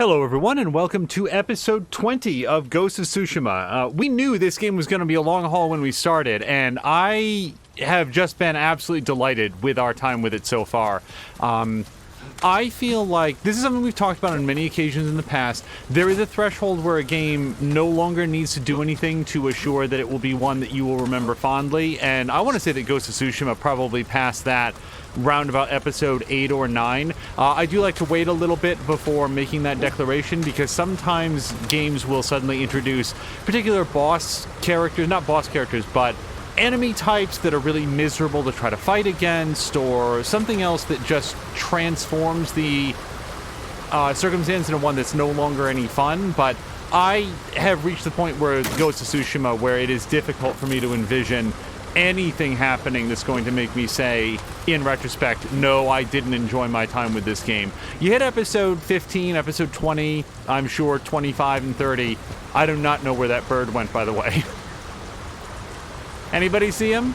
Hello everyone and welcome to episode 20 of Ghost of Tsushima. We knew this game was going to be a long haul when we started, and I have just been absolutely delighted with our time with it so far. I feel like this is something we've talked about on many occasions in the past. There is a threshold where a game no longer needs to do anything to assure that it will be one that you will remember fondly, and I want to say that Ghost of Tsushima probably passed that round about episode 8 or 9. I do like to wait a little bit before making that declaration because sometimes games will suddenly introduce particular boss characters, not boss characters, but enemy types that are really miserable to try to fight against, or something else that just transforms the circumstance into one that's no longer any fun. But I have reached the point where Ghost of Tsushima where it is difficult for me to envision anything happening that's going to make me say, in retrospect, no, I didn't enjoy my time with this game. You hit episode 15, episode 20, I'm sure 25 and 30. I do not know where that bird went, by the way. Anybody see him?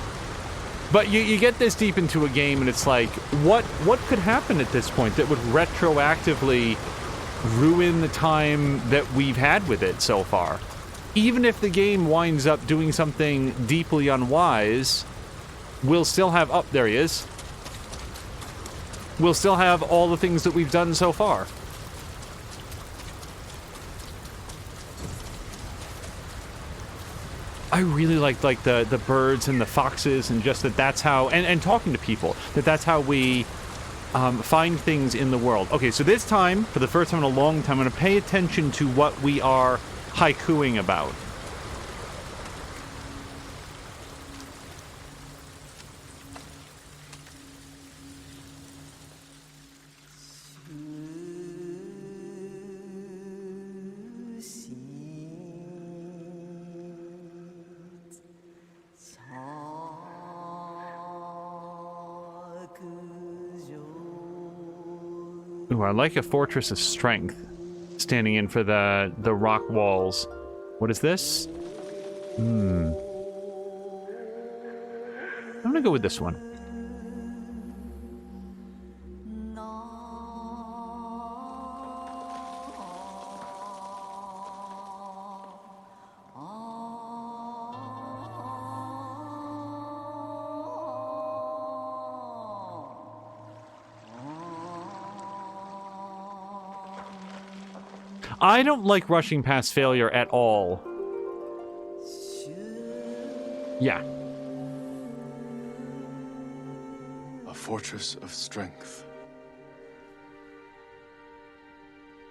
But you get this deep into a game and it's like, what could happen at this point that would retroactively ruin the time that we've had with it so far? Even if the game winds up doing something deeply unwise, we'll still have... Oh, there he is. We'll still have all the things that we've done so far. I really like the birds and the foxes, and just that's how... And talking to people, that's how we find things in the world. Okay, so this time, for the first time in a long time, I'm going to pay attention to what we are haikuing about. Ooh, I like a fortress of strength standing in for the rock walls. What is this? I'm gonna go with this one. I don't like rushing past failure at all. Yeah. A fortress of strength.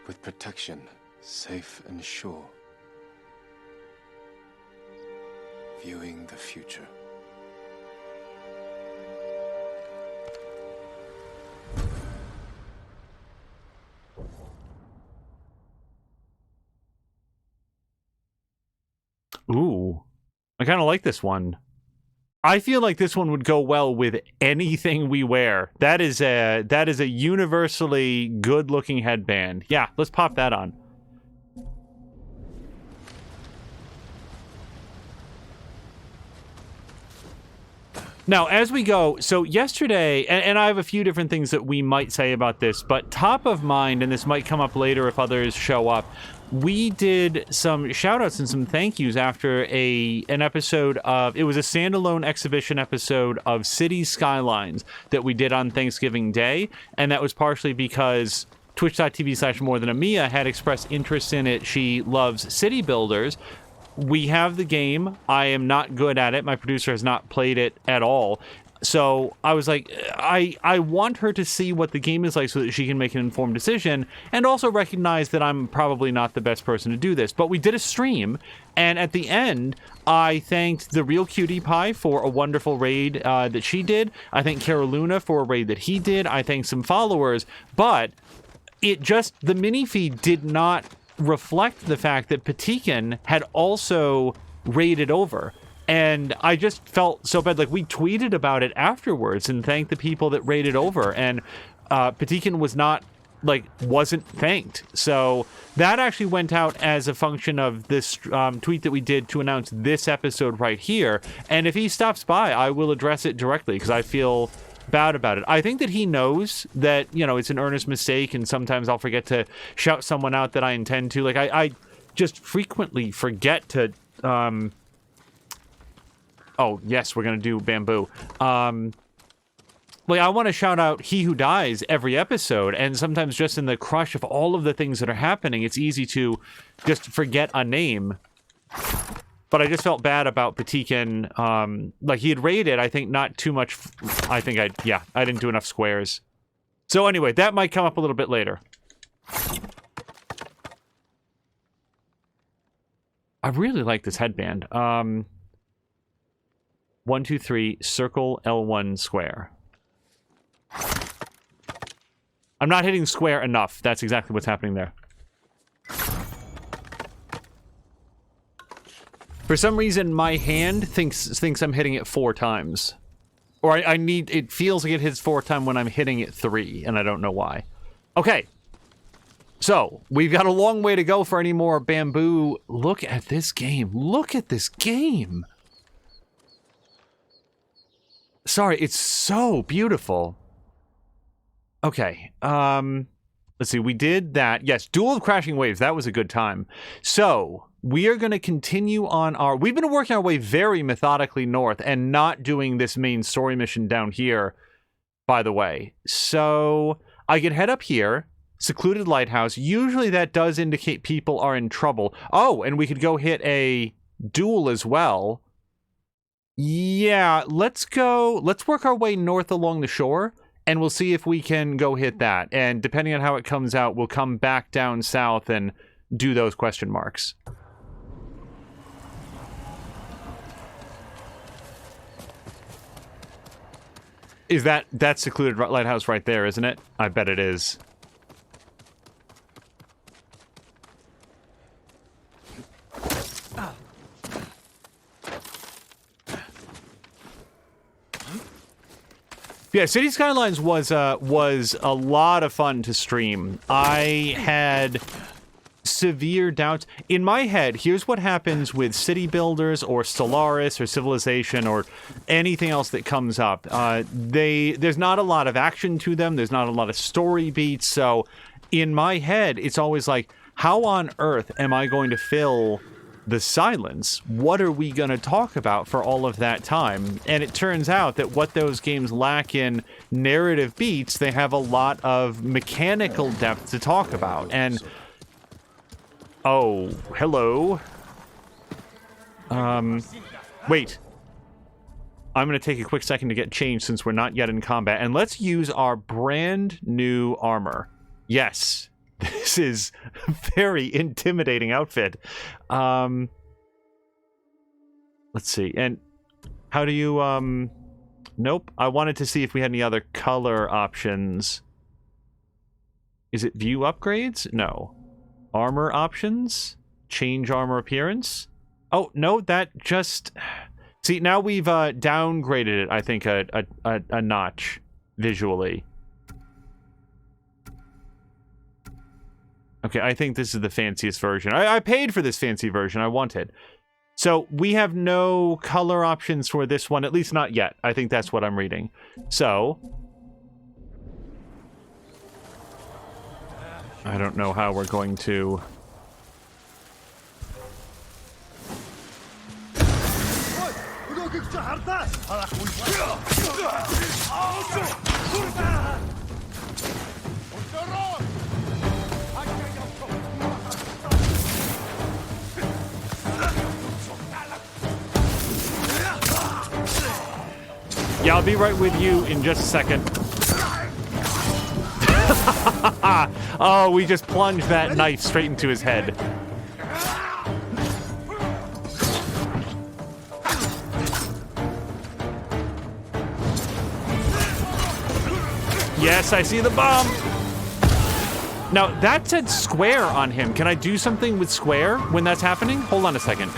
With protection, safe and sure. Viewing the future. Ooh, I kind of like this one. I feel like this one would go well with anything we wear. That is a universally good-looking headband. Yeah, let's pop that on. Now, as we go, so yesterday, and I have a few different things that we might say about this, but top of mind, and this might come up later if others show up, we did some shout-outs and some thank yous after an episode of... It was a standalone exhibition episode of City Skylines that we did on Thanksgiving Day, and that was partially because twitch.tv/morethanamiya had expressed interest in it. She loves city builders. We have the game. I am not good at it. My producer has not played it at all. So I was like, I want her to see what the game is like so that she can make an informed decision, and also recognize that I'm probably not the best person to do this. But we did a stream, and at the end, I thanked the Real Cutie Pie for a wonderful raid that she did. I thanked Caroluna for a raid that he did. I thanked some followers, but the mini feed did not reflect the fact that Patikin had also raided over. And I just felt so bad. Like, we tweeted about it afterwards and thanked the people that raided over. And Patikin wasn't thanked. So that actually went out as a function of this tweet that we did to announce this episode right here. And if he stops by, I will address it directly because I feel bad about it. I think that he knows that, you know, it's an earnest mistake, and sometimes I'll forget to shout someone out that I intend to. Like, I just frequently forget to, oh, yes, we're gonna do bamboo. Like, I want to shout out He Who Dies every episode, and sometimes just in the crush of all of the things that are happening, it's easy to just forget a name. But I just felt bad about Patikin. Like, he had raided, I think, not too much. I didn't do enough squares. So anyway, that might come up a little bit later. I really like this headband. 1, 2, 3, circle, L1, square. I'm not hitting square enough. That's exactly what's happening there. For some reason, my hand thinks I'm hitting it 4 times. Or it feels like it hits 4 times when I'm hitting it 3, and I don't know why. Okay. So, we've got a long way to go for any more bamboo. Look at this game. Look at this game. Sorry, it's so beautiful. Okay, let's see, we did that. Yes, Duel of Crashing Waves, that was a good time. So, we are going to continue on our... We've been working our way very methodically north and not doing this main story mission down here, by the way. So, I can head up here, secluded lighthouse. Usually that does indicate people are in trouble. Oh, and we could go hit a duel as well. Yeah, let's work our way north along the shore. And we'll see if we can go hit that. And depending on how it comes out, we'll come back down south and do those question marks. Is that's secluded lighthouse right there, isn't it? I bet it is. Yeah, City Skylines was a lot of fun to stream. I had severe doubts. In my head, here's what happens with City Builders or Stellaris or Civilization or anything else that comes up. There's not a lot of action to them. There's not a lot of story beats. So in my head, it's always like, how on earth am I going to fill the silence? What are we going to talk about for all of that time? And it turns out that what those games lack in narrative beats, they have a lot of mechanical depth to talk about. And oh, hello. Wait. I'm going to take a quick second to get changed since we're not yet in combat. And let's use our brand new armor. Yes. This is a very intimidating outfit. Let's see. And how do you, nope. I wanted to see if we had any other color options. Is it view upgrades? No. Armor options? Change armor appearance? Oh, no, that just... See, now we've downgraded it, I think, a notch visually. Okay, I think this is the fanciest version. I paid for this fancy version. I want it. So, we have no color options for this one, at least not yet. I think that's what I'm reading. So... I don't know how we're going to... Yeah, I'll be right with you in just a second. Oh, we just plunged that knife straight into his head. Yes, I see the bomb. Now, that said square on him. Can I do something with square when that's happening? Hold on a second.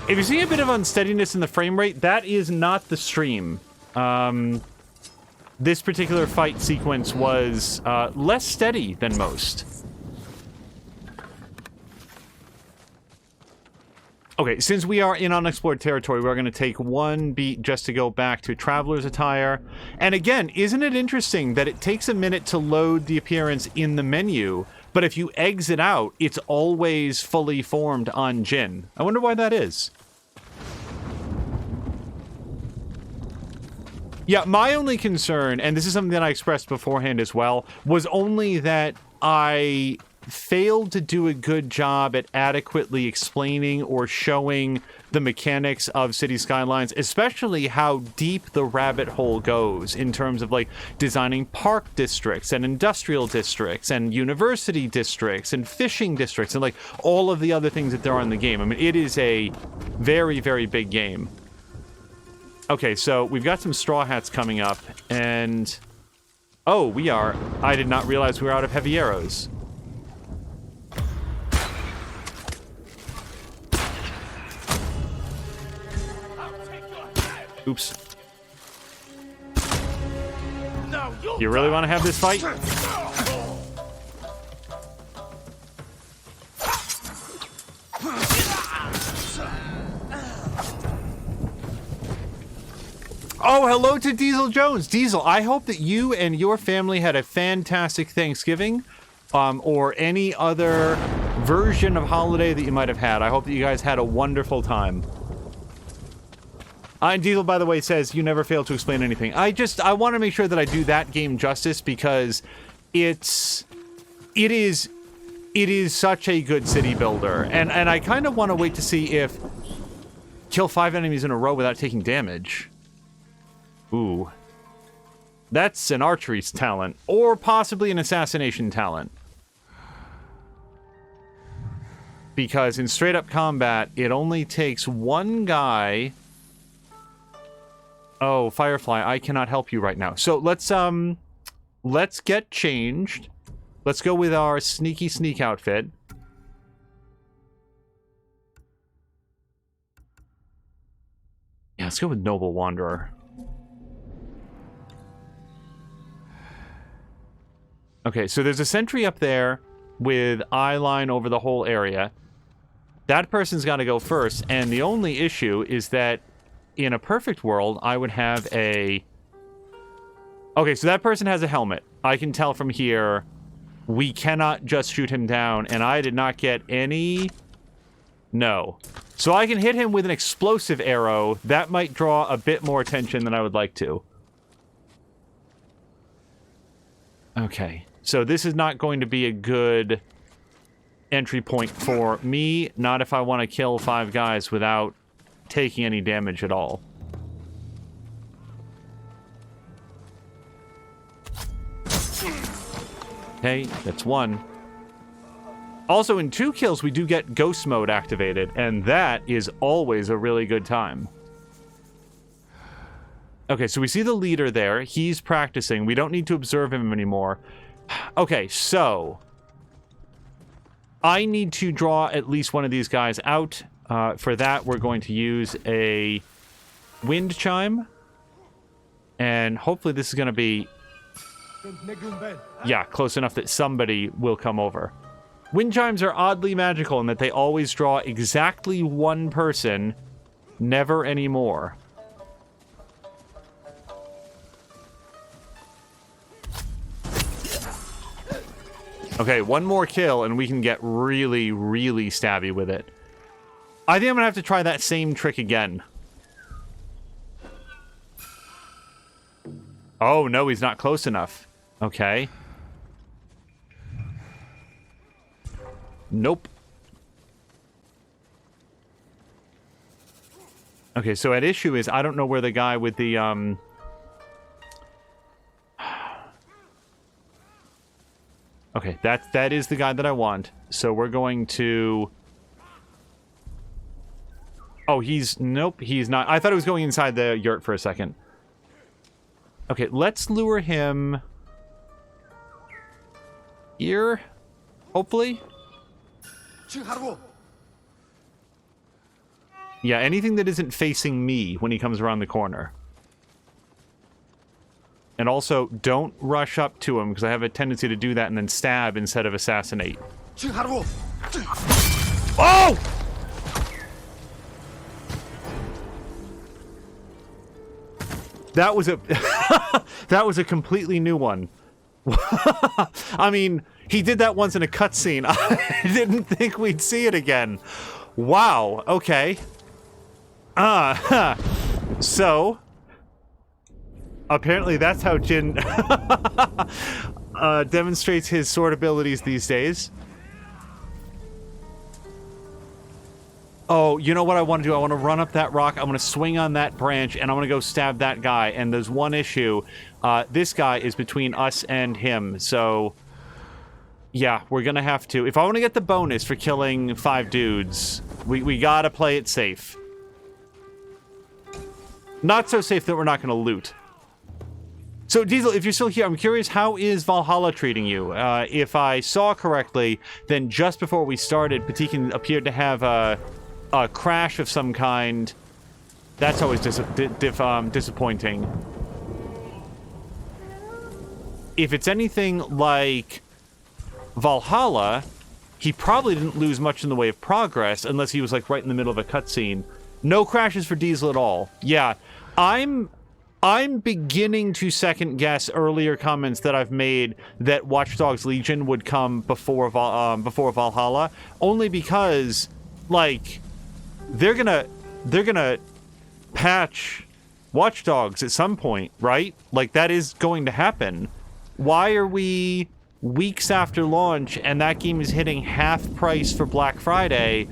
If you see a bit of unsteadiness in the frame rate, that is not the stream. this particular fight sequence was less steady than most. Okay, since we are in unexplored territory, we're going to take one beat just to go back to Traveler's Attire. And again, isn't it interesting that it takes a minute to load the appearance in the menu, but if you exit out, it's always fully formed on Jin? I wonder why that is. Yeah, my only concern, and this is something that I expressed beforehand as well, was only that I failed to do a good job at adequately explaining or showing the mechanics of City Skylines, especially how deep the rabbit hole goes in terms of like designing park districts and industrial districts and university districts and fishing districts and like all of the other things that there are in the game. I mean, it is a very, very big game. Okay, so we've got some Straw Hats coming up, and oh, we are. I did not realize we were out of heavy arrows. Oops. You really want to have this fight? Oh, hello to Diesel Jones. Diesel, I hope that you and your family had a fantastic Thanksgiving, or any other version of holiday that you might have had. I hope that you guys had a wonderful time. And Diesel, by the way, says, you never fail to explain anything. I want to make sure that I do that game justice because it is such a good city builder. And I kind of want to wait to see if kill 5 enemies in a row without taking damage. Ooh. That's an archery talent, or possibly an assassination talent. Because in straight-up combat, it only takes one guy. Oh, Firefly, I cannot help you right now. So let's get changed. Let's go with our sneaky sneak outfit. Yeah, let's go with Noble Wanderer. Okay, so there's a sentry up there with eye line over the whole area. That person's got to go first, and the only issue is that in a perfect world, I would have a... Okay, so that person has a helmet. I can tell from here we cannot just shoot him down, and I did not get any... No. So I can hit him with an explosive arrow. That might draw a bit more attention than I would like to. Okay. So this is not going to be a good entry point for me. Not if I want to kill 5 guys without taking any damage at all. Okay, that's 1. Also, in 2 kills, we do get ghost mode activated, and that is always a really good time. Okay, so we see the leader there. He's practicing. We don't need to observe him anymore. Okay, so I need to draw at least one of these guys out. For that, we're going to use a wind chime. And hopefully this is going to be... Yeah, close enough that somebody will come over. Wind chimes are oddly magical in that they always draw exactly one person, never any more. Okay, one more kill and we can get really, really stabby with it. I think I'm gonna have to try that same trick again. Oh, no, he's not close enough. Okay. Nope. Okay, so at issue is I don't know where the guy with the, Okay, that is the guy that I want. So we're going to... Oh, nope, he's not. I thought it was going inside the yurt for a second. Okay, let's lure him... here? Hopefully? Yeah, anything that isn't facing me when he comes around the corner. And also, don't rush up to him, because I have a tendency to do that and then stab instead of assassinate. Oh! That was a that was a completely new one. I mean, he did that once in a cutscene. I didn't think we'd see it again. Wow. Okay. So apparently that's how Jin demonstrates his sword abilities these days. Oh, you know what I want to do? I want to run up that rock, I want to swing on that branch, and I want to go stab that guy. And there's one issue. This guy is between us and him, so... yeah, we're gonna have to... if I want to get the bonus for killing 5 dudes, we gotta play it safe. Not so safe that we're not gonna loot. So, Diesel, if you're still here, I'm curious, how is Valhalla treating you? If I saw correctly, then just before we started, Patikin appeared to have a crash of some kind. That's always disappointing. If it's anything like Valhalla, he probably didn't lose much in the way of progress, unless he was, like, right in the middle of a cutscene. No crashes for Diesel at all. Yeah, I'm beginning to second-guess earlier comments that I've made that Watch Dogs Legion would come before Valhalla, only because, like, they're gonna patch Watch Dogs at some point, right? Like, that is going to happen. Why are we weeks after launch and that game is hitting half price for Black Friday?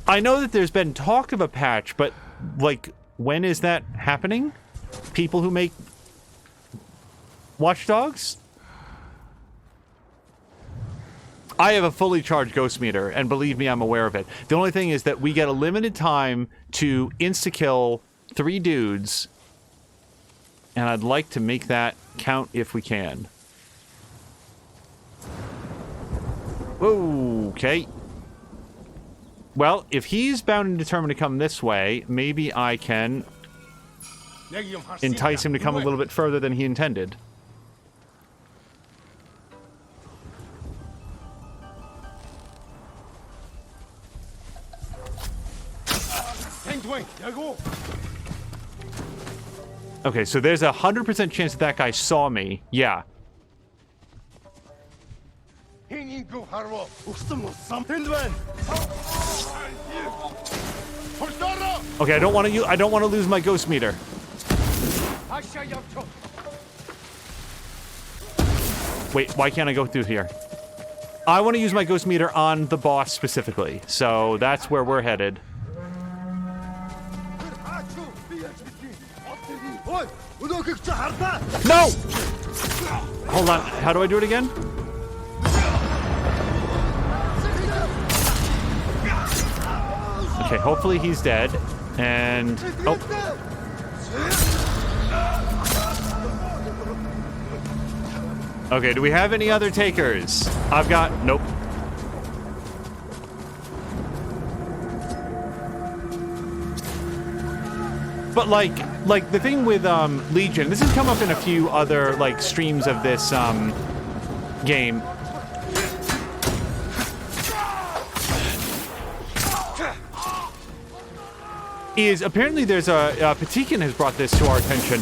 I know that there's been talk of a patch, but, like, when is that happening? People who make Watch Dogs? I have a fully charged Ghost Meter, and believe me, I'm aware of it. The only thing is that we get a limited time to insta-kill 3 dudes, and I'd like to make that count if we can. Okay. Well, if he's bound and determined to come this way, maybe I can entice him to come a little bit further than he intended. Okay, so there's a 100% chance that that guy saw me. Yeah. Okay, I don't want to lose my Ghost Meter. Wait, why can't I go through here? I want to use my Ghost Meter on the boss specifically, so that's where we're headed. No! Hold on, how do I do it again? Okay, hopefully he's dead, and... oh. Okay, do we have any other takers? I've got... nope. But, like the thing with, Legion, this has come up in a few other, like, streams of this, game. Is apparently there's Patikin has brought this to our attention,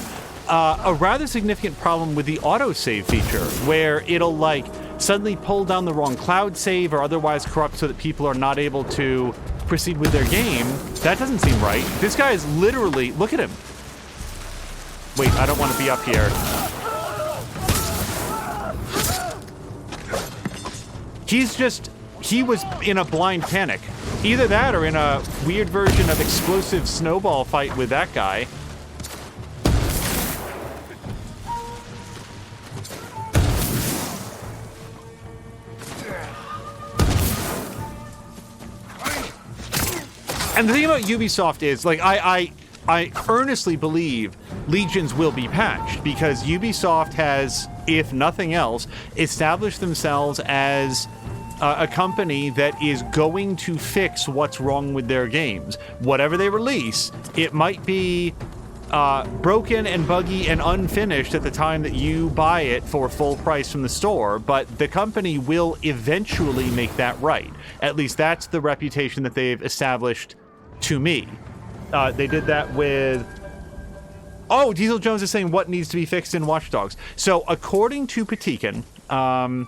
a rather significant problem with the autosave feature, where it'll, like, suddenly pull down the wrong cloud save or otherwise corrupt so that people are not able to proceed with their game. That doesn't seem right. This guy is literally... look at him. Wait, I don't want to be up here. He's just... he was in a blind panic. Either that or in a weird version of explosive snowball fight with that guy. And the thing about Ubisoft is, like, I earnestly believe Legions will be patched, because Ubisoft has, if nothing else, established themselves as a company that is going to fix what's wrong with their games. Whatever they release, it might be broken and buggy and unfinished at the time that you buy it for full price from the store, but the company will eventually make that right. At least that's the reputation that they've established to me. They did that with... Oh, Diesel Jones is saying what needs to be fixed in Watch Dogs. So, according to Patikin, I'm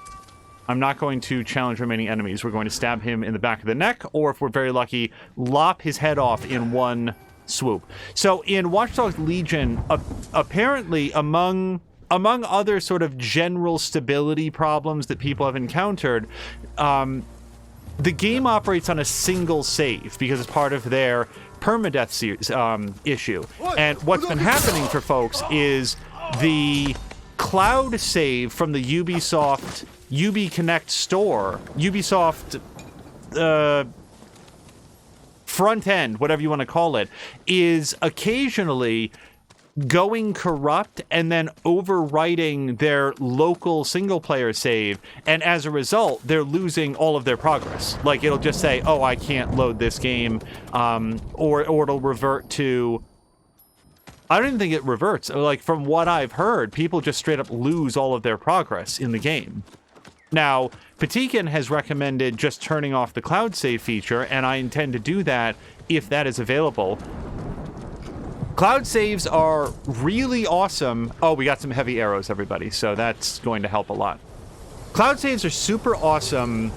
not going to challenge remaining enemies. We're going to stab him in the back of the neck, or if we're very lucky, lop his head off in one swoop. So, in Watch Dogs Legion, apparently among other sort of general stability problems that people have encountered, the game operates on a single save because it's part of their permadeath issue. And what's been happening for folks is the cloud save from the Ubisoft UB Connect store, Ubisoft front end, whatever you want to call it, is occasionally going corrupt and then overwriting their local single-player save, and as a result, they're losing all of their progress. Like, it'll just say, oh, I can't load this game, or it'll revert to... I don't even think it reverts. Like, from what I've heard, people just straight up lose all of their progress in the game. Now, Patikin has recommended just turning off the cloud save feature, and I intend to do that if that is available. Cloud saves are really awesome. Oh, we got some heavy arrows, everybody, so that's going to help a lot. Cloud saves are super awesome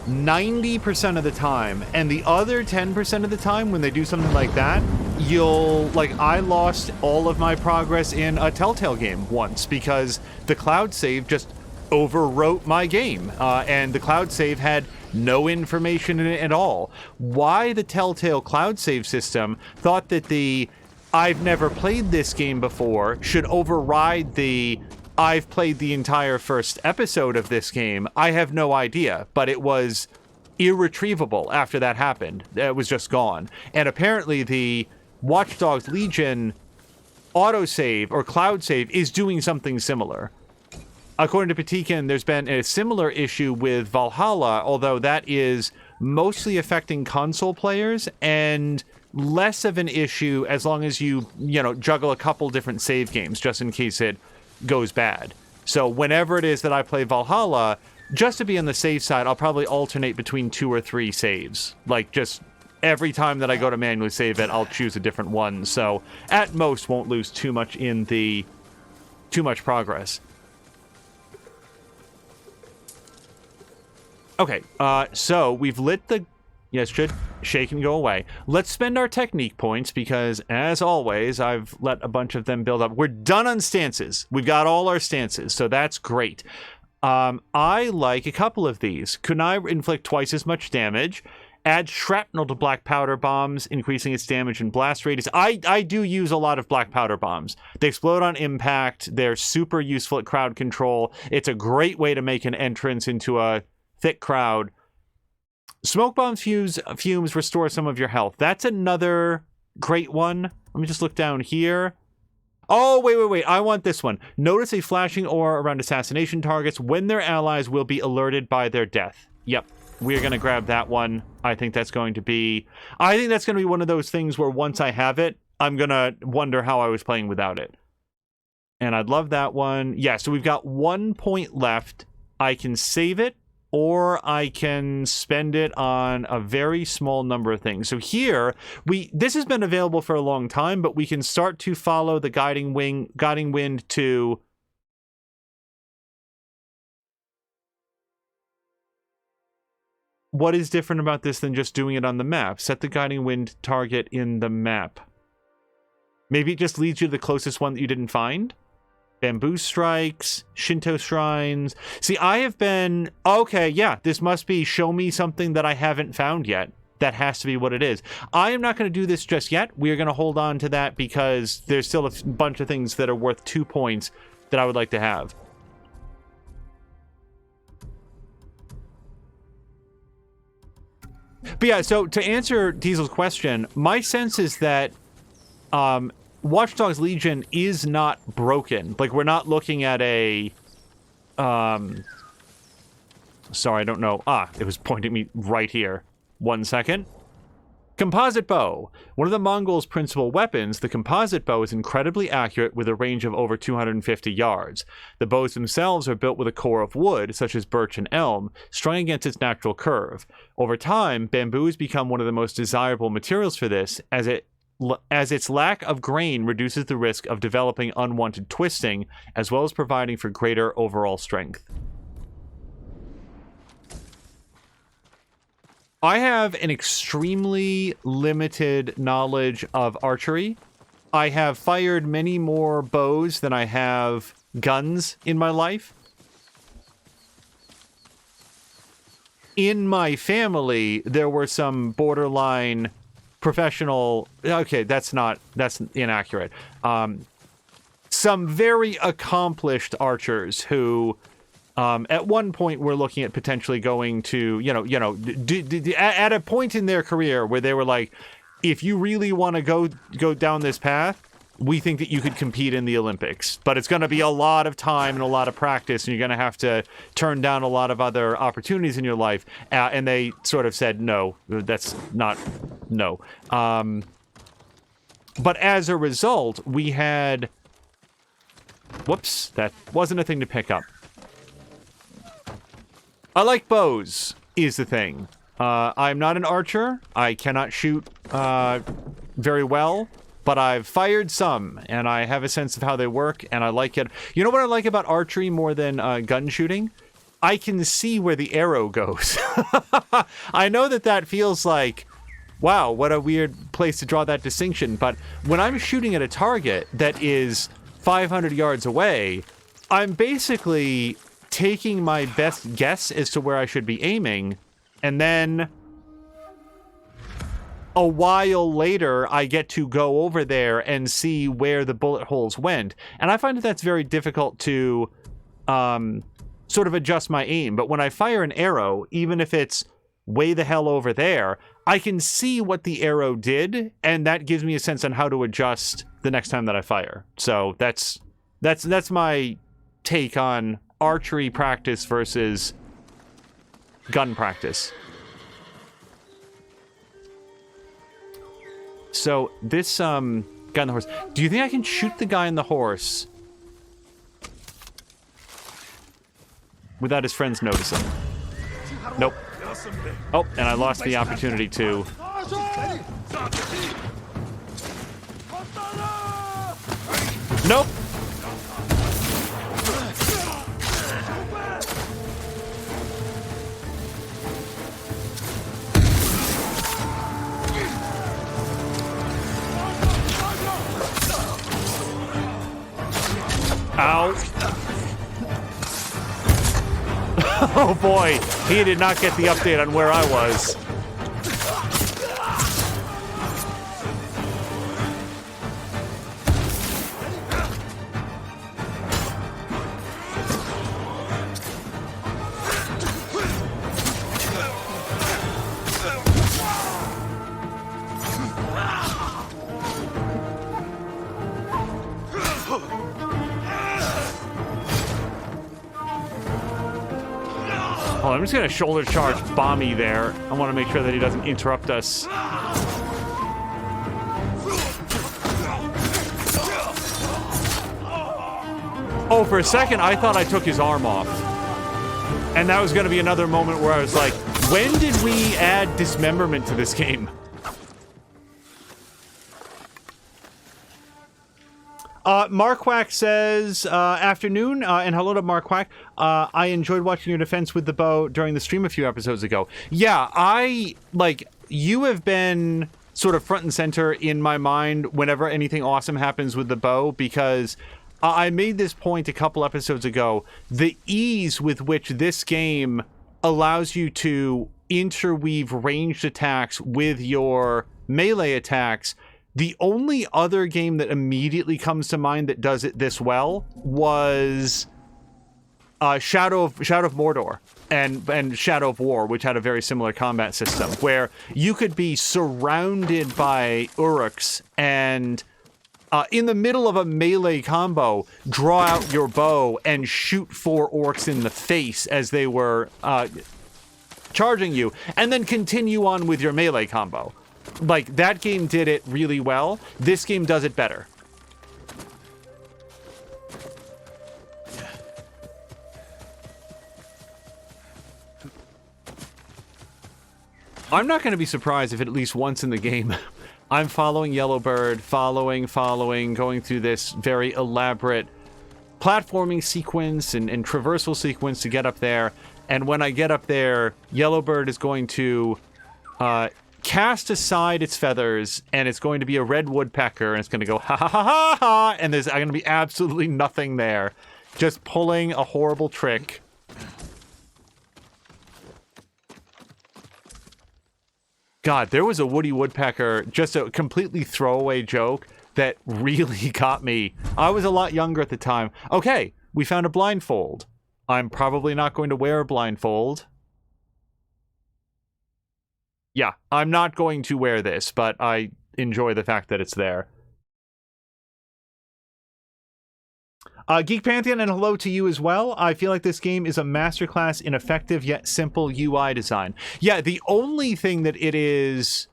90% of the time, and the other 10% of the time when they do something like that, I lost all of my progress in a Telltale game once because the cloud save just overwrote my game, and the cloud save had no information in it at all. Why the Telltale cloud save system thought that the I've never played this game before should override the I've played the entire first episode of this game, I have no idea, but it was irretrievable after that happened. It was just gone. And apparently the Watch Dogs Legion autosave or cloud save is doing something similar. According to Patikin, there's been a similar issue with Valhalla, although that is mostly affecting console players and less of an issue as long as you juggle a couple different save games just in case it goes bad. So whenever it is that I play Valhalla, just to be on the safe side, I'll probably alternate between 2 or 3 saves. Like, just every time that I go to manually save it, I'll choose a different one. So at most won't lose too much progress. Okay, so we've lit the... Yes, should shake and go away. Let's spend our technique points because, as always, I've let a bunch of them build up. We're done on stances. We've got all our stances, so that's great. I like a couple of these. Kunai inflict twice as much damage. Add shrapnel to black powder bombs, increasing its damage and blast radius. I do use a lot of black powder bombs. They explode on impact. They're super useful at crowd control. It's a great way to make an entrance into a thick crowd. Smoke bomb fumes restore some of your health. That's another great one. Let me just look down here. Oh, wait. I want this one. Notice a flashing aura around assassination targets when their allies will be alerted by their death. Yep, we're going to grab that one. I think that's going to be one of those things where once I have it, I'm going to wonder how I was playing without it. And I'd love that one. Yeah, so we've got 1 point left. I can save it, or I can spend it on a very small number of things. So here, this has been available for a long time, but we can start to follow the guiding wind to... What is different about this than just doing it on the map? Set the guiding wind target in the map. Maybe it just leads you to the closest one that you didn't find? Bamboo strikes, Shinto shrines. See, I have been... Okay, yeah, this must be show me something that I haven't found yet. That has to be what it is. I am not going to do this just yet. We are going to hold on to that because there's still a bunch of things that are worth 2 points that I would like to have. But yeah, so to answer Diesel's question, my sense is that... Watch Dogs Legion is not broken. Like, we're not looking at a... Sorry, I don't know. It was pointing me right here. 1 second. Composite bow. One of the Mongols' principal weapons, the composite bow is incredibly accurate with a range of over 250 yards. The bows themselves are built with a core of wood, such as birch and elm, strung against its natural curve. Over time, bamboo has become one of the most desirable materials for this, as its lack of grain reduces the risk of developing unwanted twisting, as well as providing for greater overall strength. I have an extremely limited knowledge of archery. I have fired many more bows than I have guns in my life. In my family, there were some borderline professional... Okay, that's inaccurate. Some very accomplished archers who... at one point, we're looking at potentially going to, at a point in their career where they were like, if you really want to go down this path, we think that you could compete in the Olympics. But it's going to be a lot of time and a lot of practice, and you're going to have to turn down a lot of other opportunities in your life. And they sort of said, no, that's not, no. But as a result, we had... Whoops, that wasn't a thing to pick up. I like bows, is the thing. I'm not an archer. I cannot shoot very well, but I've fired some, and I have a sense of how they work, and I like it. You know what I like about archery more than gun shooting? I can see where the arrow goes. I know that feels like, wow, what a weird place to draw that distinction, but when I'm shooting at a target that is 500 yards away, I'm basically... taking my best guess as to where I should be aiming, and then a while later I get to go over there and see where the bullet holes went. And I find that that's very difficult to sort of adjust my aim. But when I fire an arrow, even if it's way the hell over there, I can see what the arrow did, and that gives me a sense on how to adjust the next time that I fire. So that's my take on archery practice versus gun practice. So this guy on the horse, do you think I can shoot the guy on the horse without his friends noticing? Nope. Oh, and I lost the opportunity to... Nope. Ow. Oh boy, he did not get the update on where I was. Oh, I'm just gonna shoulder charge Bommy there. I want to make sure that he doesn't interrupt us. Oh, for a second, I thought I took his arm off. And that was gonna be another moment where I was like, when did we add dismemberment to this game? Mark Wack says, afternoon, and hello to Mark Wack. I enjoyed watching your defense with the bow during the stream a few episodes ago. Yeah, you have been sort of front and center in my mind whenever anything awesome happens with the bow, because I made this point a couple episodes ago. The ease with which this game allows you to interweave ranged attacks with your melee attacks. The only other game that immediately comes to mind that does it this well was Shadow of Mordor and Shadow of War, which had a very similar combat system, where you could be surrounded by Uruks and in the middle of a melee combo, draw out your bow and shoot 4 orcs in the face as they were charging you, and then continue on with your melee combo. Like, that game did it really well. This game does it better. I'm not going to be surprised if at least once in the game I'm following Yellowbird, following, going through this very elaborate platforming sequence and traversal sequence to get up there. And when I get up there, Yellowbird is going to cast aside its feathers, and it's going to be a red woodpecker, and it's going to go ha ha ha ha ha, and there's going to be absolutely nothing there. Just pulling a horrible trick. God, there was a Woody Woodpecker, just a completely throwaway joke that really got me. I was a lot younger at the time. Okay, we found a blindfold. I'm probably not going to wear a blindfold. Yeah, I'm not going to wear this, but I enjoy the fact that it's there. Geek Pantheon, and hello to you as well. I feel like this game is a masterclass in effective yet simple UI design. Yeah, the only thing that it is...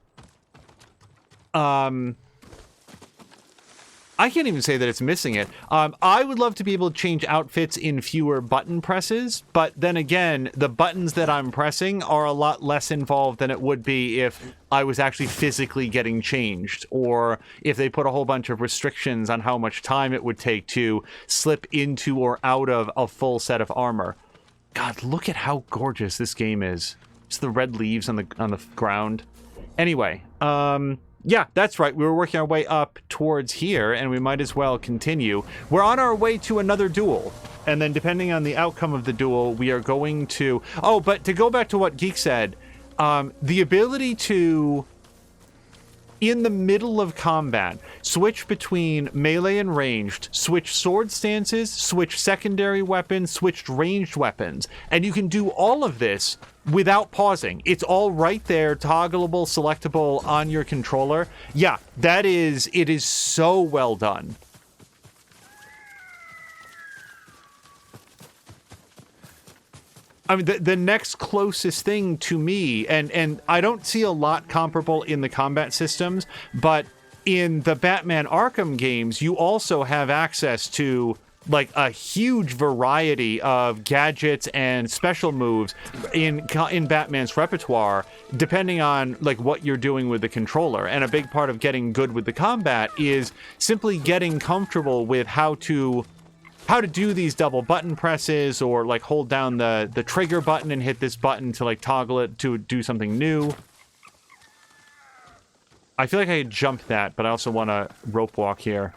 I can't even say that it's missing it. I would love to be able to change outfits in fewer button presses, but then again, the buttons that I'm pressing are a lot less involved than it would be if I was actually physically getting changed, or if they put a whole bunch of restrictions on how much time it would take to slip into or out of a full set of armor. God, look at how gorgeous this game is. Just the red leaves on the ground. Anyway, yeah, that's right. We were working our way up towards here, and we might as well continue. We're on our way to another duel, and then depending on the outcome of the duel, we are going to... Oh, but to go back to what Geek said, the ability to, in the middle of combat, switch between melee and ranged, switch sword stances, switch secondary weapons, switch ranged weapons, and you can do all of this without pausing. It's all right there, toggleable, selectable on your controller. Yeah, it is so well done. I mean, the next closest thing to me, and I don't see a lot comparable in the combat systems, but in the Batman Arkham games, you also have access to like a huge variety of gadgets and special moves in Batman's repertoire, depending on like what you're doing with the controller. And a big part of getting good with the combat is simply getting comfortable with how to do these double button presses, or like hold down the trigger button and hit this button to like toggle it to do something new. I feel like I could jump that, but I also want to rope walk here.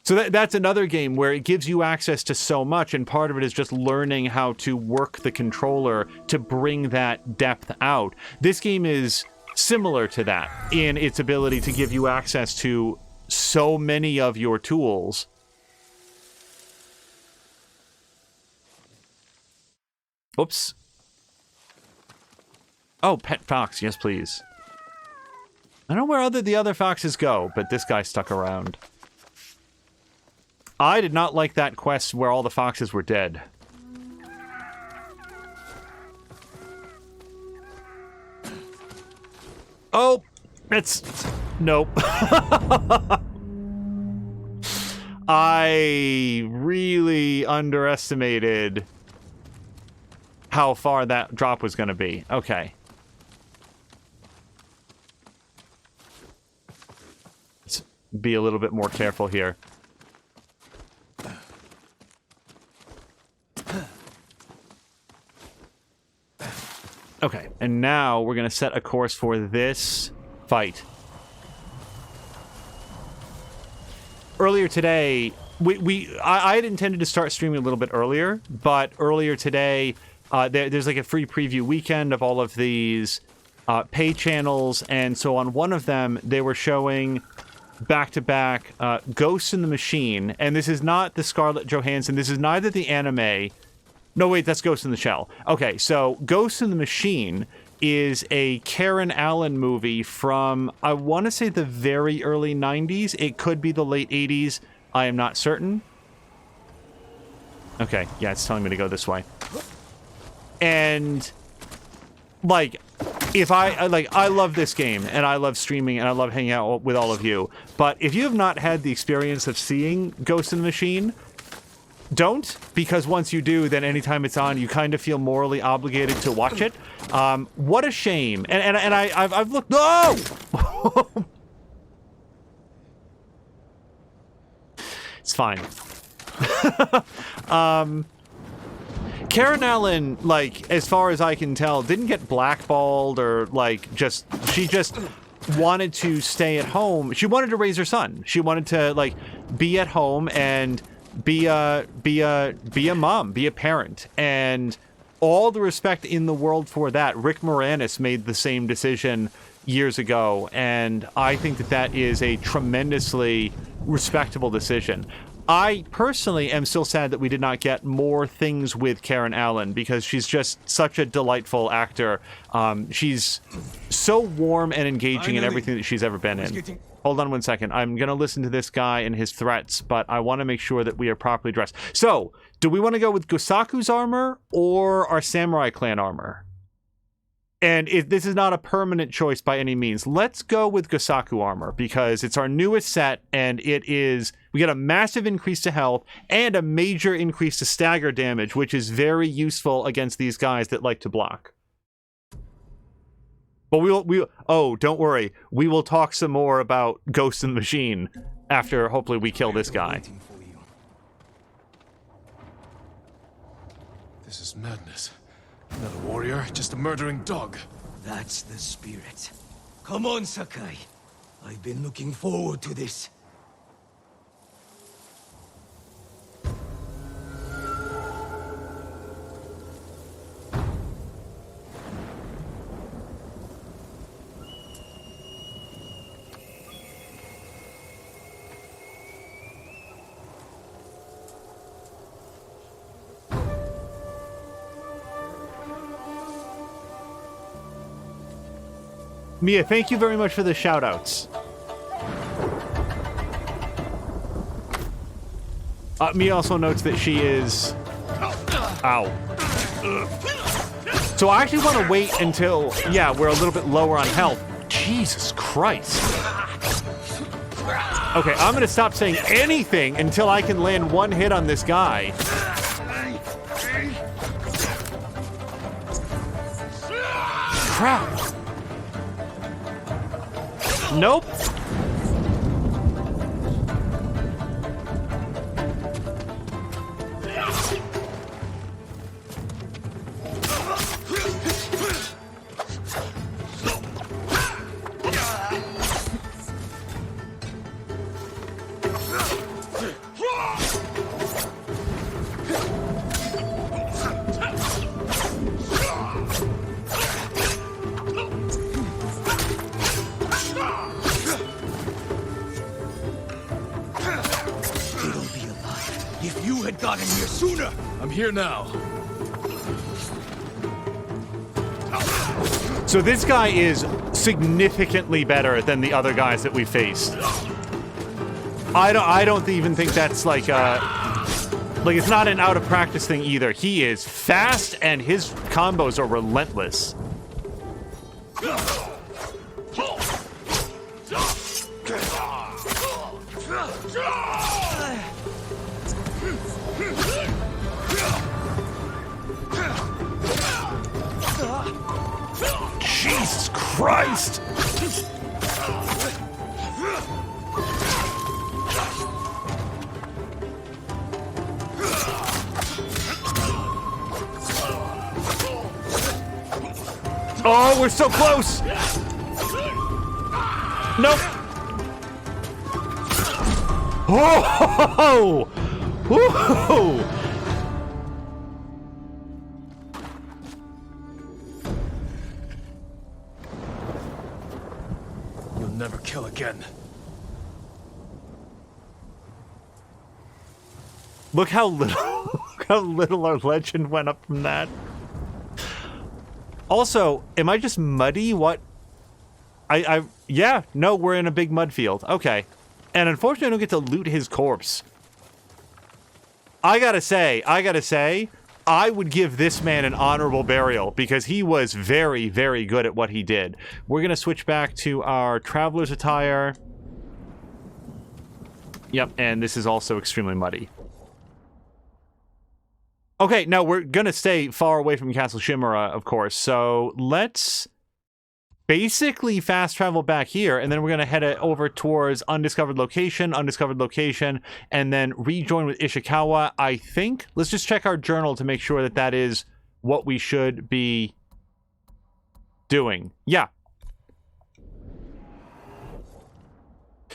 So that's another game where it gives you access to so much, and part of it is just learning how to work the controller to bring that depth out. This game is similar to that in its ability to give you access to so many of your tools. Oops. Oh, pet fox, yes please. I don't know where the other foxes go, but this guy stuck around. I did not like that quest where all the foxes were dead. Oh, it's... Nope. I really underestimated how far that drop was going to be. Okay. Let's be a little bit more careful here. Okay, and now we're going to set a course for this fight. Earlier today, I had intended to start streaming a little bit earlier, but earlier today, there's like a free preview weekend of all of these pay channels, and so on one of them, they were showing back-to-back Ghost in the Machine, and this is not the Scarlett Johansson, this is neither the anime... No, wait, that's Ghost in the Shell. Okay, so Ghost in the Machine is a Karen Allen movie from, I want to say, the very early 90s. It could be the late 80s. I am not certain. Okay, yeah, it's telling me to go this way. And, like, if I love this game, and I love streaming, and I love hanging out with all of you, but if you have not had the experience of seeing Ghost in the Machine, don't, because once you do, then anytime it's on, you kind of feel morally obligated to watch it. What a shame. And I've looked. No! It's fine. Karen Allen, like, as far as I can tell, didn't get blackballed or like she just wanted to stay at home. She wanted to raise her son. She wanted to like be at home and be a mom, be a parent, and all the respect in the world for that. Rick Moranis made the same decision years ago, and I think that is a tremendously respectable decision. I personally am still sad that we did not get more things with Karen Allen, because she's just such a delightful actor. She's so warm and engaging in everything that she's ever been in. Hold on one second. I'm going to listen to this guy and his threats, but I want to make sure that we are properly dressed. So, do we want to go with Gosaku's armor or our Samurai Clan armor? And this is not a permanent choice by any means. Let's go with Gosaku armor, because it's our newest set, and we get a massive increase to health and a major increase to stagger damage, which is very useful against these guys that like to block. But don't worry. We will talk some more about Ghost in the Machine after hopefully we kill this guy. This is madness. Not a warrior, just a murdering dog. That's the spirit. Come on, Sakai. I've been looking forward to this. Mia, thank you very much for the shout-outs. Mia also notes that she is... Ow. So I actually want to wait until, we're a little bit lower on health. Jesus Christ. Okay, I'm going to stop saying anything until I can land one hit on this guy. Crap. Nope. I'm here now. So this guy is significantly better than the other guys that we faced. I don't even think that's like it's not an out of practice thing either. He is fast and his combos are relentless. Jesus Christ! Oh, we're so close! Nope! Oh! Whoa! You'll never kill again. Look how little our legend went up from that. Also, am I just muddy? What? Yeah, no, we're in a big mud field. Okay. And unfortunately, I don't get to loot his corpse. I gotta say, I would give this man an honorable burial because he was very, very good at what he did. We're going to switch back to our traveler's attire. Yep, and this is also extremely muddy. Okay, now we're going to stay far away from Castle Chimera, of course, so let's basically fast travel back here, and then we're going to head over towards undiscovered location, and then rejoin with Ishikawa, I think. Let's just check our journal to make sure that that is what we should be doing. Yeah.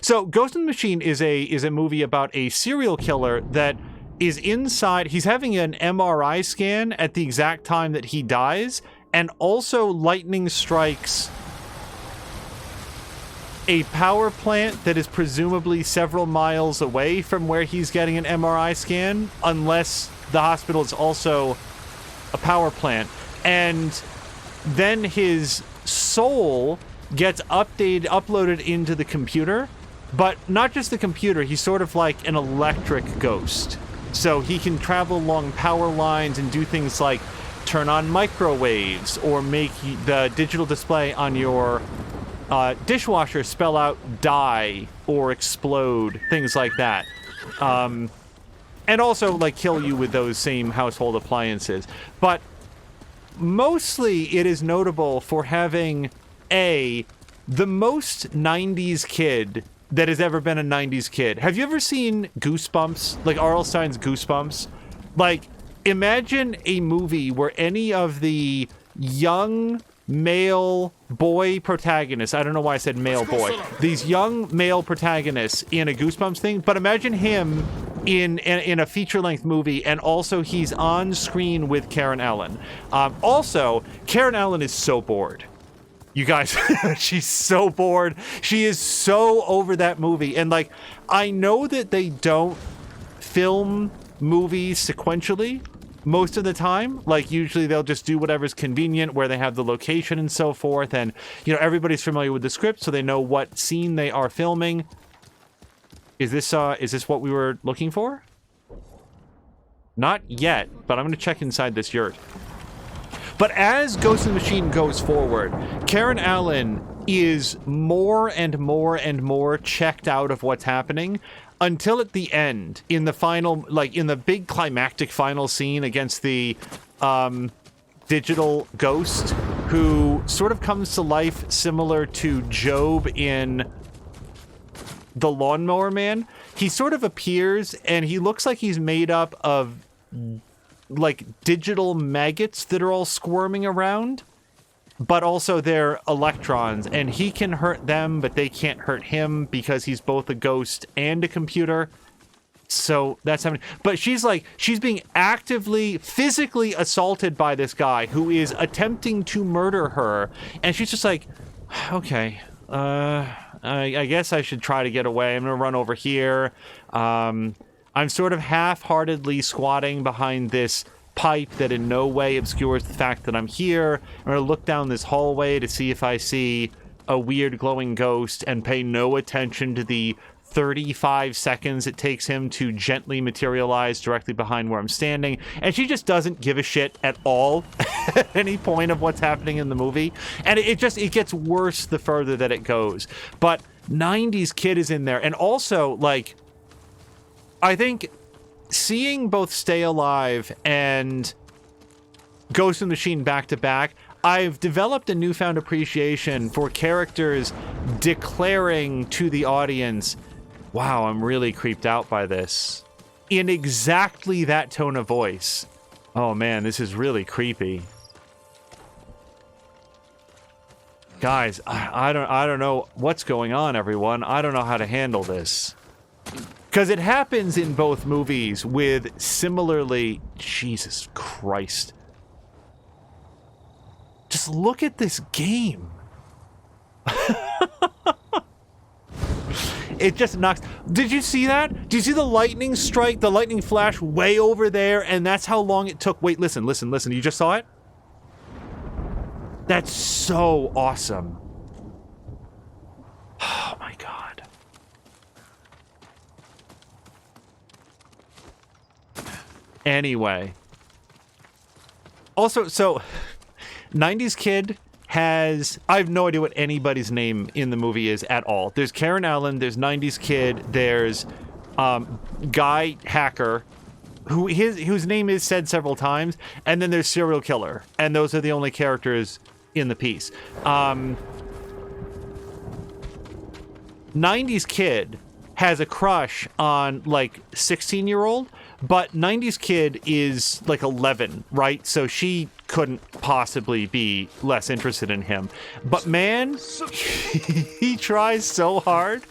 So, Ghost in the Machine is a movie about a serial killer that is inside. He's having an MRI scan at the exact time that he dies, and also lightning strikes a power plant that is presumably several miles away from where he's getting an MRI scan, unless the hospital is also a power plant. And then his soul gets uploaded into the computer, but not just the computer, he's sort of like an electric ghost. So he can travel along power lines and do things like turn on microwaves or make the digital display on your dishwasher spell out die or explode, things like that. And also like kill you with those same household appliances. But mostly it is notable for having the most 90s kid that has ever been a 90s kid. Have you ever seen Goosebumps? Like R.L. Stein's Goosebumps? Like, imagine a movie where any of the young male boy protagonists, I don't know why I said male boy, these young male protagonists in a Goosebumps thing, but imagine him in a feature-length movie, and also he's on screen with Karen Allen. Also, Karen Allen is so bored. You guys, she's so bored. She is so over that movie. And, like, I know that they don't film movies sequentially most of the time. Like, usually they'll just do whatever's convenient, where they have the location and so forth. And, you know, everybody's familiar with the script, so they know what scene they are filming. Is this what we were looking for? Not yet, but I'm going to check inside this yurt. But as Ghost in the Machine goes forward, Karen Allen is more and more and more checked out of what's happening until at the end, in the final, like in the big climactic final scene against the digital ghost, who sort of comes to life similar to Job in The Lawnmower Man. He sort of appears and he looks like he's made up of like digital maggots that are all squirming around, but also they're electrons, and he can hurt them, but they can't hurt him because he's both a ghost and a computer. So that's happening. But she's being actively, physically assaulted by this guy who is attempting to murder her, and she's just like, okay, I guess I should try to get away. I'm gonna run over here. I'm sort of half-heartedly squatting behind this pipe that in no way obscures the fact that I'm here. I'm going to look down this hallway to see if I see a weird glowing ghost and pay no attention to the 35 seconds it takes him to gently materialize directly behind where I'm standing. And she just doesn't give a shit at all at any point of what's happening in the movie. And it gets worse the further that it goes. But 90s kid is in there. And also, like, I think seeing both Stay Alive and Ghost in the Machine back to back, I've developed a newfound appreciation for characters declaring to the audience, wow, I'm really creeped out by this, in exactly that tone of voice. Oh man, this is really creepy. Guys, I don't know what's going on, everyone. I don't know how to handle this. Because it happens in both movies with similarly... Jesus Christ. Just look at this game. It just knocks... Did you see that? Did you see the lightning strike, the lightning flash way over there? And that's how long it took. Wait, listen. You just saw it? That's so awesome. Oh my God. Anyway, Also, so 90s Kid has, I have no idea what anybody's name in the movie is at all. There's Karen Allen, there's 90s Kid, there's Guy Hacker, whose name is said several times, and then there's Serial Killer, and those are the only characters in the piece. 90s Kid has a crush on, like, 16-year-old, but 90s Kid is, like, 11, right? So she couldn't possibly be less interested in him. But, man, he tries so hard.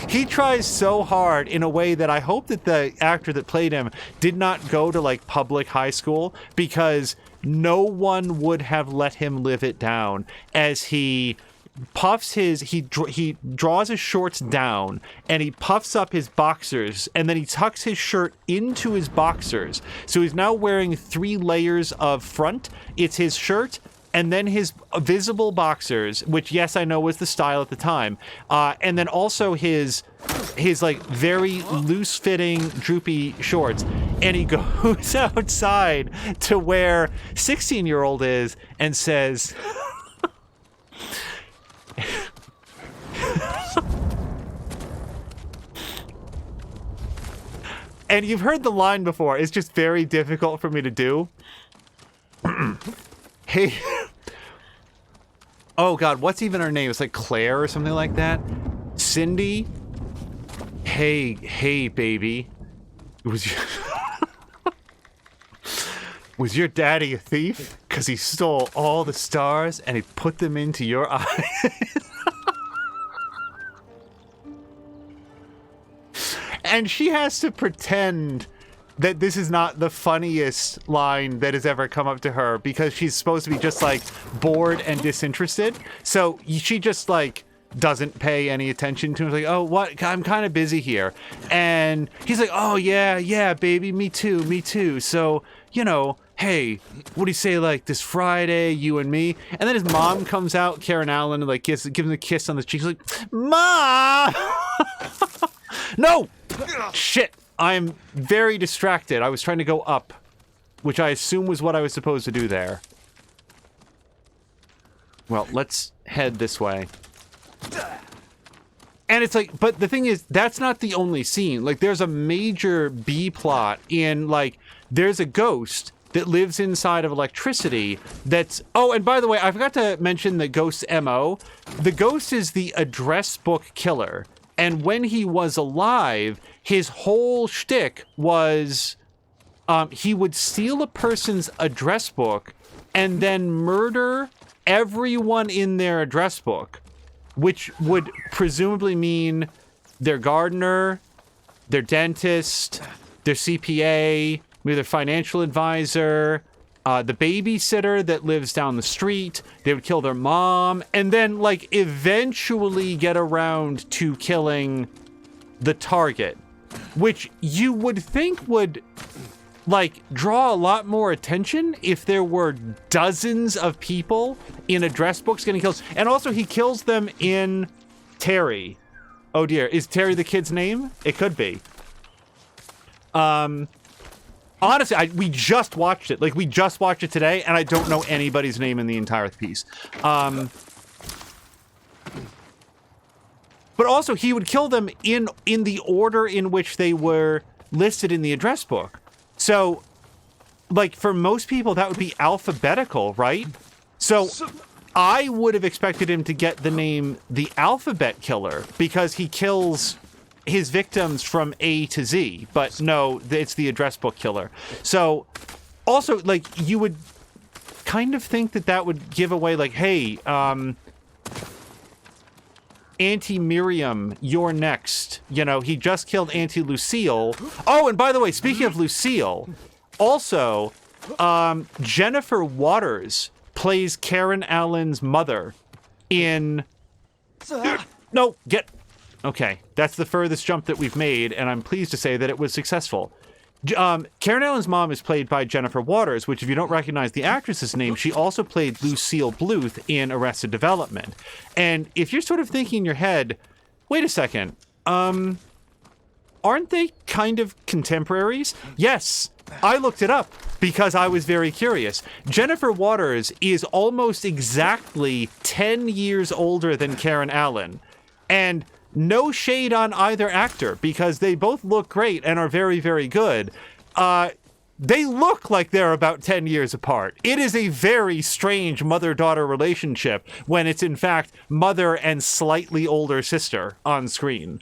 He tries so hard in a way that I hope that the actor that played him did not go to, like, public high school, because no one would have let him live it down as he puffs he draws his shorts down and he puffs up his boxers, and then he tucks his shirt into his boxers. So he's now wearing 3 layers of front. It's his shirt and then his visible boxers, which, yes, I know was the style at the time. And then also his like very loose fitting droopy shorts. And he goes outside to where 16-year-old is and says, and you've heard the line before, it's just very difficult for me to do. Hey, oh God, what's even her name? It's like Claire or something like that. Cindy. Hey, baby. Was your daddy a thief? 'Cause he stole all the stars and he put them into your eyes. And she has to pretend that this is not the funniest line that has ever come up to her, because she's supposed to be just, like, bored and disinterested. So she just, like, doesn't pay any attention to him. Like, oh, what? I'm kind of busy here. And he's like, oh, yeah, baby, me too. So, you know, hey, what do you say, like, this Friday, you and me? And then his mom comes out, Karen Allen, and, like, gives him a kiss on the cheek. He's like, Mom! No! Shit! I'm very distracted. I was trying to go up, which I assume was what I was supposed to do there. Well, let's head this way. And it's like, but the thing is, that's not the only scene. Like, there's a major B plot in, like, there's a ghost that lives inside of electricity that's... Oh, and by the way, I forgot to mention the ghost's MO. The ghost is the address book killer. And when he was alive, his whole shtick was he would steal a person's address book and then murder everyone in their address book, which would presumably mean their gardener, their dentist, their CPA, maybe their financial advisor, the babysitter that lives down the street. They would kill their mom, and then, like, eventually get around to killing the target, which you would think would, like, draw a lot more attention if there were dozens of people in address books getting killed. And also, he kills them in Terry. Oh dear, is Terry the kid's name? It could be. Honestly, we just watched it. Like, we just watched it today, and I don't know anybody's name in the entire piece. But also, he would kill them in the order in which they were listed in the address book. So, like, for most people, that would be alphabetical, right? So, I would have expected him to get the name the Alphabet Killer, because he kills his victims from A to Z, but no, it's the address book killer. So, also, like, you would kind of think that that would give away, like, hey, Auntie Miriam, you're next. You know, he just killed Auntie Lucille. Oh, and by the way, speaking of Lucille, also, Jennifer Waters plays Karen Allen's mother in... No, Okay, that's the furthest jump that we've made, and I'm pleased to say that it was successful. Karen Allen's mom is played by Jennifer Waters, which, if you don't recognize the actress's name, she also played Lucille Bluth in Arrested Development. And if you're sort of thinking in your head, wait a second, aren't they kind of contemporaries? Yes, I looked it up because I was very curious. Jennifer Waters is almost exactly 10 years older than Karen Allen. And no shade on either actor because they both look great and are very, very good. They look like they're about 10 years apart. It is a very strange mother-daughter relationship when it's in fact mother and slightly older sister on screen.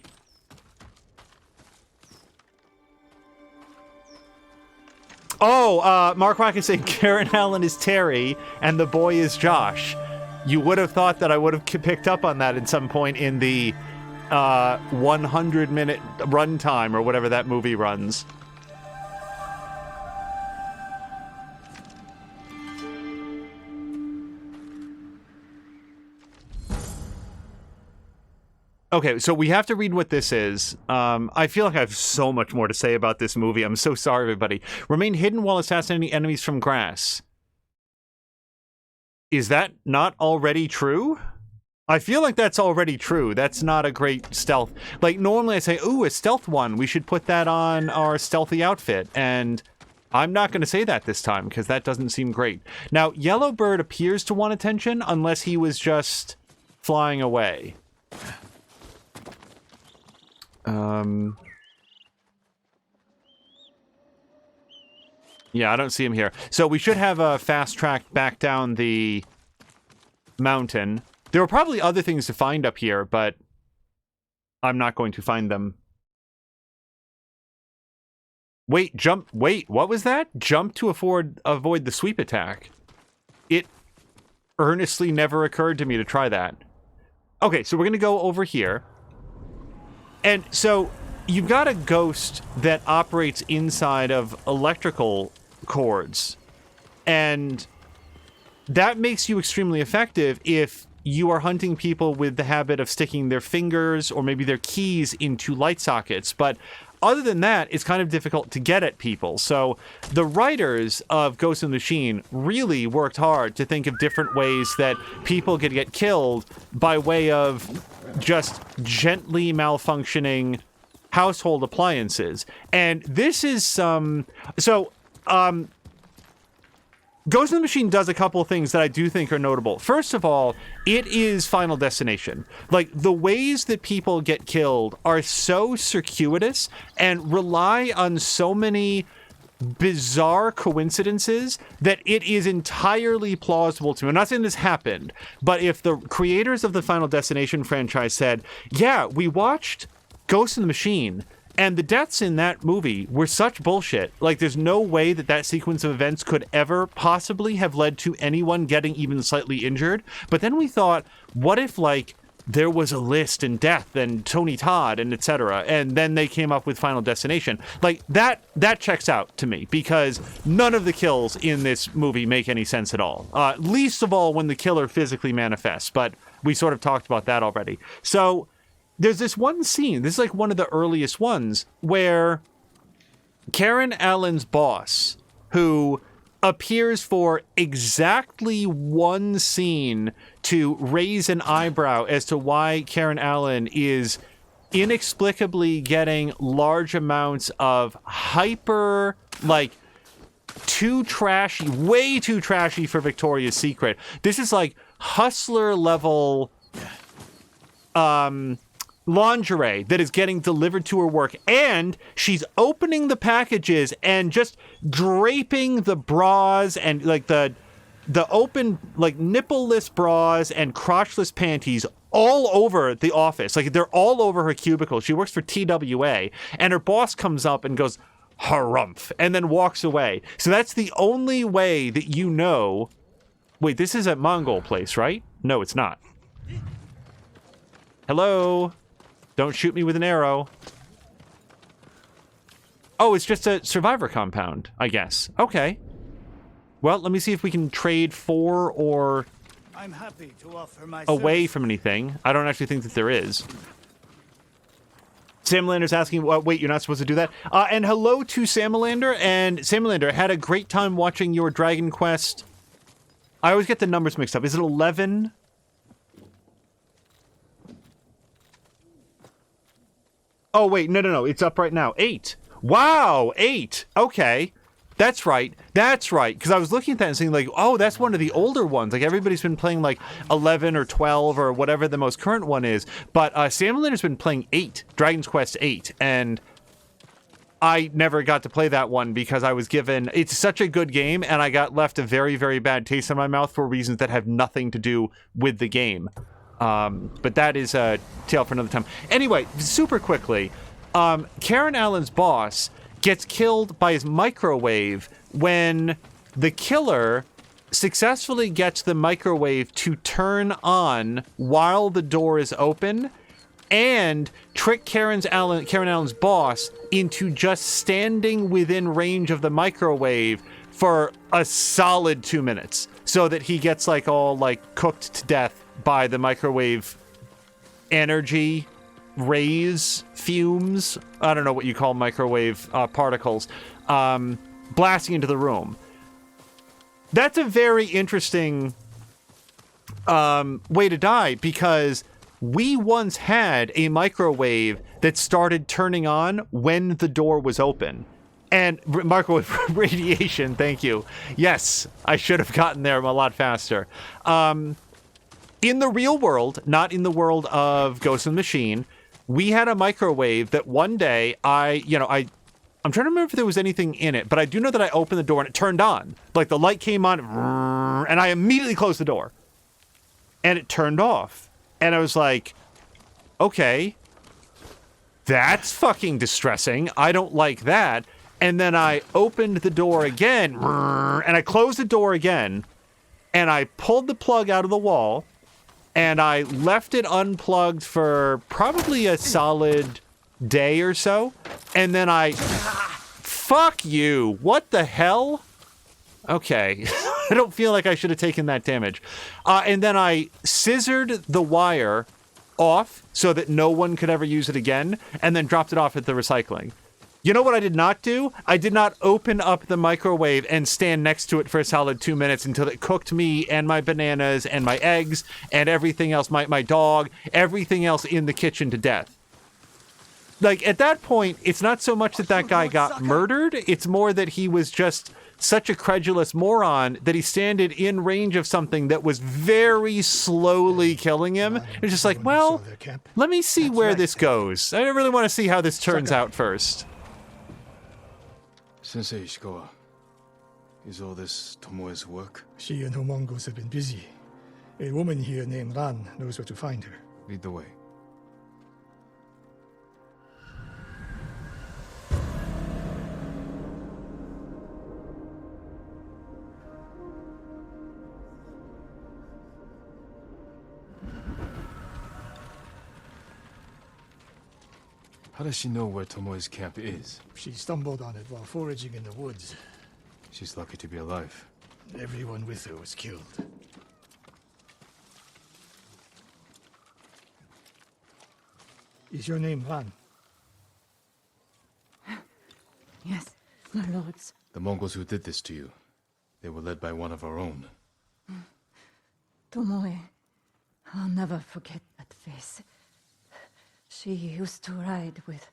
Oh, Mark Rock is saying Karen Allen is Terry and the boy is Josh. You would have thought that I would have picked up on that at some point in the 100-minute runtime or whatever that movie runs. Okay, so we have to read what this is. I feel like I have so much more to say about this movie. I'm so sorry, everybody. Remain hidden while assassinating enemies from grass. Is that not already true? I feel like that's already true. That's not a great stealth. Like, normally I say, ooh, a stealth one. We should put that on our stealthy outfit. And I'm not going to say that this time, because that doesn't seem great. Now, Yellowbird appears to want attention, unless he was just flying away. Yeah, I don't see him here. So we should have a fast track back down the mountain. There were probably other things to find up here, but I'm not going to find them. Wait, jump. Wait, what was that? Jump to avoid the sweep attack. It earnestly never occurred to me to try that. Okay, so we're going to go over here. And so you've got a ghost that operates inside of electrical cords. And that makes you extremely effective if you are hunting people with the habit of sticking their fingers or maybe their keys into light sockets. But other than that, it's kind of difficult to get at people. So the writers of Ghost in the Machine really worked hard to think of different ways that people could get killed by way of just gently malfunctioning household appliances. And this is some... Ghost in the Machine does a couple of things that I do think are notable. First of all, it is Final Destination. Like, the ways that people get killed are so circuitous and rely on so many bizarre coincidences that it is entirely plausible to me. I'm not saying this happened, but if the creators of the Final Destination franchise said, yeah, we watched Ghost in the Machine, and the deaths in that movie were such bullshit. Like, there's no way that that sequence of events could ever possibly have led to anyone getting even slightly injured. But then we thought, what if, like, there was a list and death and Tony Todd and etc. And then they came up with Final Destination. Like, that checks out to me, because none of the kills in this movie make any sense at all. Least of all when the killer physically manifests. But we sort of talked about that already. So there's this one scene, this is like one of the earliest ones, where Karen Allen's boss, who appears for exactly one scene to raise an eyebrow as to why Karen Allen is inexplicably getting large amounts of hyper, like, too trashy, way too trashy for Victoria's Secret. This is like Hustler level lingerie that is getting delivered to her work, and she's opening the packages and just draping the bras and like the open, like, nippleless bras and crotchless panties all over the office. Like, they're all over her cubicle. She works for TWA, and her boss comes up and goes, harumph, and then walks away. So that's the only way that you know. Wait, this is at Mongol Place, right? No, it's not. Hello? Don't shoot me with an arrow. Oh, it's just a survivor compound, I guess. Okay. Well, let me see if we can trade for or I'm happy to offer my away from anything. I don't actually think that there is. Samlander's asking, wait, you're not supposed to do that? And hello to Samlander. And Samlander, had a great time watching your Dragon Quest. I always get the numbers mixed up. Is it 11? Oh, wait, no. It's up right now. 8. Wow, 8. Okay. That's right. Because I was looking at that and saying, like, oh, that's one of the older ones. Like, everybody's been playing, like, 11 or 12 or whatever the most current one is. But Sam Linder's been playing 8, Dragon's Quest 8. And I never got to play that one because I was given... It's such a good game, and I got left a very, very bad taste in my mouth for reasons that have nothing to do with the game. But that is a tale for another time. Anyway, super quickly, Karen Allen's boss gets killed by his microwave when the killer successfully gets the microwave to turn on while the door is open and trick Karen Allen's boss into just standing within range of the microwave for a solid 2 minutes so that he gets like all like cooked to death by the microwave energy rays, fumes, I don't know what you call microwave particles, blasting into the room. That's a very interesting way to die, because we once had a microwave that started turning on when the door was open. And microwave radiation, thank you. Yes, I should have gotten there a lot faster. In the real world, not in the world of Ghost in the Machine, we had a microwave that one day I'm trying to remember if there was anything in it, but I do know that I opened the door and it turned on. Like the light came on and I immediately closed the door. And it turned off. And I was like, okay, that's fucking distressing. I don't like that. And then I opened the door again and I closed the door again and I pulled the plug out of the wall and I left it unplugged for probably a solid day or so. And then fuck you. What the hell? Okay. I don't feel like I should have taken that damage. And then I scissored the wire off so that no one could ever use it again, and then dropped it off at the recycling. You know what I did not do? I did not open up the microwave and stand next to it for a solid 2 minutes until it cooked me and my bananas and my eggs and everything else, my dog, everything else in the kitchen to death. Like, at that point, it's not so much that guy got murdered, it's more that he was just such a credulous moron that he standed in range of something that was very slowly killing him. It's just like, well, let me see where this goes. I really want to see how this turns out first. Sensei Ishikawa, is all this Tomoe's work? She and her Mongols have been busy. A woman here named Ran knows where to find her. Lead the way. How does she know where Tomoe's camp is? She stumbled on it while foraging in the woods. She's lucky to be alive. Everyone with her was killed. Is your name Ran? Yes, my lords. The Mongols who did this to you, they were led by one of our own. Tomoe. I'll never forget that face. She used to ride with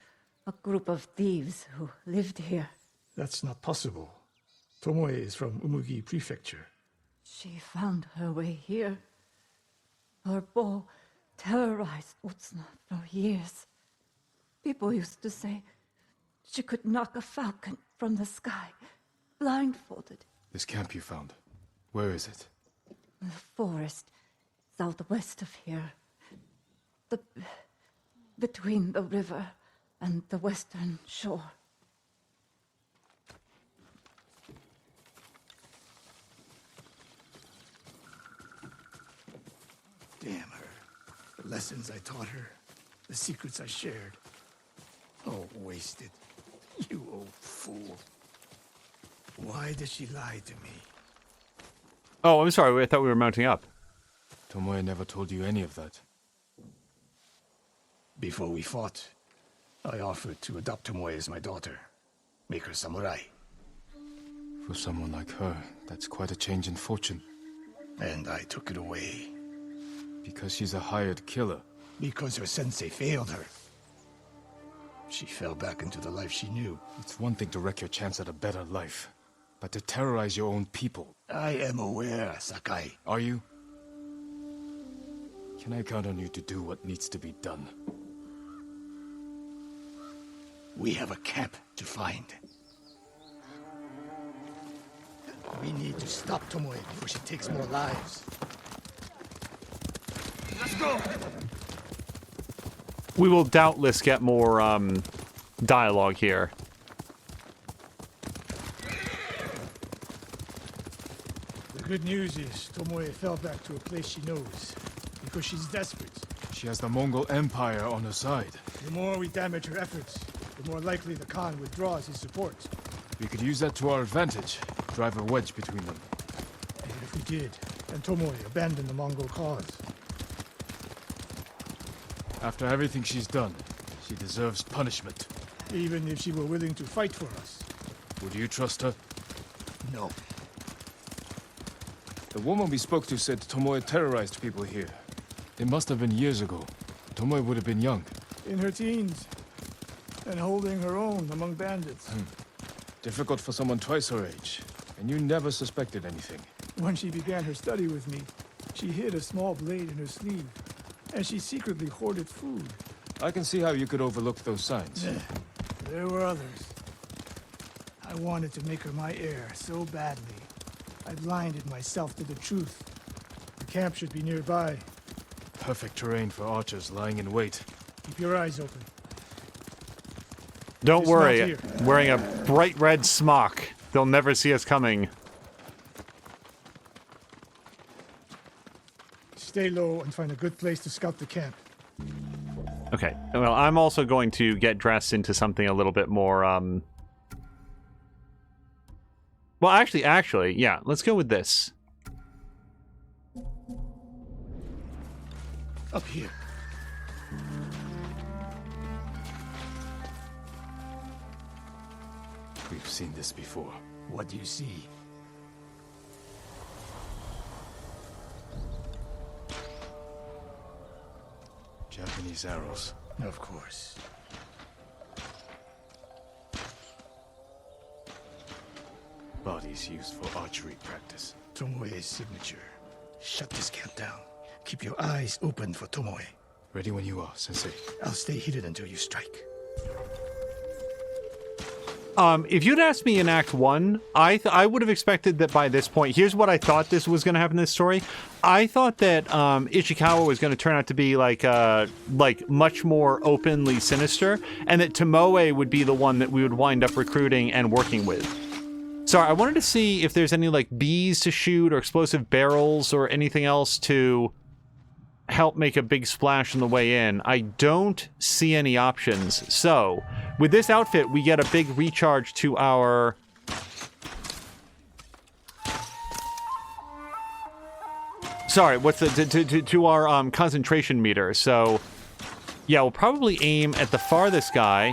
a group of thieves who lived here. That's not possible. Tomoe is from Umugi Prefecture. She found her way here. Her bow terrorized Utsuna for years. People used to say she could knock a falcon from the sky, blindfolded. This camp you found, where is it? The forest southwest of here. Between the river and the western shore. Damn her. The lessons I taught her. The secrets I shared. All wasted. You old fool. Why did she lie to me? Oh, I'm sorry. I thought we were mounting up. Tomoe never told you any of that. Before we fought, I offered to adopt Tomoe as my daughter. Make her samurai. For someone like her, that's quite a change in fortune. And I took it away. Because she's a hired killer. Because her sensei failed her. She fell back into the life she knew. It's one thing to wreck your chance at a better life, but to terrorize your own people. I am aware, Sakai. Are you? Can I count on you to do what needs to be done? We have a camp to find. We need to stop Tomoe before she takes more lives. Let's go! We will doubtless get more dialogue here. The good news is Tomoe fell back to a place she knows, because she's desperate. She has the Mongol Empire on her side. The more we damage her efforts, the more likely the Khan withdraws his support. We could use that to our advantage. Drive a wedge between them. And if we did, then Tomoe abandoned the Mongol cause. After everything she's done, she deserves punishment. Even if she were willing to fight for us. Would you trust her? No. The woman we spoke to said Tomoe terrorized people here. It must have been years ago. Tomoe would have been young. In her teens. And holding her own among bandits. Difficult for someone twice her age. And you never suspected anything. When she began her study with me, she hid a small blade in her sleeve. And she secretly hoarded food. I can see how you could overlook those signs. There were others. I wanted to make her my heir so badly. I blinded myself to the truth. The camp should be nearby. Perfect terrain for archers lying in wait. Keep your eyes open. Don't It's not worry, here. wearing a bright red smock. They'll never see us coming. Stay low and find a good place to scout the camp. Okay, well, I'm also going to get dressed into something a little bit more, Well, actually, yeah, let's go with this. Up here. We've seen this before. What do you see? Japanese arrows. Of course. Bodies used for archery practice. Tomoe's signature. Shut this camp down. Keep your eyes open for Tomoe. Ready when you are, Sensei. I'll stay hidden until you strike. If you'd asked me in Act 1, I would have expected that by this point, here's what I thought this was going to happen in this story. I thought that Ishikawa was going to turn out to be like much more openly sinister, and that Tomoe would be the one that we would wind up recruiting and working with. So I wanted to see if there's any like bees to shoot or explosive barrels or anything else to help make a big splash on the way in. I don't see any options. So with this outfit, we get a big recharge to our... Sorry, what's the... to our concentration meter. So yeah, we'll probably aim at the farthest guy.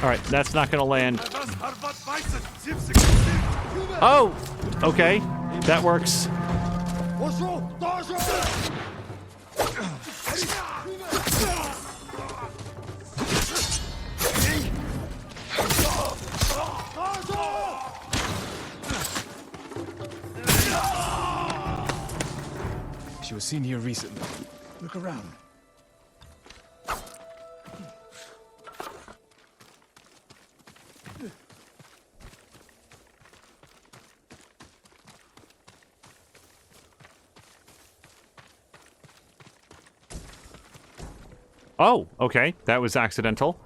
Alright, that's not gonna land. Oh! Okay, that works. She was seen here recently. Look around. Oh, okay, that was accidental.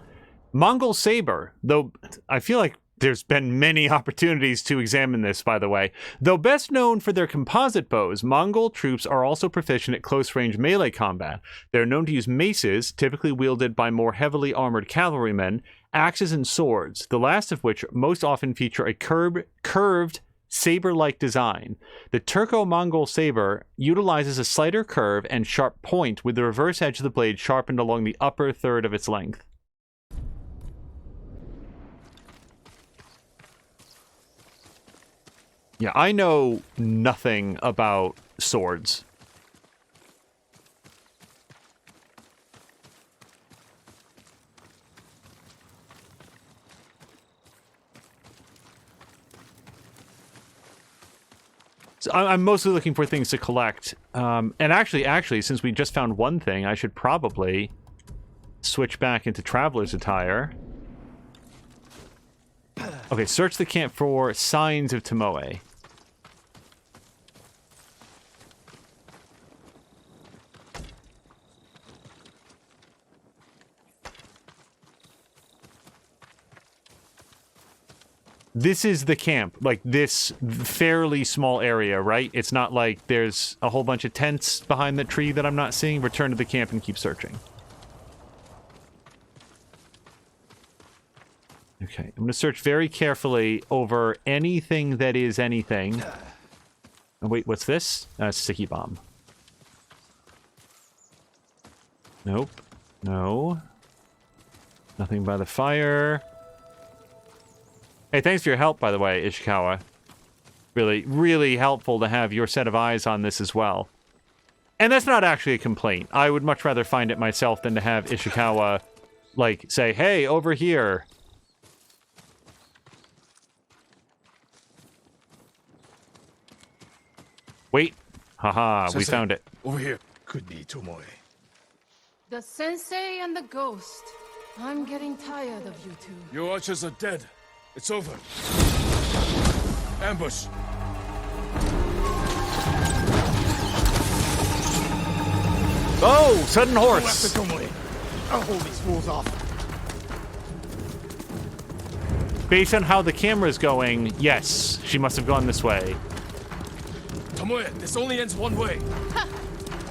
Mongol saber, though I feel like there's been many opportunities to examine this, by the way. Though best known for their composite bows, Mongol troops are also proficient at close-range melee combat. They're known to use maces, typically wielded by more heavily armored cavalrymen, axes and swords, the last of which most often feature a curved saber-like design. The Turco-Mongol saber utilizes a slighter curve and sharp point, with the reverse edge of the blade sharpened along the upper third of its length. Yeah, I know nothing about swords. So I'm mostly looking for things to collect. And actually, since we just found one thing, I should probably switch back into traveler's attire. Okay, search the camp for signs of Tomoe. This is the camp, like this fairly small area, right? It's not like there's a whole bunch of tents behind the tree that I'm not seeing. Return to the camp and keep searching. Okay, I'm going to search very carefully over anything that is anything. Oh, wait, what's this? Sticky bomb. Nope. No. Nothing by the fire. Hey, thanks for your help, by the way, Ishikawa. Really, really helpful to have your set of eyes on this as well. And that's not actually a complaint. I would much rather find it myself than to have Ishikawa, like, say, hey, over here. Wait. Haha, we Sensei, found it. Over here. Could be Tomoe. The sensei and the ghost. I'm getting tired of you two. Your archers are dead. It's over. Ambush. Oh, sudden Go horse. after Tomoe. I'll hold these fools off. Based on how the camera's going, yes, she must have gone this way. Tomoe, this only ends one way. Ha!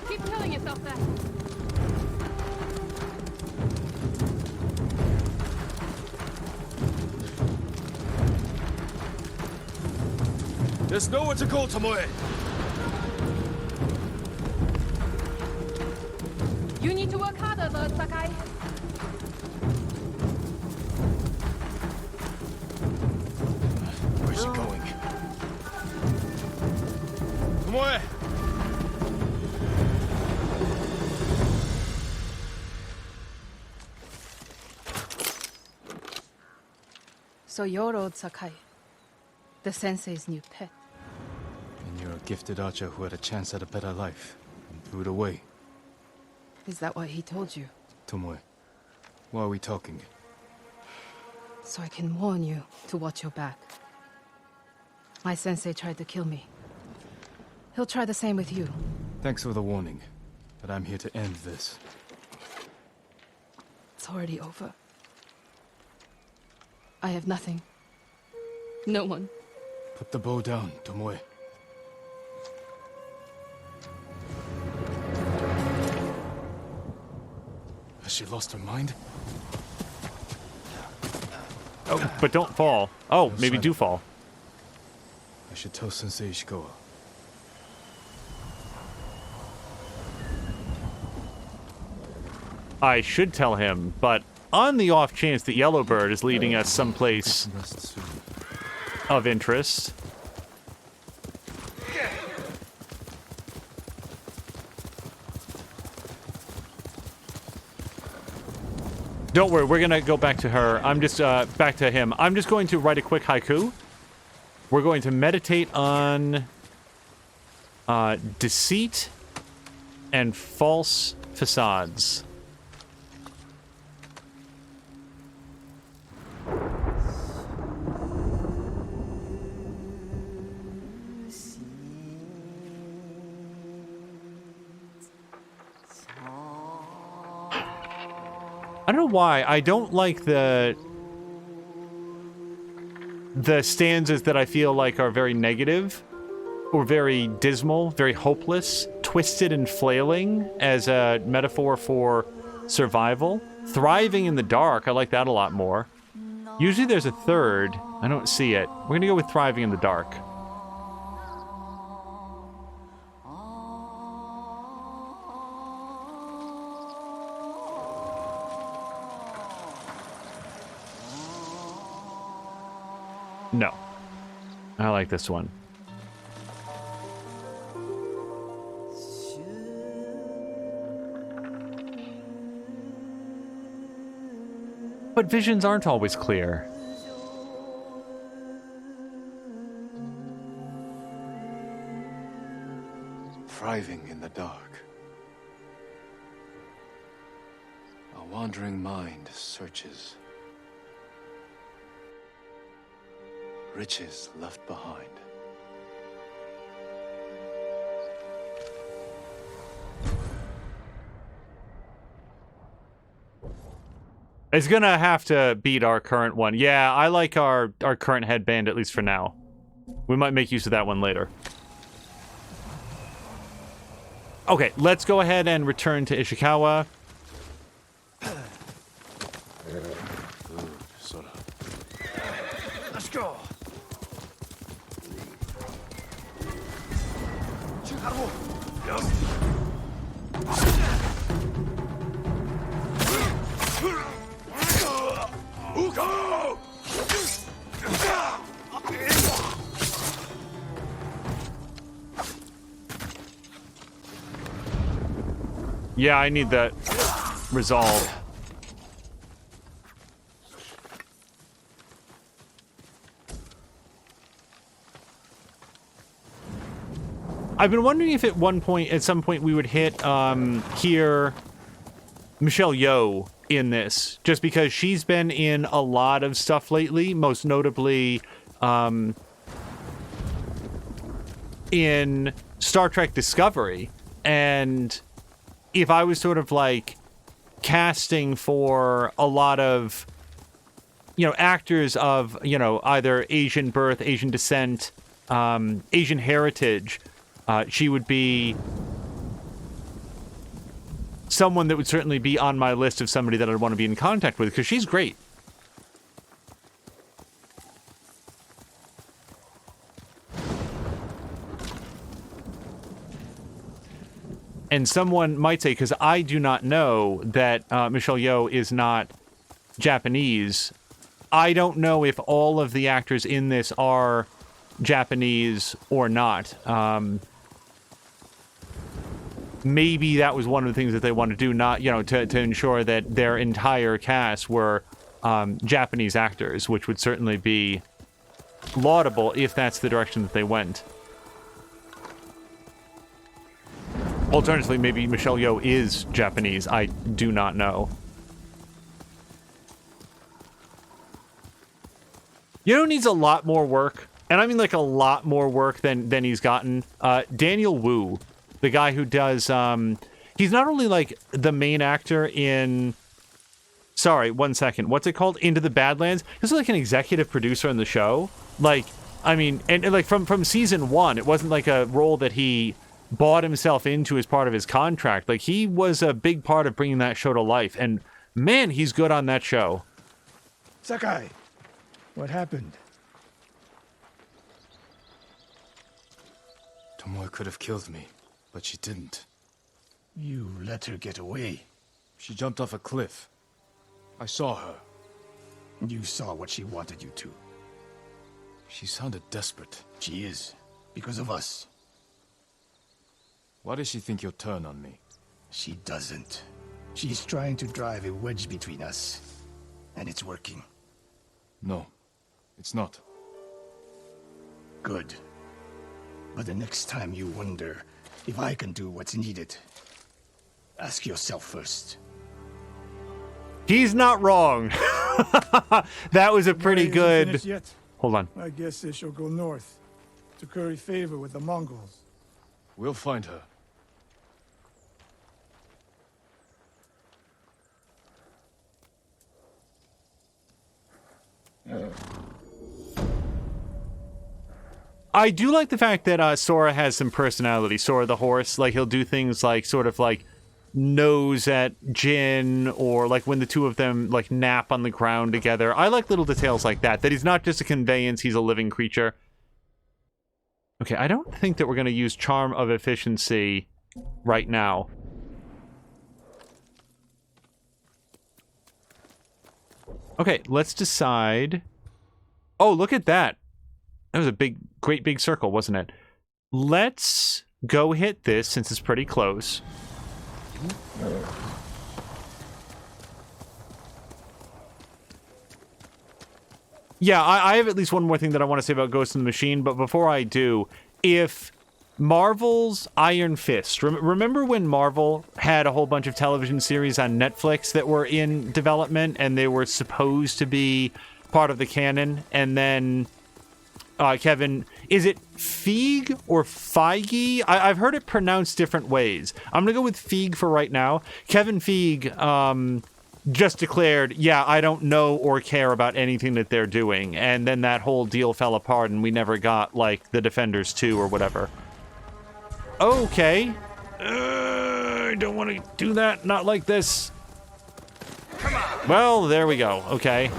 Keep telling yourself that. There's nowhere to go, Tomoe. You need to work harder, Lord Sakai. Where's she going? Tomoe! So you're Lord Sakai, the sensei's new pet. And you're a gifted archer who had a chance at a better life and threw it away. Is that what he told you? Tomoe, why are we talking? So I can warn you to watch your back. My sensei tried to kill me. He'll try the same with you. Thanks for the warning, but I'm here to end this. It's already over. I have nothing. No one. Put the bow down, Tomoe. Has she lost her mind? Oh, but don't fall. Oh, maybe do fall. I should tell Sensei Ishikawa. I should tell him, but on the off chance that Yellowbird is leading us someplace Rest soon. of interest. Don't worry, we're gonna go back to her. I'm just, back to him. I'm just going to write a quick haiku. We're going to meditate on deceit and false facades. I don't know why. I don't like the stanzas that I feel like are very negative or very dismal, very hopeless, twisted and flailing as a metaphor for survival. Thriving in the dark, I like that a lot more. Usually there's a third. I don't see it. We're gonna go with thriving in the dark. No. I like this one. But visions aren't always clear. Thriving in the dark. A wandering mind searches. Riches left behind. It's gonna have to beat our current one. Yeah, I like our current headband, at least for now. We might make use of that one later. Okay, let's go ahead and return to Ishikawa. Let's go. Yeah, I need that resolved. I've been wondering if at some point we would hit, hear Michelle Yeoh in this, just because she's been in a lot of stuff lately, most notably, in Star Trek Discovery, and if I was sort of like casting for a lot of, actors of, either Asian birth, Asian descent, Asian heritage, she would be someone that would certainly be on my list of somebody that I'd want to be in contact with, because she's great. And someone might say, because I do not know that Michelle Yeoh is not Japanese, I don't know if all of the actors in this are Japanese or not. Maybe that was one of the things that they wanted to do, not, to ensure that their entire cast were Japanese actors, which would certainly be laudable if that's the direction that they went. Alternatively, maybe Michelle Yeoh is Japanese. I do not know. Yeoh needs a lot more work, and I mean like a lot more work than he's gotten. Daniel Wu, the guy who does, he's not only like the main actor in, sorry, one second, what's it called? Into the Badlands. He's like an executive producer on the show. Like, I mean, and like from season 1, it wasn't like a role that he bought himself into as part of his contract. Like, he was a big part of bringing that show to life, and man, he's good on that show. Sakai, what happened? Tomoe could have killed me, but she didn't. You let her get away. She jumped off a cliff. I saw her. You saw what she wanted you to. She sounded desperate. She is, because of us. Why does she think you'll turn on me? She doesn't. She's trying to drive a wedge between us. And it's working. No, it's not. Good. But the next time you wonder if I can do what's needed, ask yourself first. He's not wrong. That was a pretty good... Yet. Hold on. I guess they shall go north to curry favor with the Mongols. We'll find her. I do like the fact that Sora has some personality. Sora the horse, like, he'll do things like sort of like nose at Jin, or like when the two of them like nap on the ground together. I like little details like that, that he's not just a conveyance, he's a living creature. Okay, I don't think that we're going to use Charm of Efficiency right now. Okay, let's decide. Oh, look at that. That was a great big circle, wasn't it? Let's go hit this since it's pretty close. Yeah, I have at least one more thing that I want to say about Ghost in the Machine, but before I do, if Marvel's Iron Fist, remember when Marvel had a whole bunch of television series on Netflix that were in development and they were supposed to be part of the canon, and then Kevin, is it Feige or Feige? I've heard it pronounced different ways. I'm gonna go with Feige for right now. Kevin Feige just declared, yeah, I don't know or care about anything that they're doing, and then that whole deal fell apart and we never got, like, the Defenders 2 or whatever. Okay. I don't want to do that. Not like this. Well, there we go. Okay.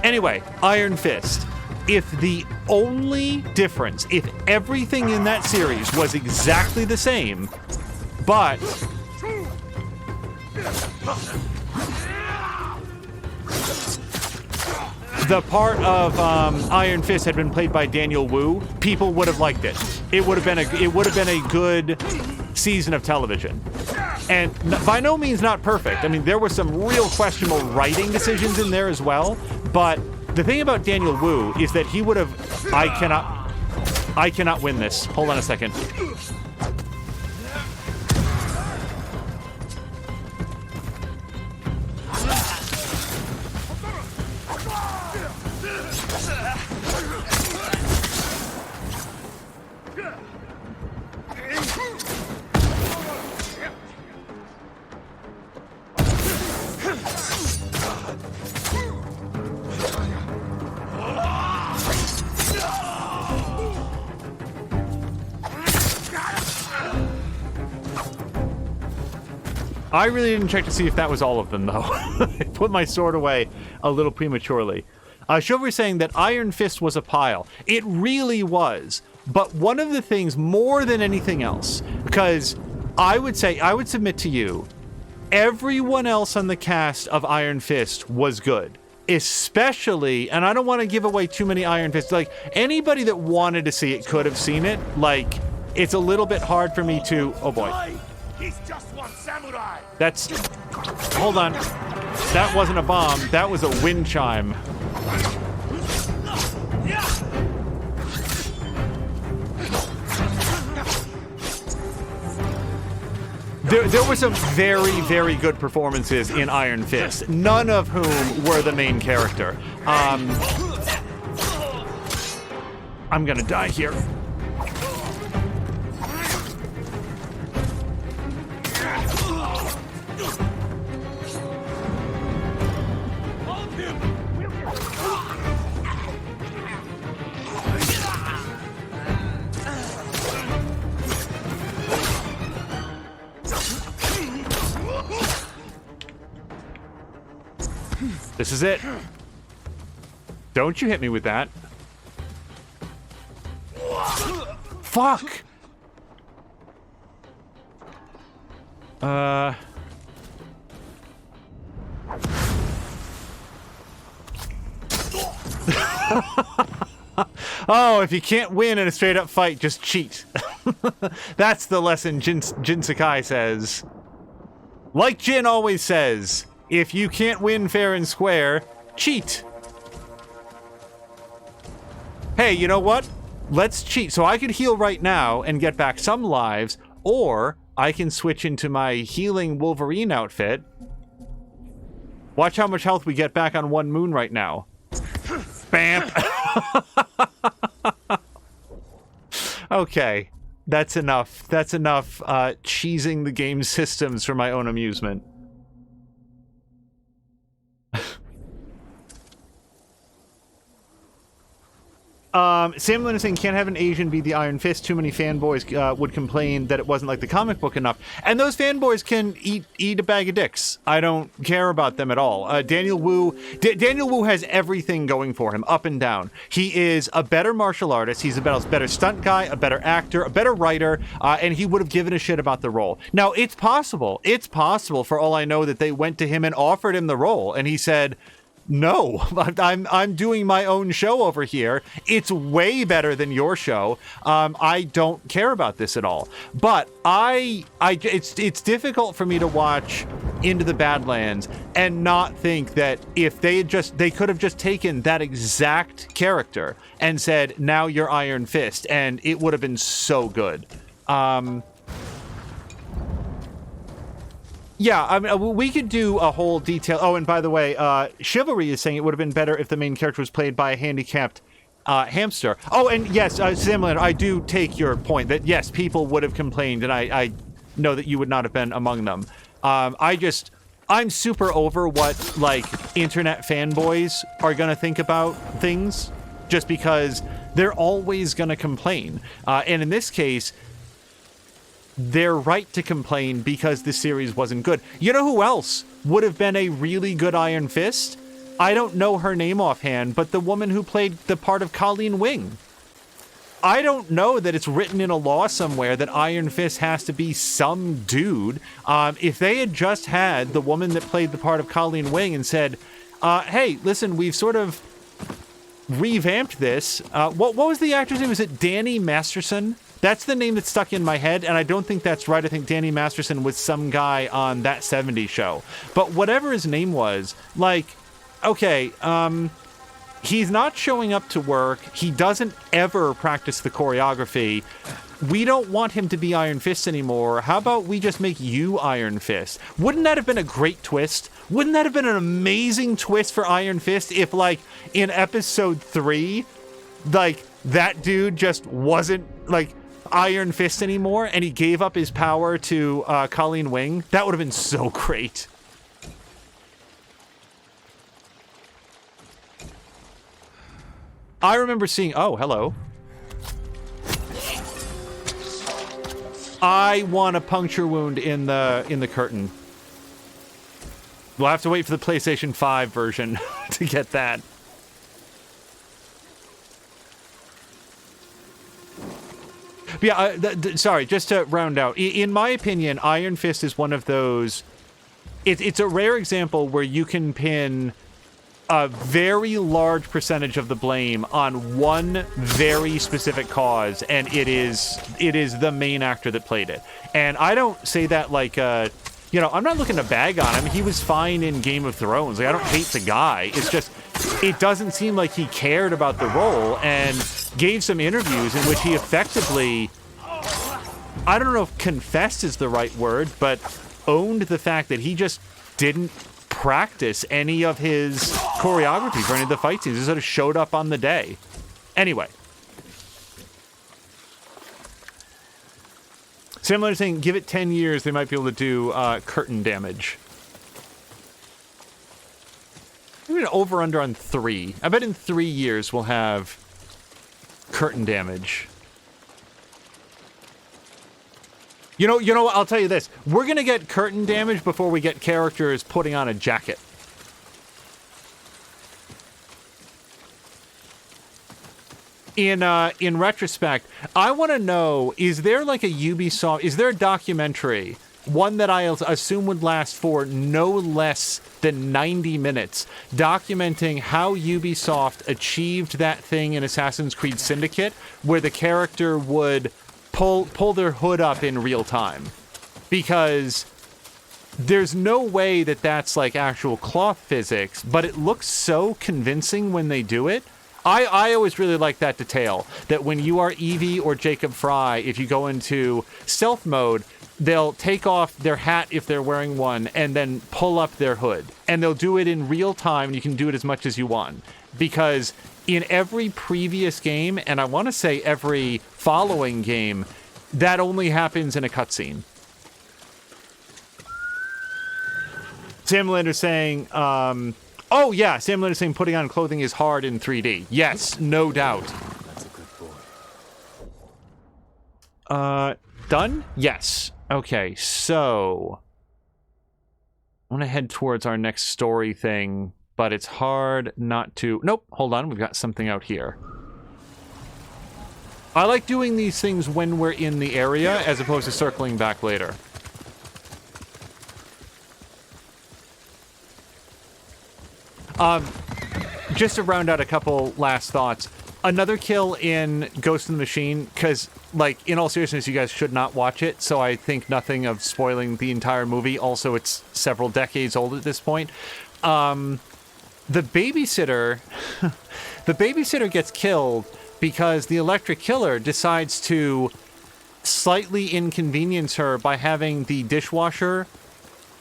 Anyway, Iron Fist. If the only difference, if everything in that series was exactly the same, but the part of Iron Fist had been played by Daniel Wu, people would have liked it. It would have been a good season of television. And by no means not perfect. I mean, there were some real questionable writing decisions in there as well. But the thing about Daniel Wu is that he would have... I cannot win this. Hold on a second. I really didn't check to see if that was all of them, though. I put my sword away a little prematurely. Chivalry's saying that Iron Fist was a pile. It really was. But one of the things, more than anything else, because I would submit to you, everyone else on the cast of Iron Fist was good. Especially, and I don't want to give away too many Iron Fists, like, anybody that wanted to see it could have seen it. Like, it's a little bit hard for me to... Oh, boy. He's just one samurai. That's... Hold on. That wasn't a bomb. That was a wind chime. There were some very, very good performances in Iron Fist, none of whom were the main character. I'm gonna die here. This is it. Don't you hit me with that. Fuck! Oh, if you can't win in a straight-up fight, just cheat. That's the lesson Jin Sakai says. Like Jin always says, if you can't win fair and square, cheat. Hey, you know what? Let's cheat. So I could heal right now and get back some lives, or I can switch into my healing Wolverine outfit. Watch how much health we get back on one moon right now. Bam! Okay, that's enough. That's enough cheesing the game systems for my own amusement. Sam Lynn is saying, can't have an Asian be the Iron Fist. Too many fanboys would complain that it wasn't like the comic book enough. And those fanboys can eat a bag of dicks. I don't care about them at all. Daniel Wu has everything going for him, up and down. He is a better martial artist. He's a better stunt guy, a better actor, a better writer, and he would have given a shit about the role. Now, it's possible for all I know that they went to him and offered him the role, and he said, No, I'm doing my own show over here. It's way better than your show. I don't care about this at all. But it's difficult for me to watch Into the Badlands and not think that if they could have just taken that exact character and said, now you're Iron Fist, and it would have been so good. Yeah, I mean, we could do a whole detail. Oh, and by the way, Chivalry is saying it would have been better if the main character was played by a handicapped hamster. Oh, and yes, Samland, I do take your point that, yes, people would have complained, and I know that you would not have been among them. I'm super over what, like, internet fanboys are going to think about things, just because they're always going to complain. And in this case, they're right to complain because the series wasn't good. You know who else would have been a really good Iron Fist? I don't know her name offhand, but the woman who played the part of Colleen Wing. I don't know that it's written in a law somewhere that Iron Fist has to be some dude. If they had just had the woman that played the part of Colleen Wing and said, hey, listen, we've sort of revamped this. What was the actor's name? Was it Danny Masterson? That's the name that stuck in my head, and I don't think that's right. I think Danny Masterson was some guy on That 70s Show. But whatever his name was, like, okay, he's not showing up to work. He doesn't ever practice the choreography. We don't want him to be Iron Fist anymore. How about we just make you Iron Fist? Wouldn't that have been a great twist? Wouldn't that have been an amazing twist for Iron Fist if, like, in episode 3, like, that dude just wasn't, like, Iron Fist anymore, and he gave up his power to Colleen Wing? That would have been so great. I remember seeing... Oh, hello. I want a puncture wound in the curtain. We'll have to wait for the PlayStation 5 version to get that. But yeah, sorry, just to round out. In my opinion, Iron Fist is one of those... It's a rare example where you can pin a very large percentage of the blame on one very specific cause, and it is the main actor that played it. And I don't say that like, you know, I'm not looking to bag on him. He was fine in Game of Thrones. Like, I don't hate the guy. It's just, it doesn't seem like he cared about the role, and gave some interviews in which he effectively, I don't know if confessed is the right word, but owned the fact that he just didn't practice any of his choreography for any of the fight scenes. He sort of showed up on the day. Anyway. Similar to saying, give it 10 years, they might be able to do curtain damage. Maybe an over-under on 3. I bet in 3 years we'll have curtain damage. You know what? I'll tell you this. We're going to get curtain damage before we get characters putting on a jacket. In retrospect, I want to know, is there like a Ubisoft, is there a documentary, one that I assume would last for no less than 90 minutes, documenting how Ubisoft achieved that thing in Assassin's Creed Syndicate, where the character would pull their hood up in real time? Because there's no way that that's like actual cloth physics, but it looks so convincing when they do it. I always really like that detail, that when you are Evie or Jacob Fry, if you go into stealth mode, they'll take off their hat if they're wearing one and then pull up their hood. And they'll do it in real time, and you can do it as much as you want. Because in every previous game, and I want to say every following game, that only happens in a cutscene. Sam Lander's saying, oh yeah, Sam Lander's saying putting on clothing is hard in 3D. Yes, no doubt. That's a good boy. Done? Yes. Okay, so I want to head towards our next story thing, but it's hard not to... Nope, hold on, we've got something out here. I like doing these things when we're in the area, as opposed to circling back later. Just to round out a couple last thoughts. Another kill in Ghost in the Machine, because, like, in all seriousness, you guys should not watch it, so I think nothing of spoiling the entire movie. Also, it's several decades old at this point. The babysitter... the babysitter gets killed because the electric killer decides to slightly inconvenience her by having the dishwasher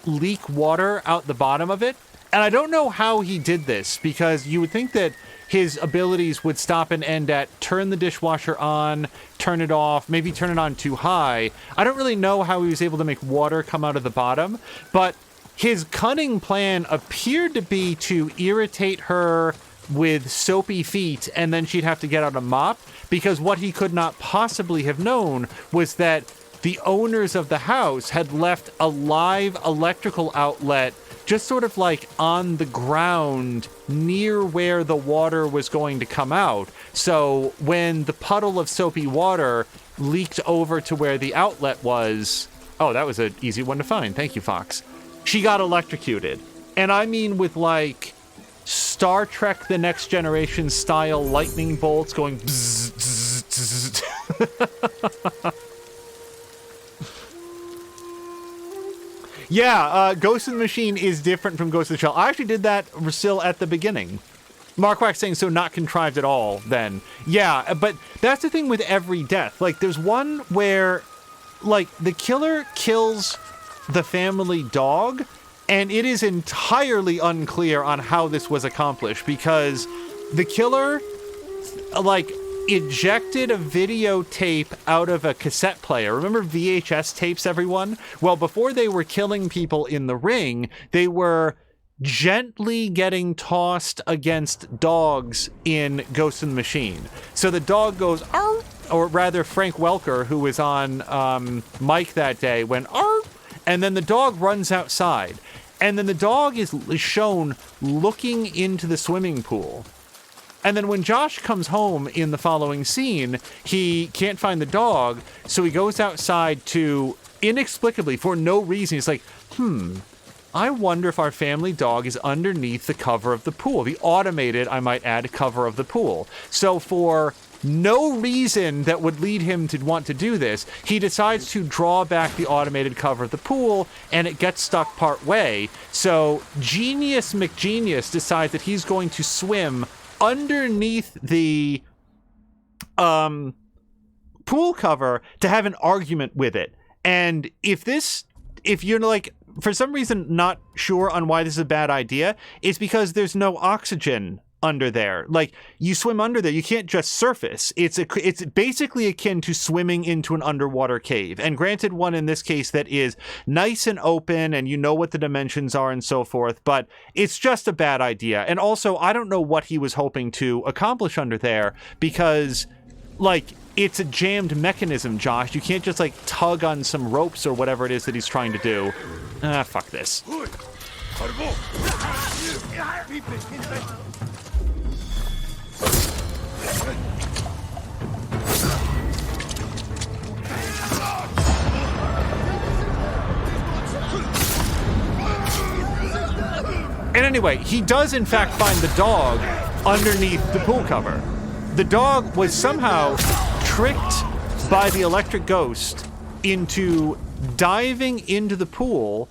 leak water out the bottom of it. And I don't know how he did this, because you would think that his abilities would stop and end at turn the dishwasher on, turn it off, maybe turn it on too high. I don't really know how he was able to make water come out of the bottom, but his cunning plan appeared to be to irritate her with soapy feet, and then she'd have to get out a mop, because what he could not possibly have known was that the owners of the house had left a live electrical outlet just sort of like on the ground near where the water was going to come out. So when the puddle of soapy water leaked over to where the outlet was, oh, that was an easy one to find. Thank you, Fox. She got electrocuted. And I mean with like Star Trek The Next Generation style lightning bolts going bzzz, bzzz, bzzz. Yeah, Ghost in the Machine is different from Ghost in the Shell. I actually did that still at the beginning. Mark Wax saying, so not contrived at all, then. Yeah, but that's the thing with every death. Like, there's one where, like, the killer kills the family dog, and it is entirely unclear on how this was accomplished, because the killer, like, ejected a videotape out of a cassette player. Remember VHS tapes, everyone? Well, before they were killing people in the ring, they were gently getting tossed against dogs in Ghost in the Machine. So the dog goes, arf, or rather Frank Welker, who was on Mike that day, went, arf, and then the dog runs outside. And then the dog is shown looking into the swimming pool. And then when Josh comes home in the following scene, he can't find the dog, so he goes outside to, inexplicably, for no reason, he's like, I wonder if our family dog is underneath the cover of the pool. The automated, I might add, cover of the pool. So for no reason that would lead him to want to do this, he decides to draw back the automated cover of the pool, and it gets stuck part way. So Genius McGenius decides that he's going to swim underneath the pool cover to have an argument with it. And if you're like, for some reason not sure on why this is a bad idea, it's because there's no oxygen under there. Like, you swim under there, you can't just surface. It's basically akin to swimming into an underwater cave. And granted, one in this case that is nice and open, and you know what the dimensions are and so forth, but it's just a bad idea. And also, I don't know what he was hoping to accomplish under there, because, like, it's a jammed mechanism, Josh. You can't just, like, tug on some ropes or whatever it is that he's trying to do. Fuck this. And anyway, he does in fact find the dog underneath the pool cover. The dog was somehow tricked by the electric ghost into diving into the pool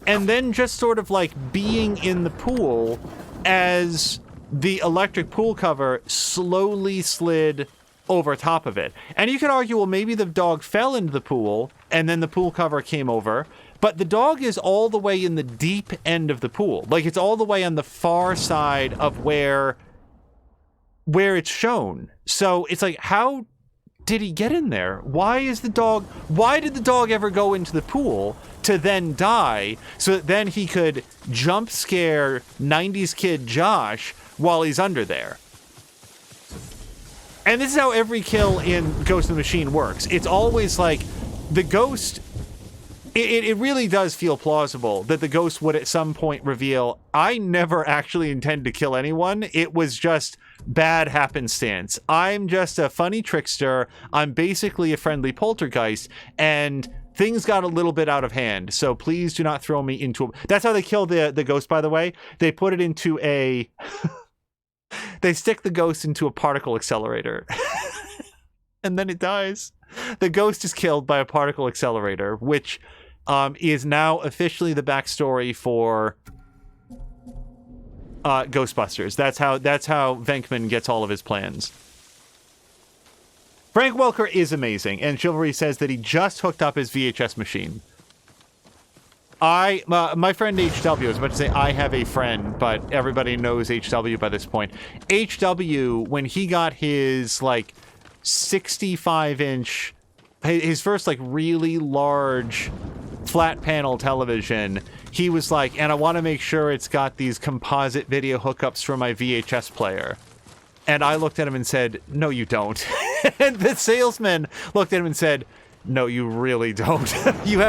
and then just sort of like being in the pool as the electric pool cover slowly slid over top of it. And you could argue, well, maybe the dog fell into the pool and then the pool cover came over. But the dog is all the way in the deep end of the pool. Like, it's all the way on the far side of where it's shown. So it's like, how did he get in there? Why did the dog ever go into the pool to then die so that then he could jump scare 90s kid Josh while he's under there? And this is how every kill in Ghost in the Machine works. It's always like the ghost... It really does feel plausible that the ghost would at some point reveal, I never actually intended to kill anyone. It was just bad happenstance. I'm just a funny trickster. I'm basically a friendly poltergeist. And things got a little bit out of hand, so please do not throw me into a... That's how they kill the ghost, by the way. They put it into a... They stick the ghost into a particle accelerator. And then it dies. The ghost is killed by a particle accelerator, which is now officially the backstory for Ghostbusters. That's how Venkman gets all of his plans. Frank Welker is amazing, and Chivalry says that he just hooked up his VHS machine. My friend HW, I was about to say I have a friend, but everybody knows HW by this point. HW, when he got his, like, 65-inch, his first, like, really large flat panel television, he was like, and I want to make sure it's got these composite video hookups for my VHS player. And I looked at him and said, no, you don't. And the salesman looked at him and said, no, you really don't. You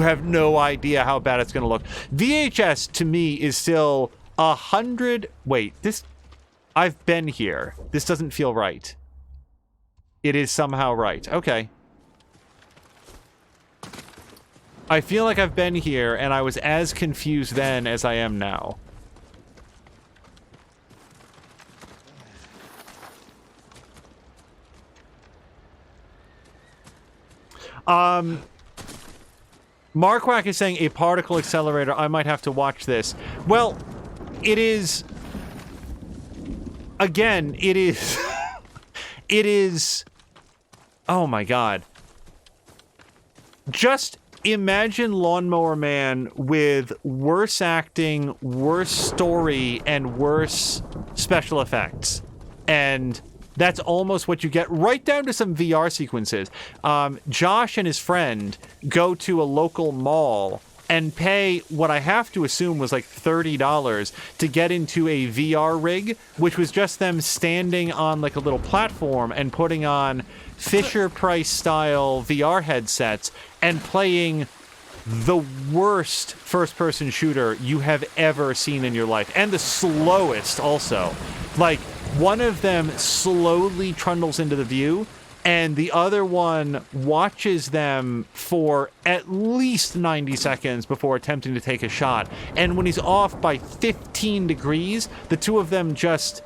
have no idea how bad it's going to look. VHS, to me, is still 100... Wait, this... I've been here. This doesn't feel right. It is somehow right. Okay. I feel like I've been here, and I was as confused then as I am now. Marquack is saying a particle accelerator. I might have to watch this. Well, it is... Again, it is... It is... Oh my god. Just imagine Lawnmower Man with worse acting, worse story, and worse special effects. And... that's almost what you get, right down to some VR sequences. Josh and his friend go to a local mall and pay what I have to assume was like $30 to get into a VR rig, which was just them standing on like a little platform and putting on Fisher-Price style VR headsets and playing the worst first-person shooter you have ever seen in your life. And the slowest also. Like, one of them slowly trundles into the view, and the other one watches them for at least 90 seconds before attempting to take a shot. And when he's off by 15 degrees, the two of them just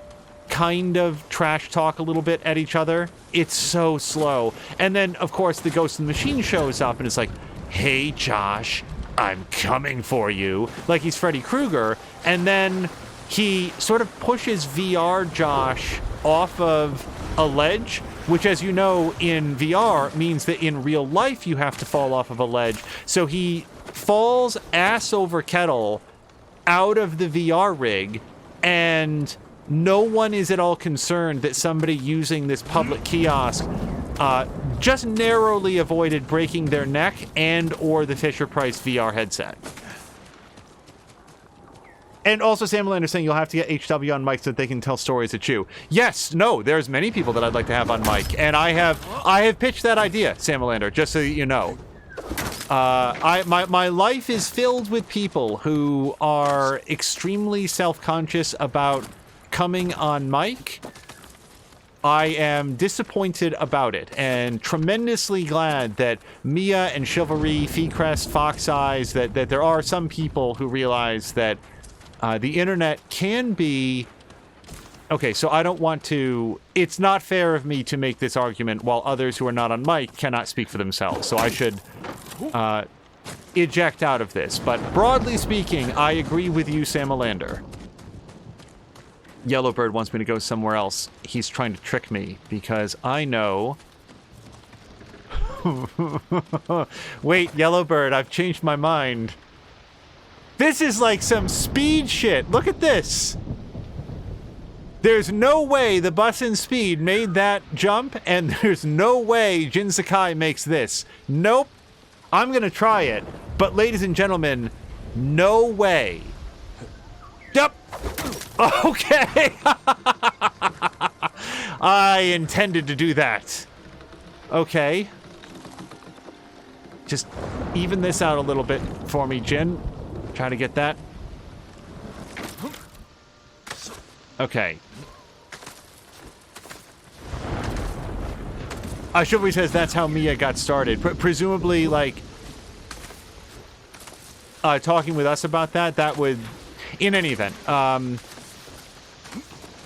kind of trash talk a little bit at each other. It's so slow. And then, of course, the Ghost in the Machine shows up, and it's like, hey, Josh, I'm coming for you. Like he's Freddy Krueger. And then he sort of pushes VR Josh off of a ledge, which, as you know, in VR means that in real life you have to fall off of a ledge. So he falls ass over kettle out of the VR rig, and no one is at all concerned that somebody using this public kiosk just narrowly avoided breaking their neck and or the Fisher-Price VR headset. And also Sam Lander saying you'll have to get HW on mic so that they can tell stories at you. Yes, no, there's many people that I'd like to have on mic, and I have pitched that idea, Sam Lander, just so that you know. My life is filled with people who are extremely self-conscious about coming on mic. I am disappointed about it, and tremendously glad that Mia and Chivalry, Feecrest, Fox Eyes, that there are some people who realize that the internet can be... Okay, so I don't want to... It's not fair of me to make this argument while others who are not on mic cannot speak for themselves, so I should eject out of this. But broadly speaking, I agree with you, Sam Lander. Yellowbird wants me to go somewhere else. He's trying to trick me because I know... Wait, Yellowbird, I've changed my mind. This is like some speed shit. Look at this. There's no way the bus in Speed made that jump, and there's no way Jin Sakai makes this. Nope. I'm gonna try it. But ladies and gentlemen, no way. Yup. Okay. I intended to do that. Okay. Just even this out a little bit for me, Jin. Try to get that. Okay. Chivalry says that's how Mia got started. Presumably, like, talking with us about that, that would, in any event,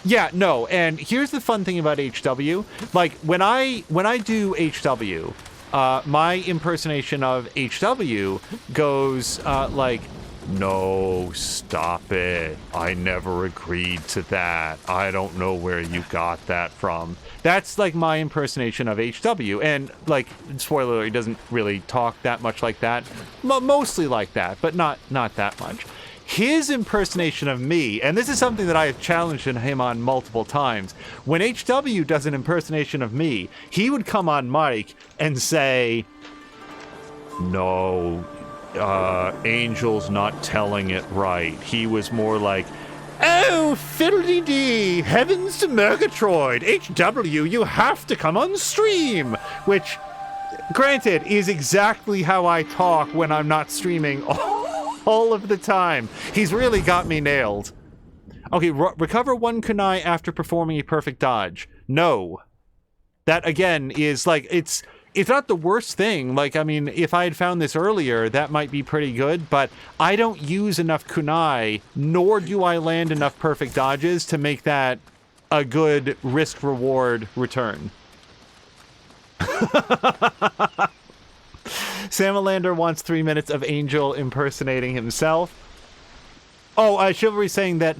yeah, no, and here's the fun thing about HW. Like, when I do HW, my impersonation of HW goes, like, no, stop it. I never agreed to that. I don't know where you got that from. That's, like, my impersonation of HW. And, like, spoiler alert, he doesn't really talk that much like that. Mostly like that, but not that much. His impersonation of me, and this is something that I have challenged him on multiple times, when HW does an impersonation of me, he would come on mic and say, no, Angel's not telling it right. He was more like, oh, fiddly-dee, heavens to Murgatroyd, HW, you have to come on stream, which, granted, is exactly how I talk when I'm not streaming all of the time. He's really got me nailed. Okay, recover 1 kunai after performing a perfect dodge. No. That, again, is, like, it's not the worst thing. Like, I mean, if I had found this earlier, that might be pretty good, but I don't use enough kunai, nor do I land enough perfect dodges to make that a good risk-reward return. Salamander wants 3 minutes of Angel impersonating himself. Oh, Chivalry saying that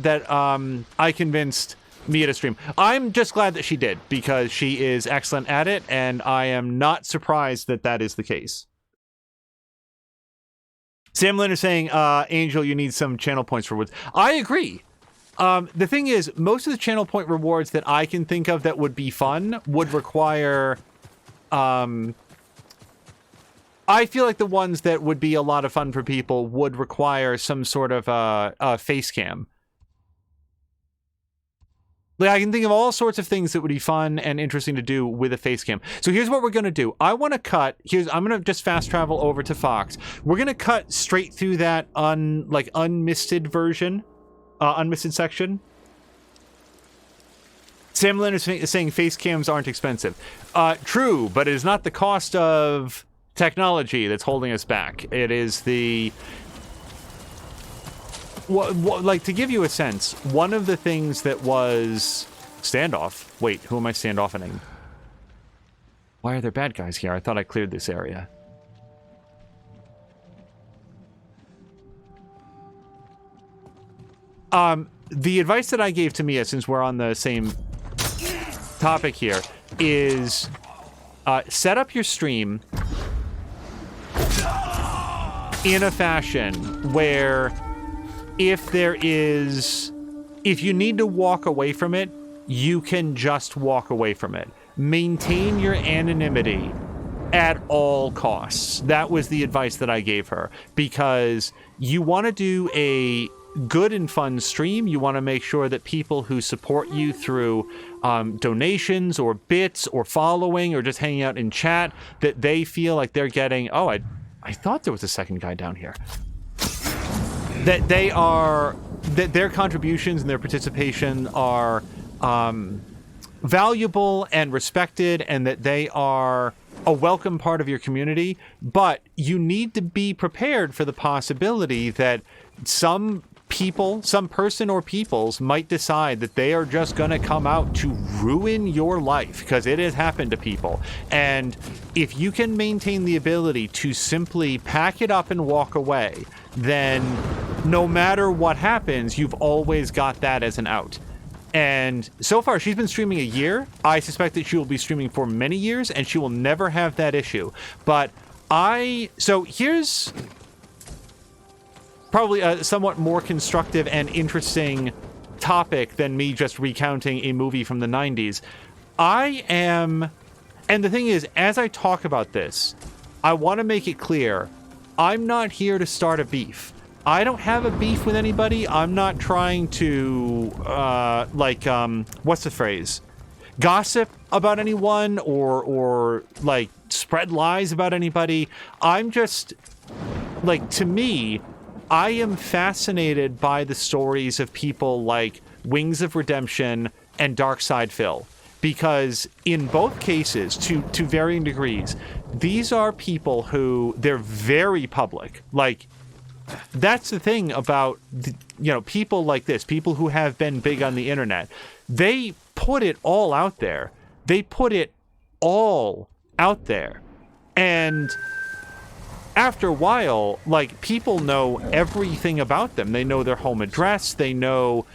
I convinced Mia to stream. I'm just glad that she did, because she is excellent at it, and I am not surprised that that is the case. Salamander saying, Angel, you need some channel points for rewards. I agree. The thing is, most of the channel point rewards that I can think of that would be fun would require... I feel like the ones that would be a lot of fun for people would require some sort of a face cam. Like, I can think of all sorts of things that would be fun and interesting to do with a face cam. So here's what we're going to do. I want to cut... I'm going to just fast travel over to Fox. We're going to cut straight through that unmisted version. Unmisted section. Sam Leonard is saying face cams aren't expensive. True, but it is not the cost of... technology that's holding us back. It is the... like, to give you a sense, one of the things that was... Standoff? Wait, who am I standoffing? Why are there bad guys here? I thought I cleared this area. The advice that I gave to Mia, since we're on the same topic here, is set up your stream in a fashion where if you need to walk away from it, you can just walk away from it. Maintain your anonymity at all costs. That was the advice that I gave her, because you want to do a good and fun stream. You want to make sure that people who support you through donations or bits or following or just hanging out in chat, that they feel like they're getting, oh, I thought there was a second guy down here. That their contributions and their participation are valuable and respected, and that they are a welcome part of your community. But you need to be prepared for the possibility that some person or peoples might decide that they are just going to come out to ruin your life, because it has happened to people. And if you can maintain the ability to simply pack it up and walk away, then no matter what happens, you've always got that as an out. And so far, she's been streaming a year. I suspect that she will be streaming for many years, and she will never have that issue. But so here's probably a somewhat more constructive and interesting topic than me just recounting a movie from the 90s. And the thing is, as I talk about this, I want to make it clear, I'm not here to start a beef. I don't have a beef with anybody. I'm not trying to, what's the phrase? Gossip about anyone or like, spread lies about anybody. I'm just, like, to me, I am fascinated by the stories of people like Wings of Redemption and Darkside Phil, because in both cases, to varying degrees, these are people who, they're very public. Like, that's the thing about, people like this, people who have been big on the internet. They put it all out there. They put it all out there. And after a while, like, people know everything about them. They know their home address. They know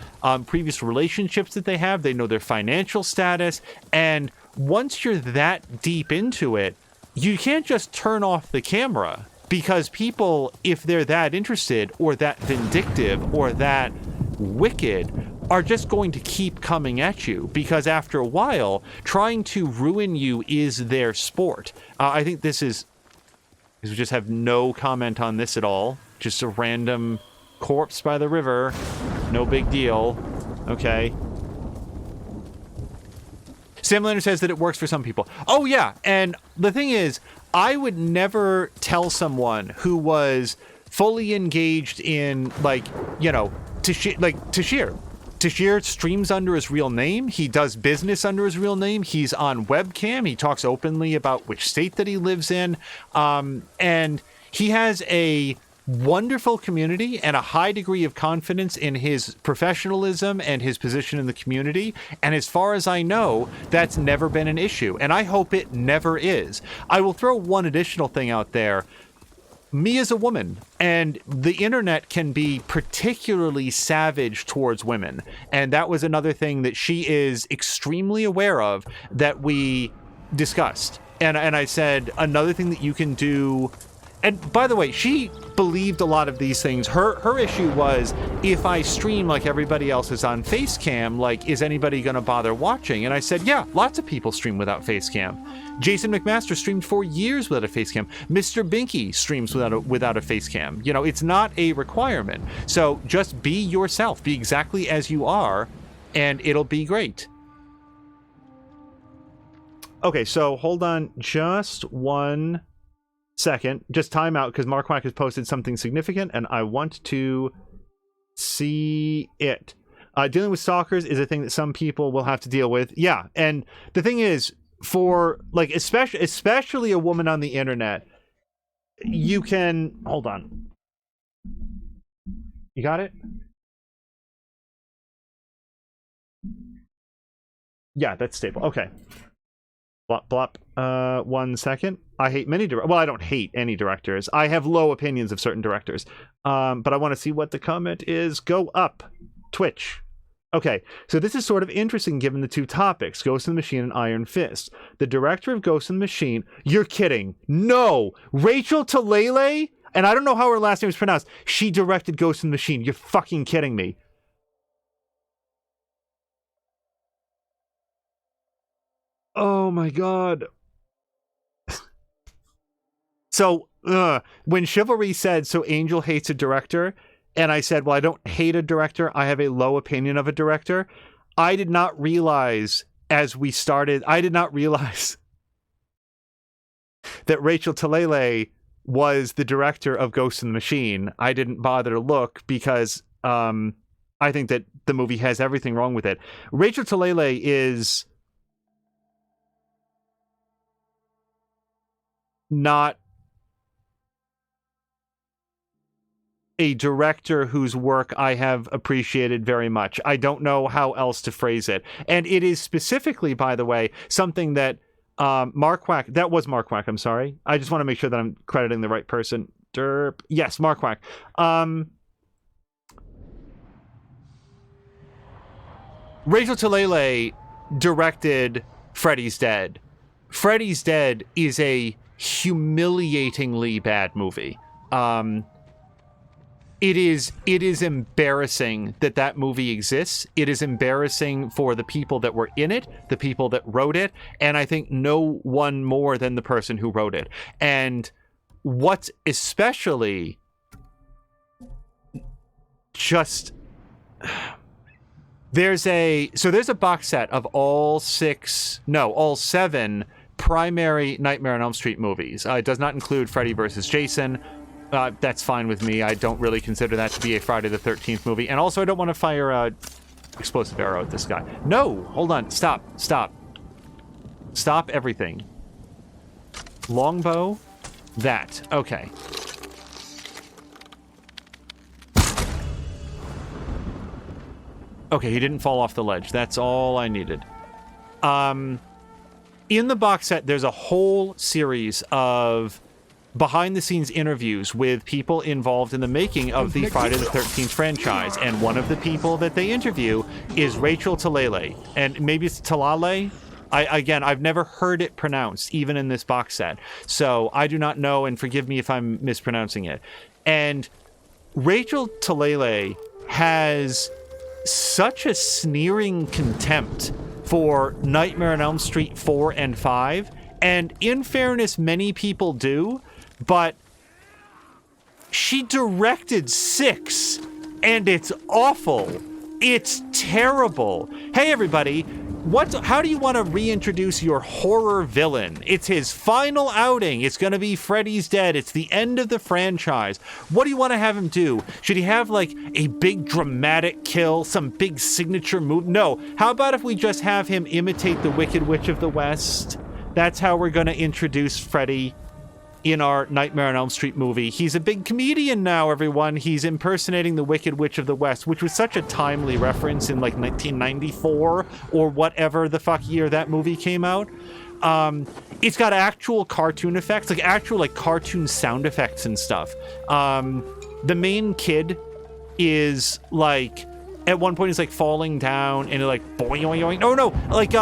previous relationships that they have. They know their financial status. And once you're that deep into it, you can't just turn off the camera, because people, if they're that interested or that vindictive or that wicked, are just going to keep coming at you, because after a while, trying to ruin you is their sport. I think this is... We just have no comment on this at all. Just a random corpse by the river. No big deal. Okay. Sam Lander says that it works for some people. Oh, yeah. And the thing is, I would never tell someone who was fully engaged in, Tashir. Tashir streams under his real name. He does business under his real name. He's on webcam. He talks openly about which state that he lives in. And he has a wonderful community and a high degree of confidence in his professionalism and his position in the community. And as far as I know, that's never been an issue. And I hope it never is. I will throw one additional thing out there. Me as a woman, and the internet can be particularly savage towards women. And that was another thing that she is extremely aware of that we discussed. And I said, another thing that you can do... And by the way, she believed a lot of these things. Her issue was, if I stream like everybody else is on Facecam, like, is anybody going to bother watching? And I said, yeah, lots of people stream without Facecam. Jason McMaster streamed for years without a Facecam. Mr. Binky streams without a Facecam. It's not a requirement. So just be yourself. Be exactly as you are, and it'll be great. Okay, so hold on just one second. Just time out, because Mark Wack has posted something significant, and I want to see it. Dealing with stalkers is a thing that some people will have to deal with. Yeah, and the thing is, for, like, especially a woman on the internet, you can... Hold on. You got it? Yeah, that's stable. Okay. Blop, blop. 1 second. I hate many directors. Well, I don't hate any directors. I have low opinions of certain directors. But I want to see what the comment is. Go up. Twitch. Okay, so this is sort of interesting given the two topics, Ghost in the Machine and Iron Fist. The director of Ghost in the Machine... You're kidding. No! Rachel Talalay? And I don't know how her last name is pronounced. She directed Ghost in the Machine. You're fucking kidding me. Oh my god. So, when Chivalry said, so Angel hates a director, and I said, well, I don't hate a director, I have a low opinion of a director, I did not realize as we started, I did not realize that Rachel Talalay was the director of Ghost in the Machine. I didn't bother to look because I think that the movie has everything wrong with it. Rachel Talalay is not a director whose work I have appreciated very much. I don't know how else to phrase it. And it is specifically, by the way, something that Mark Wack, that was Mark Wack, I'm sorry. I just want to make sure that I'm crediting the right person. Derp. Yes, Mark Wack. Rachel Talalay directed Freddy's Dead. Freddy's Dead is a humiliatingly bad movie. It is embarrassing that movie exists. It is embarrassing for the people that were in it, the people that wrote it, and I think no one more than the person who wrote it. And what's especially just... There's a box set of all 7 primary Nightmare on Elm Street movies. It does not include Freddy vs. Jason. That's fine with me. I don't really consider that to be a Friday the 13th movie. And also, I don't want to fire a explosive arrow at this guy. No! Hold on. Stop. Stop. Stop everything. Longbow. That. Okay. Okay, he didn't fall off the ledge. That's all I needed. In the box set, there's a whole series of behind-the-scenes interviews with people involved in the making of the Friday the 13th franchise, and one of the people that they interview is Rachel Talalay, and maybe it's Talalay. I've never heard it pronounced, even in this box set, so I do not know, and forgive me if I'm mispronouncing it. And Rachel Talalay has such a sneering contempt for Nightmare on Elm Street 4 and 5, and in fairness, many people do, but she directed 6, and it's awful. It's terrible. Hey, everybody, how do you want to reintroduce your horror villain? It's his final outing. It's going to be Freddy's Dead. It's the end of the franchise. What do you want to have him do? Should he have, like, a big dramatic kill, some big signature move? No. How about if we just have him imitate the Wicked Witch of the West? That's how we're going to introduce Freddy in our Nightmare on Elm Street movie. He's a big comedian now, everyone. He's impersonating the Wicked Witch of the West, which was such a timely reference in like 1994 or whatever the fuck year that movie came out. It's got actual cartoon effects, like actual like cartoon sound effects and stuff. The main kid is like, at one point he's like falling down and like boing, boing, boing. Oh no, like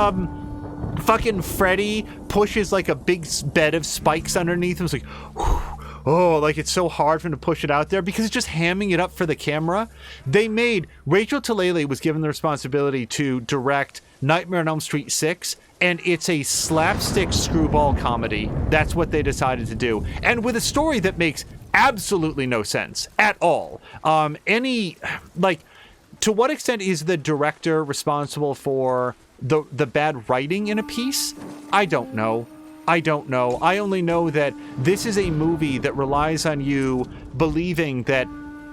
fucking Freddy pushes like a big bed of spikes underneath him. It's like, whew, oh, like it's so hard for him to push it out there because it's just hamming it up for the camera. Rachel Talalay was given the responsibility to direct Nightmare on Elm Street 6, and it's a slapstick screwball comedy. That's what they decided to do. And with a story that makes absolutely no sense at all. To what extent is the director responsible for the bad writing in a piece? I don't know. I only know that this is a movie that relies on you believing that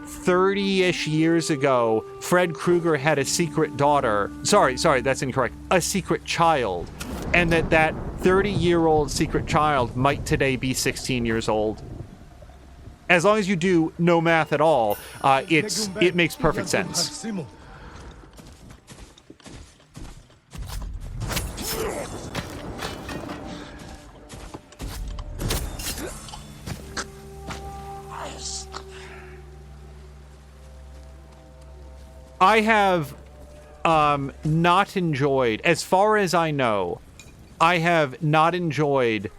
30-ish years ago, Fred Krueger had a secret daughter. Sorry, that's incorrect. A secret child. And that 30-year-old secret child might today be 16 years old. As long as you do no math at all, it makes perfect sense. I have not enjoyed, as far as I know, I have not enjoyed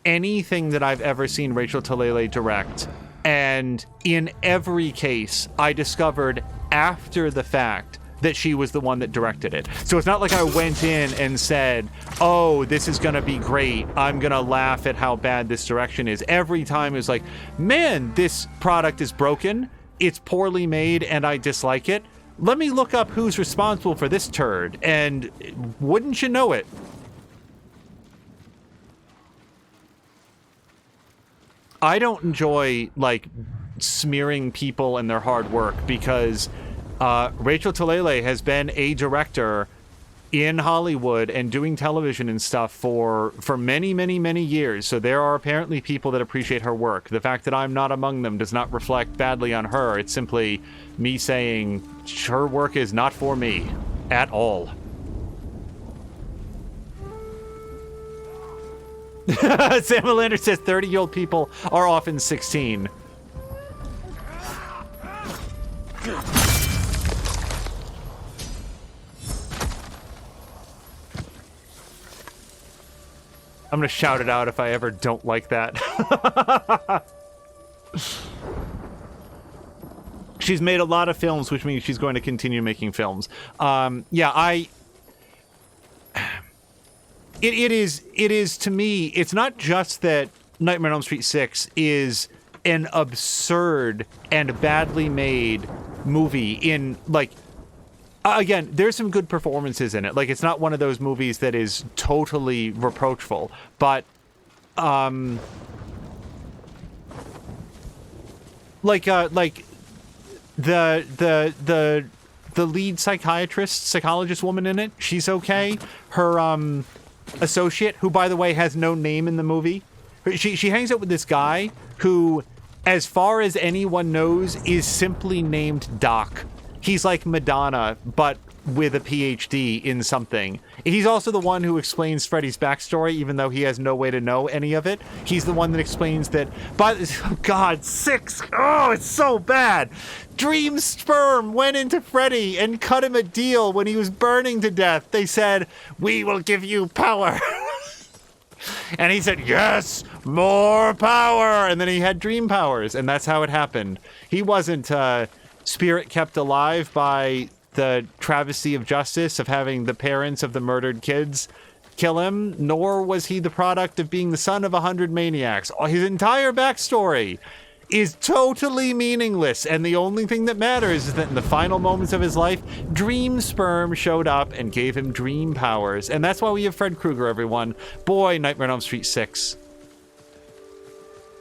anything that I've ever seen Rachel Talalay direct. And in every case, I discovered after the fact that she was the one that directed it. So it's not like I went in and said, oh, this is going to be great. I'm going to laugh at how bad this direction is. Every time it was like, man, this product is broken. It's poorly made and I dislike it. Let me look up who's responsible for this turd, and wouldn't you know it? I don't enjoy, like, smearing people and their hard work because Rachel Talalay has been a director in Hollywood and doing television and stuff for many, many, many years. So there are apparently people that appreciate her work. The fact that I'm not among them does not reflect badly on her. It's simply me saying her work is not for me at all. Sam Melander says 30-year-old people are often 16. I'm gonna shout it out if I ever don't like that. She's made a lot of films, which means she's going to continue making films. It is to me, it's not just that Nightmare on Elm Street 6 is an absurd and badly made movie in, like, again, there's some good performances in it. Like, it's not one of those movies that is totally reproachful, but, the lead psychologist woman in it, she's okay. Her, associate, who, by the way, has no name in the movie, she hangs out with this guy who, as far as anyone knows, is simply named Doc. He's like Madonna, but with a PhD in something. He's also the one who explains Freddy's backstory, even though he has no way to know any of it. He's the one that explains that, oh God, 6, oh, it's so bad. Dream Sperm went into Freddy and cut him a deal when he was burning to death. They said, "We will give you power." And he said, "Yes, more power." And then he had dream powers, and that's how it happened. He wasn't spirit kept alive by the travesty of justice of having the parents of the murdered kids kill him, nor was he the product of being the son of 100 maniacs. His entire backstory is totally meaningless, and the only thing that matters is that in the final moments of his life, Dream Sperm showed up and gave him dream powers. And that's why we have Fred Krueger, everyone. Boy, Nightmare on Elm Street 6.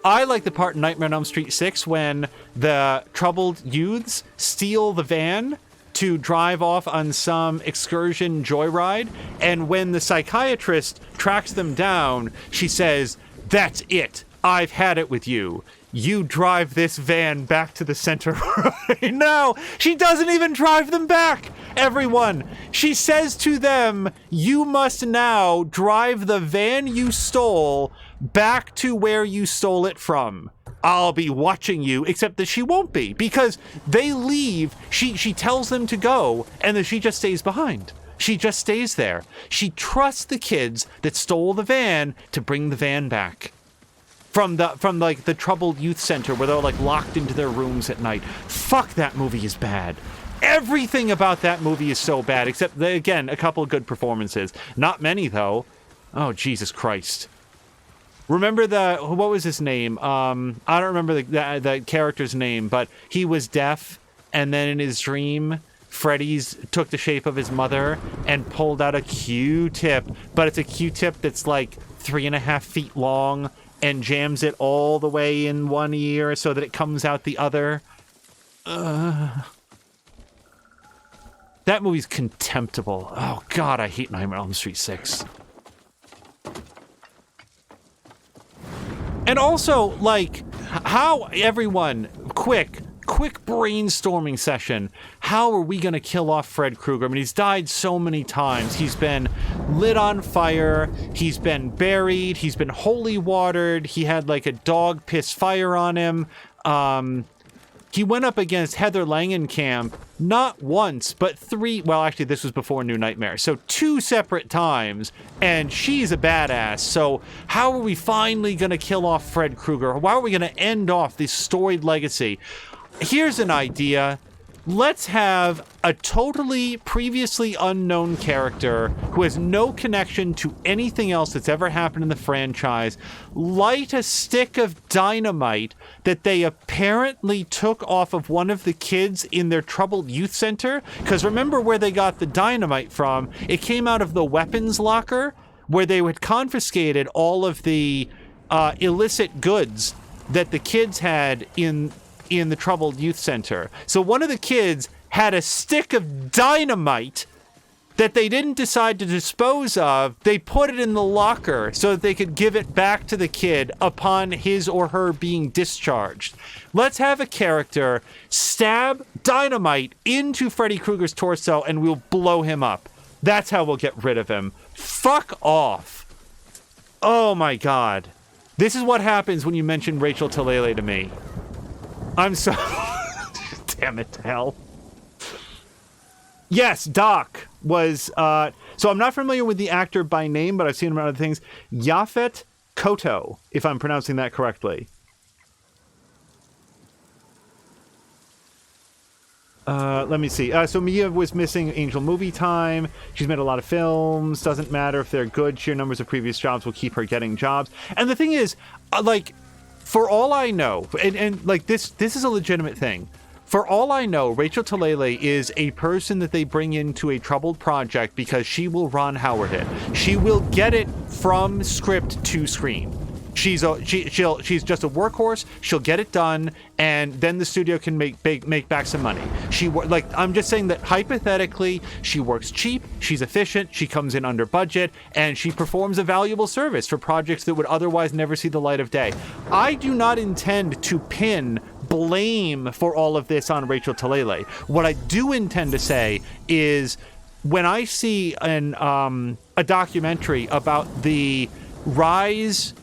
I like the part in Nightmare on Elm Street 6 when the troubled youths steal the van to drive off on some excursion joyride, and when the psychiatrist tracks them down, she says, "That's it. I've had it with you. You drive this van back to the center right now." She doesn't even drive them back, everyone. She says to them, "You must now drive the van you stole back to where you stole it from. I'll be watching you," except that she won't be, because they leave. She tells them to go, and then she just stays behind. She just stays there. She trusts the kids that stole the van to bring the van back from like the troubled youth center where they're like locked into their rooms at night. Fuck, that movie is bad. Everything about that movie is so bad, except again, a couple of good performances. Not many though. Oh, Jesus Christ. Remember what was his name? I don't remember the character's name, but he was deaf, and then in his dream, Freddy's took the shape of his mother and pulled out a Q-tip, but it's a Q-tip that's like 3.5 feet long and jams it all the way in one ear so that it comes out the other. That movie's contemptible. Oh God, I hate Nightmare on Elm Street 6. And also, like, how, everyone, quick brainstorming session. How are we going to kill off Fred Krueger? I mean, he's died so many times. He's been lit on fire. He's been buried. He's been holy watered. He had, like, a dog piss fire on him. He went up against Heather Langenkamp not once, but 3. Well, actually, this was before New Nightmare. So 2 separate times, and she's a badass. So how are we finally going to kill off Fred Krueger? How are we going to end off this storied legacy? Here's an idea. Let's have a totally previously unknown character who has no connection to anything else that's ever happened in the franchise light a stick of dynamite that they apparently took off of one of the kids in their troubled youth center. Because remember where they got the dynamite from? It came out of the weapons locker where they had confiscated all of the illicit goods that the kids had in the troubled youth center. So one of the kids had a stick of dynamite that they didn't decide to dispose of. They put it in the locker so that they could give it back to the kid upon his or her being discharged. Let's have a character stab dynamite into Freddy Krueger's torso and we'll blow him up. That's how we'll get rid of him. Fuck off. Oh my God. This is what happens when you mention Rachel Talalay to me. I'm so... Damn it to hell. Yes, Doc was... so I'm not familiar with the actor by name, but I've seen him in other things. Yaphet Kotto, if I'm pronouncing that correctly. Let me see. So Mia was missing Angel movie time. She's made a lot of films. Doesn't matter if they're good. Sheer numbers of previous jobs will keep her getting jobs. And the thing is, like... For all I know, and like this is a legitimate thing. For all I know, Rachel Talalay is a person that they bring into a troubled project because she will Ron Howard it. She will get it from script to screen. She's just a workhorse. She'll get it done, and then the studio can make back some money. I'm just saying that hypothetically, she works cheap, she's efficient, she comes in under budget, and she performs a valuable service for projects that would otherwise never see the light of day. I do not intend to pin blame for all of this on Rachel Talalay. What I do intend to say is when I see a documentary about the rise,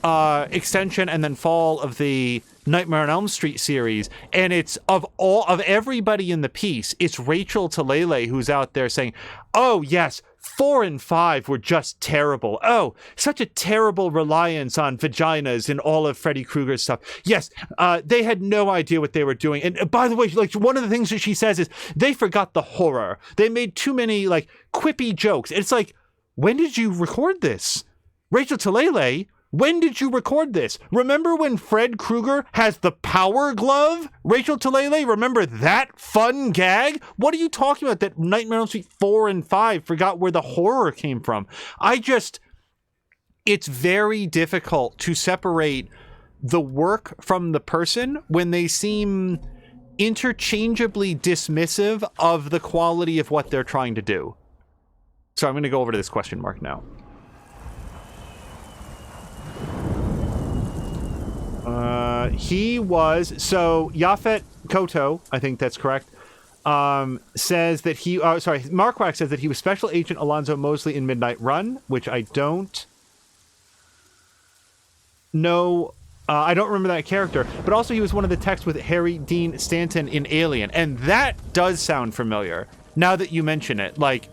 extension, and then fall of the Nightmare on Elm Street series, and it's of everybody in the piece, it's Rachel Talalay who's out there saying, oh yes, 4 and 5 were just terrible. Oh, such a terrible reliance on vaginas in all of Freddy Krueger's stuff. Yes, they had no idea what they were doing. And by the way, like, one of the things that she says is they forgot the horror. They made too many like quippy jokes. It's like, when did you record this? Rachel Talalay, when did you record this? Remember when Fred Krueger has the power glove? Rachel Talalay, remember that fun gag? What are you talking about? That Nightmare on Elm Street 4 and 5 forgot where the horror came from. It's very difficult to separate the work from the person when they seem interchangeably dismissive of the quality of what they're trying to do. So I'm going to go over to this question mark now. Yafet Koto, I think that's correct, says that Mark Wax says that he was Special Agent Alonzo Mosley in Midnight Run, which I don't know. I don't remember that character, but also he was one of the techs with Harry Dean Stanton in Alien, and that does sound familiar now that you mention it. Like,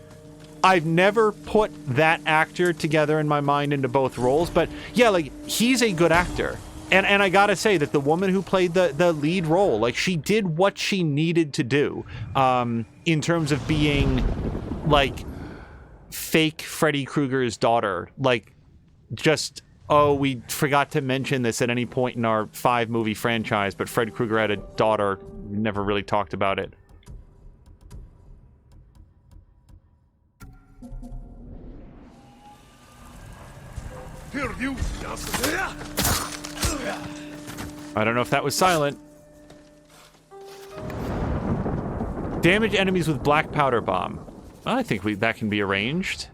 I've never put that actor together in my mind into both roles, but yeah, like, he's a good actor. And I gotta say that the woman who played the lead role, like, she did what she needed to do, in terms of being, like, fake Freddy Krueger's daughter. Like, just, oh, we forgot to mention this at any point in our 5-movie franchise, but Fred Krueger had a daughter. We never really talked about it. Here, you. I don't know if that was silent. Damage enemies with black powder bomb. I think that can be arranged.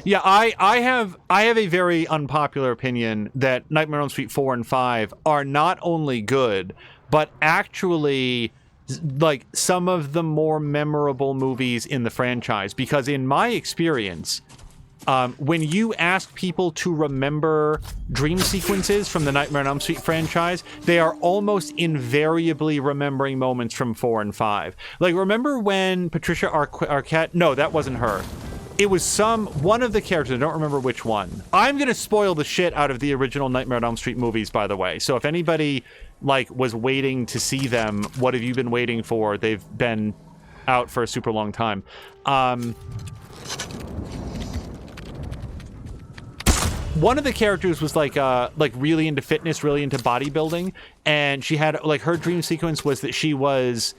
Yeah, I have a very unpopular opinion that Nightmare on Elm Street 4 and 5 are not only good, but actually, like, some of the more memorable movies in the franchise. Because in my experience, when you ask people to remember dream sequences from the Nightmare on Elm Street franchise, they are almost invariably remembering moments from 4 and 5. Like, remember when Patricia Arquette... No, that wasn't her. It was one of the characters. I don't remember which one. I'm going to spoil the shit out of the original Nightmare on Elm Street movies, by the way. So if anybody, like, was waiting to see them, what have you been waiting for? They've been out for a super long time. One of the characters was like really into fitness, really into bodybuilding, and she had, like, her dream sequence was that she was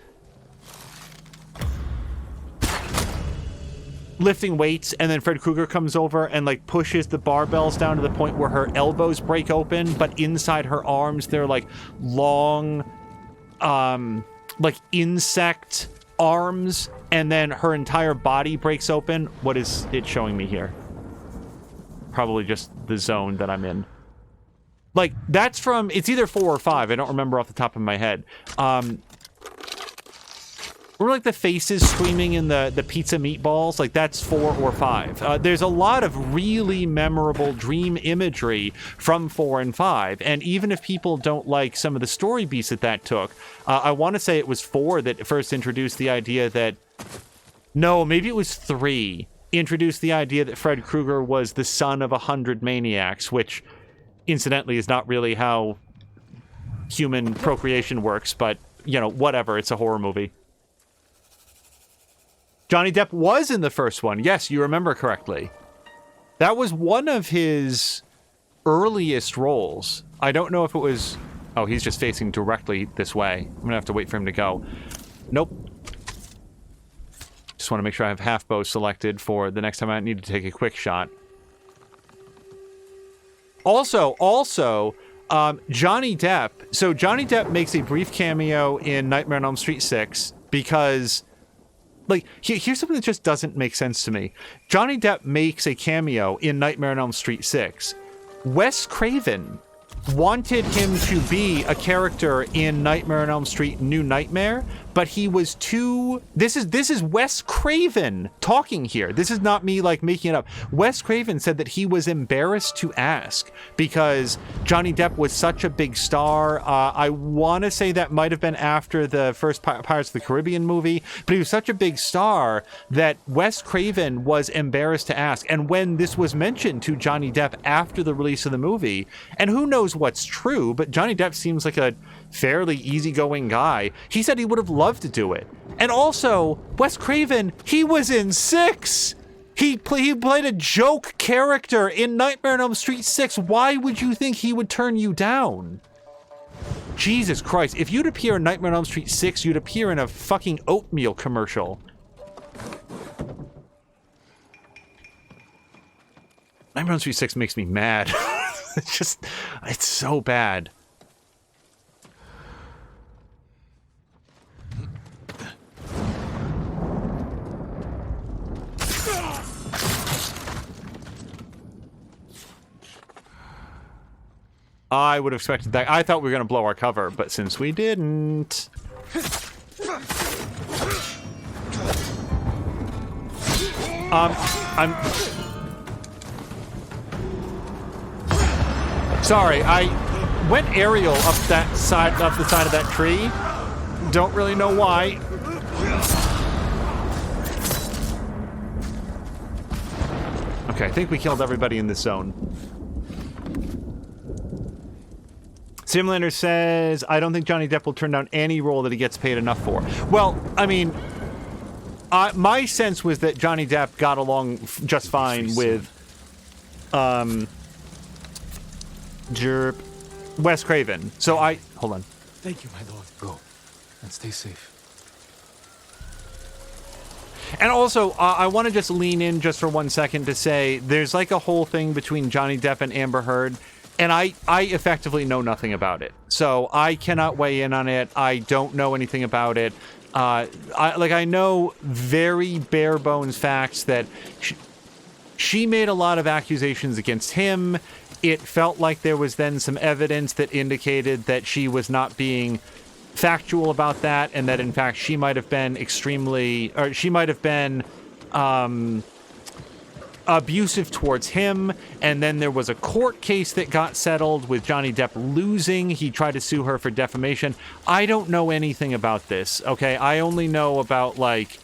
lifting weights, and then Fred Krueger comes over and, like, pushes the barbells down to the point where her elbows break open, but inside her arms they're like long, like, insect arms, and then her entire body breaks open. What is it showing me here? Probably just the zone that I'm in. Like, that's from, it's either 4 or 5. I don't remember off the top of my head. Or like the faces screaming in the pizza meatballs, like, that's 4 or 5. There's a lot of really memorable dream imagery from 4 and 5, and even if people don't like some of the story beats that took, I want to say it was 4 that first introduced the idea that... No, maybe it was 3. Introduced the idea that Fred Krueger was the son of 100 maniacs, which, incidentally, is not really how human procreation works, but, you know, whatever, it's a horror movie. Johnny Depp was in the first one. Yes, you remember correctly. That was one of his earliest roles. I don't know if it was... Oh, he's just facing directly this way. I'm gonna have to wait for him to go. Nope. Just want to make sure I have half bow selected for the next time I need to take a quick shot. Also, Johnny Depp. So Johnny Depp makes a brief cameo in Nightmare on Elm Street 6 because like, here's something that just doesn't make sense to me. Johnny Depp makes a cameo in Nightmare on Elm Street 6. Wes Craven wanted him to be a character in Nightmare on Elm Street New Nightmare, but he was too... This is Wes Craven talking here. This is not me, like, making it up. Wes Craven said that he was embarrassed to ask because Johnny Depp was such a big star. I want to say that might have been after the first Pirates of the Caribbean movie, but he was such a big star that Wes Craven was embarrassed to ask. And when this was mentioned to Johnny Depp after the release of the movie, and who knows what's true, but Johnny Depp seems like a fairly easygoing guy. He said he would have loved to do it. And also, Wes Craven, he was in 6. He played a joke character in Nightmare on Elm Street 6. Why would you think he would turn you down? Jesus Christ. If you'd appear in Nightmare on Elm Street 6, you'd appear in a fucking oatmeal commercial. Nightmare on Elm Street 6 makes me mad. It's so bad. I would have expected that. I thought we were going to blow our cover, but since we didn't... I'm... Sorry, I went aerial up the side of that tree. Don't really know why. Okay, I think we killed everybody in this zone. Simlander says, I don't think Johnny Depp will turn down any role that he gets paid enough for. Well, I mean, my sense was that Johnny Depp got along just fine with Wes Craven. So hold on. Thank you, my lord. Go. And stay safe. And also, I want to just lean in just for 1 second to say there's like a whole thing between Johnny Depp and Amber Heard, and I effectively know nothing about it. So I cannot weigh in on it. I don't know anything about it. I know very bare bones facts that she made a lot of accusations against him. It felt like there was then some evidence that indicated that she was not being factual about that, and that in fact she might have been abusive towards him. And then there was a court case that got settled with Johnny Depp losing. He tried to sue her for defamation. I don't know anything about this, okay? I only know about like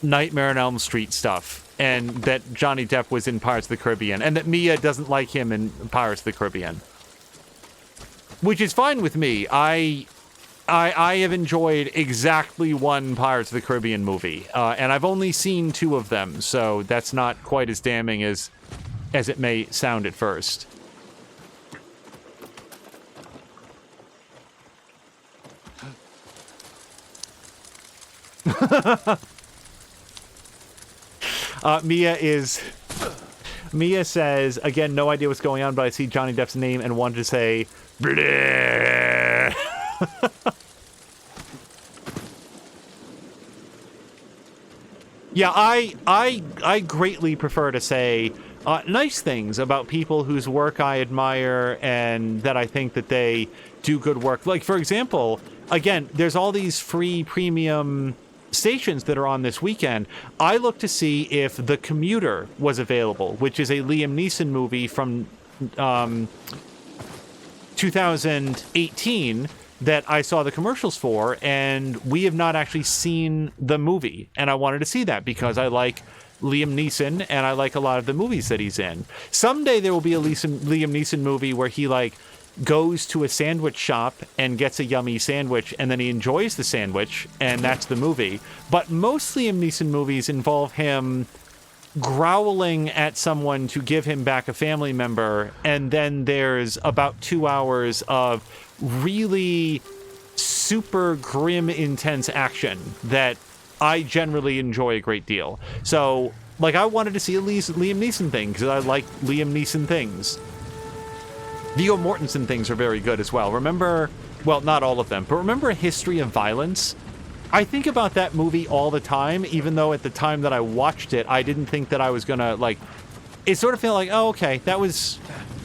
Nightmare on Elm Street stuff, and that Johnny Depp was in Pirates of the Caribbean, and that Mia doesn't like him in Pirates of the Caribbean, which is fine with me. I have enjoyed exactly one Pirates of the Caribbean movie, and I've only seen 2 of them, so that's not quite as damning as it may sound at first. Mia says, again, no idea what's going on, but I see Johnny Depp's name and wanted to say, bleh. Yeah, I greatly prefer to say nice things about people whose work I admire and that I think that they do good work. Like, for example, again, there's all these free premium stations that are on this weekend. I looked to see if The Commuter was available, which is a Liam Neeson movie from 2018 that I saw the commercials for, and we have not actually seen the movie. And I wanted to see that because I like Liam Neeson and I like a lot of the movies that he's in. Someday there will be a Liam Neeson movie where he like goes to a sandwich shop and gets a yummy sandwich, and then he enjoys the sandwich, and that's the movie. But most Liam Neeson movies involve him growling at someone to give him back a family member, and then there's about 2 hours of really super grim, intense action that I generally enjoy a great deal. So, like, I wanted to see a Liam Neeson thing because I like Liam Neeson things. Viggo Mortensen things are very good as well. Remember, well, not all of them, but remember A History of Violence? I think about that movie all the time, even though at the time that I watched it, I didn't think that I was gonna, like... It sort of felt like, oh, okay, that was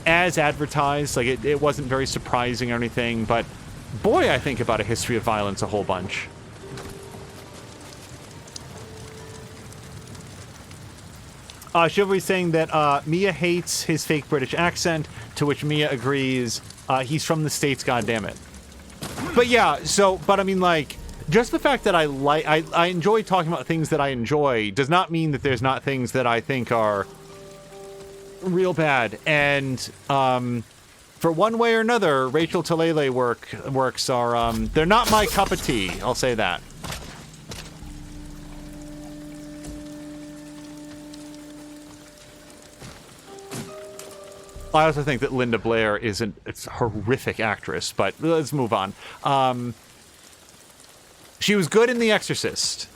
as advertised. Like, it wasn't very surprising or anything, but boy, I think about A History of Violence a whole bunch. Chivalry's saying that Mia hates his fake British accent, to which Mia agrees, he's from the States, goddammit. But yeah, but I mean, like, just the fact that I enjoy talking about things that I enjoy does not mean that there's not things that I think are real bad. And for one way or another, Rachel Talele works are they're not my cup of tea. I'll say that. I also think that Linda Blair is a horrific actress, but let's move on. She was good in The Exorcist.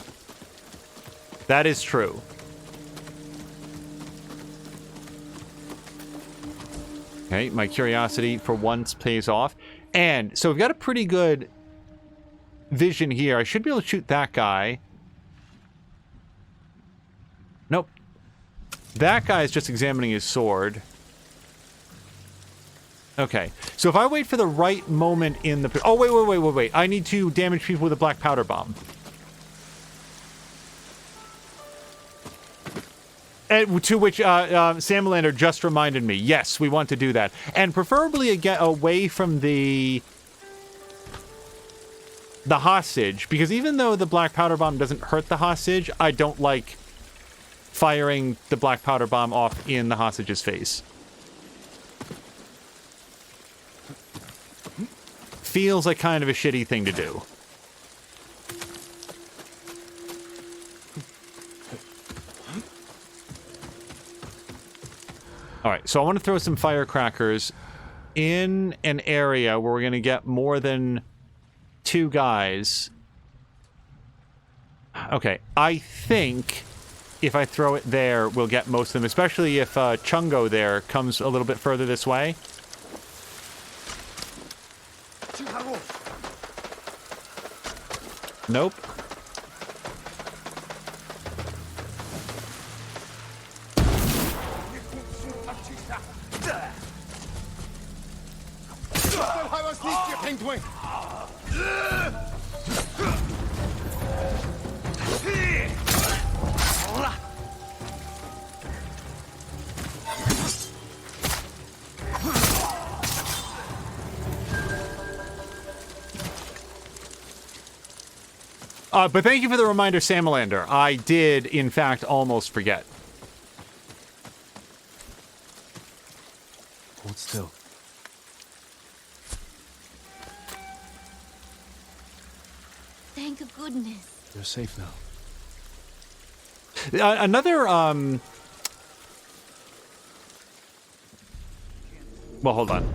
That is true. Okay, my curiosity for once pays off. And so we've got a pretty good vision here. I should be able to shoot that guy. Nope. That guy is just examining his sword. Okay, so if I wait for the right moment in the... Oh, wait. I need to damage people with a black powder bomb. And to which Sam Lander just reminded me, yes, we want to do that. And preferably again away from the hostage, because even though the black powder bomb doesn't hurt the hostage, I don't like firing the black powder bomb off in the hostage's face. Feels like kind of a shitty thing to do. Alright, so I want to throw some firecrackers in an area where we're going to get more than 2 guys. Okay, I think if I throw it there, we'll get most of them, especially if Chungo there comes a little bit further this way. Nope. But thank you for the reminder, Samalander. I did, in fact, almost forget. Hold still. Thank goodness. You're safe now. Another, well, hold on.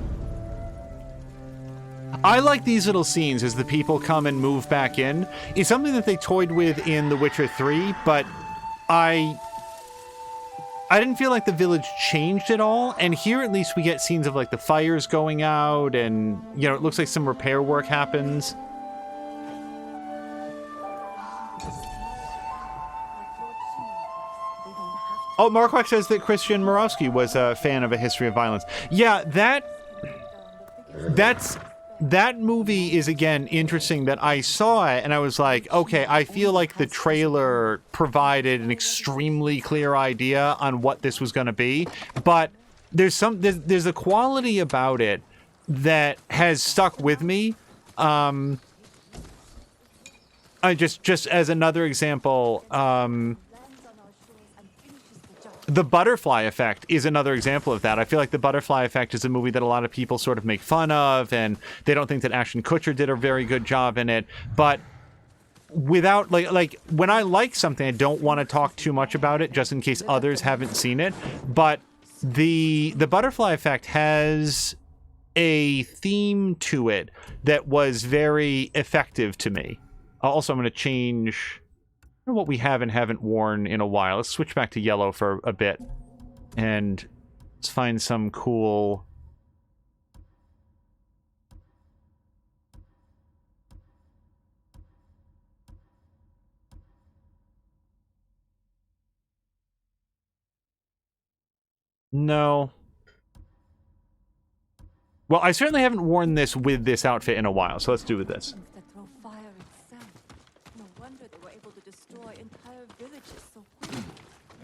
I like these little scenes as the people come and move back in. It's something that they toyed with in The Witcher 3, but I didn't feel like the village changed at all. And here, at least, we get scenes of, like, the fires going out and, you know, it looks like some repair work happens. Oh, Marquardt says that Christian Murawski was a fan of A History of Violence. Yeah, that movie is, again, interesting that I saw it and I was like, okay, I feel like the trailer provided an extremely clear idea on what this was going to be, but there's a quality about it that has stuck with me. I just as another example, The Butterfly Effect is another example of that. I feel like The Butterfly Effect is a movie that a lot of people sort of make fun of, and they don't think that Ashton Kutcher did a very good job in it. But without, like when I like something, I don't want to talk too much about it, just in case others haven't seen it. But the Butterfly Effect has a theme to it that was very effective to me. Also, I'm going to change what we have and haven't worn in a while. Let's switch back to yellow for a bit and let's find some cool No. Well, I certainly haven't worn this with this outfit in a while, so let's do with this. That throw fire itself. No wonder they were able to destroy entire villages so quickly.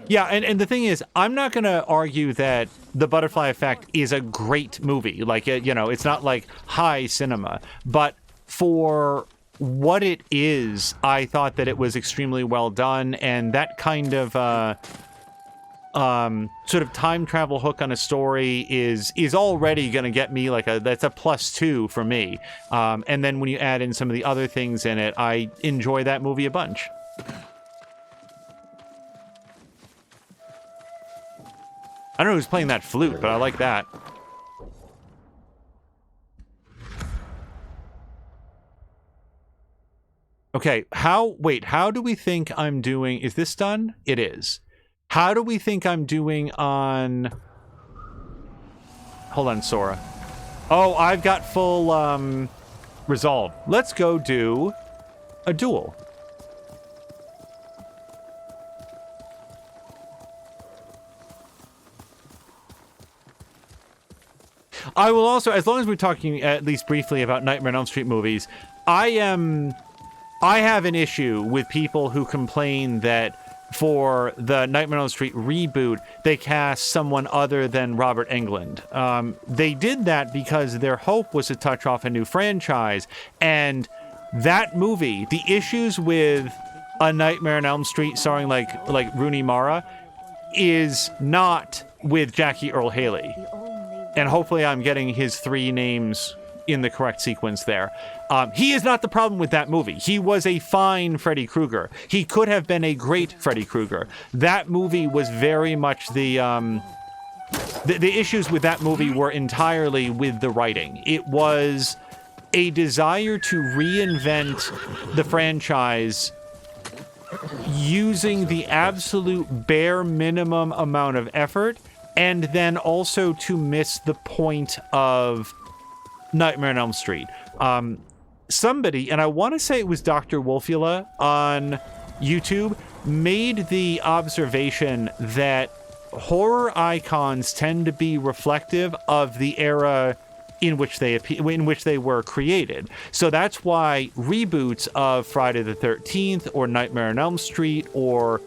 Yeah, and the thing is, I'm not going to argue that The Butterfly Effect is a great movie. Like, you know, it's not like high cinema. But for what it is, I thought that it was extremely well done. And that kind of sort of time travel hook on a story is already going to get me like that's a +2 for me. And then when you add in some of the other things in it, I enjoy that movie a bunch. I don't know who's playing that flute, but I like that. Okay, how do we think I'm doing? Is this done? It is. How do we think I'm doing on... Hold on, Sora. Oh, I've got full resolve. Let's go do a duel. I will also, as long as we're talking at least briefly about Nightmare on Elm Street movies, I have an issue with people who complain that for the Nightmare on Elm Street reboot, they cast someone other than Robert Englund. They did that because their hope was to touch off a new franchise, and that movie, the issues with A Nightmare on Elm Street starring like Rooney Mara, is not with Jackie Earle Haley. And hopefully I'm getting his 3 names in the correct sequence there. He is not the problem with that movie. He was a fine Freddy Krueger. He could have been a great Freddy Krueger. That movie was very much the issues with that movie were entirely with the writing. It was a desire to reinvent the franchise using the absolute bare minimum amount of effort, and then also to miss the point of Nightmare on Elm Street. Somebody, and I want to say it was Dr. Wolfula on YouTube, made the observation that horror icons tend to be reflective of the era in which they were created. So that's why reboots of Friday the 13th or Nightmare on Elm Street or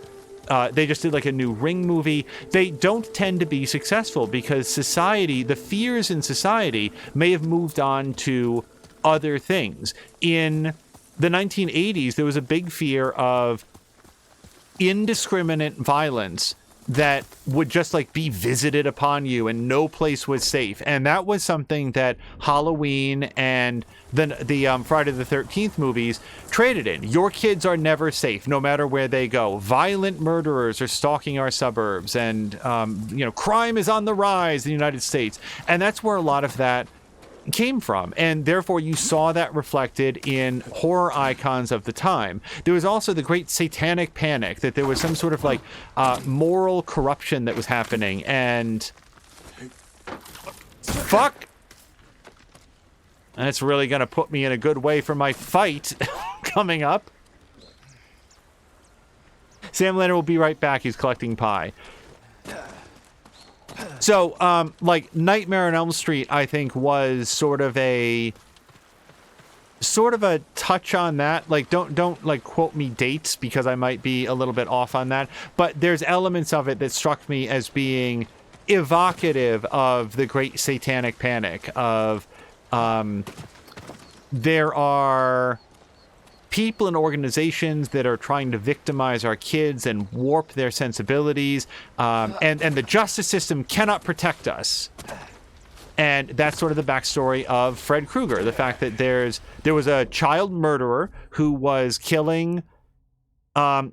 they just did like a new Ring movie, they don't tend to be successful because society, the fears in society may have moved on to other things. In the 1980s, there was a big fear of indiscriminate violence that would just like be visited upon you and no place was safe. And that was something that Halloween and the Friday the 13th movies traded in. Your kids are never safe, no matter where they go. Violent murderers are stalking our suburbs, and crime is on the rise in the United States. And that's where a lot of that came from, and therefore you saw that reflected in horror icons of the time. There was also the great satanic panic, that there was some sort of like moral corruption that was happening, and fuck, that's really gonna put me in a good way for my fight coming up. Sam Leonard will be right back. He's collecting pie. So, like, Nightmare on Elm Street, I think, was sort of a touch on that. Like, don't like quote me dates because I might be a little bit off on that. But there's elements of it that struck me as being evocative of the great satanic panic of, there are people and organizations that are trying to victimize our kids and warp their sensibilities, and the justice system cannot protect us. And that's sort of the backstory of Fred Krueger, the fact that there was a child murderer who was killing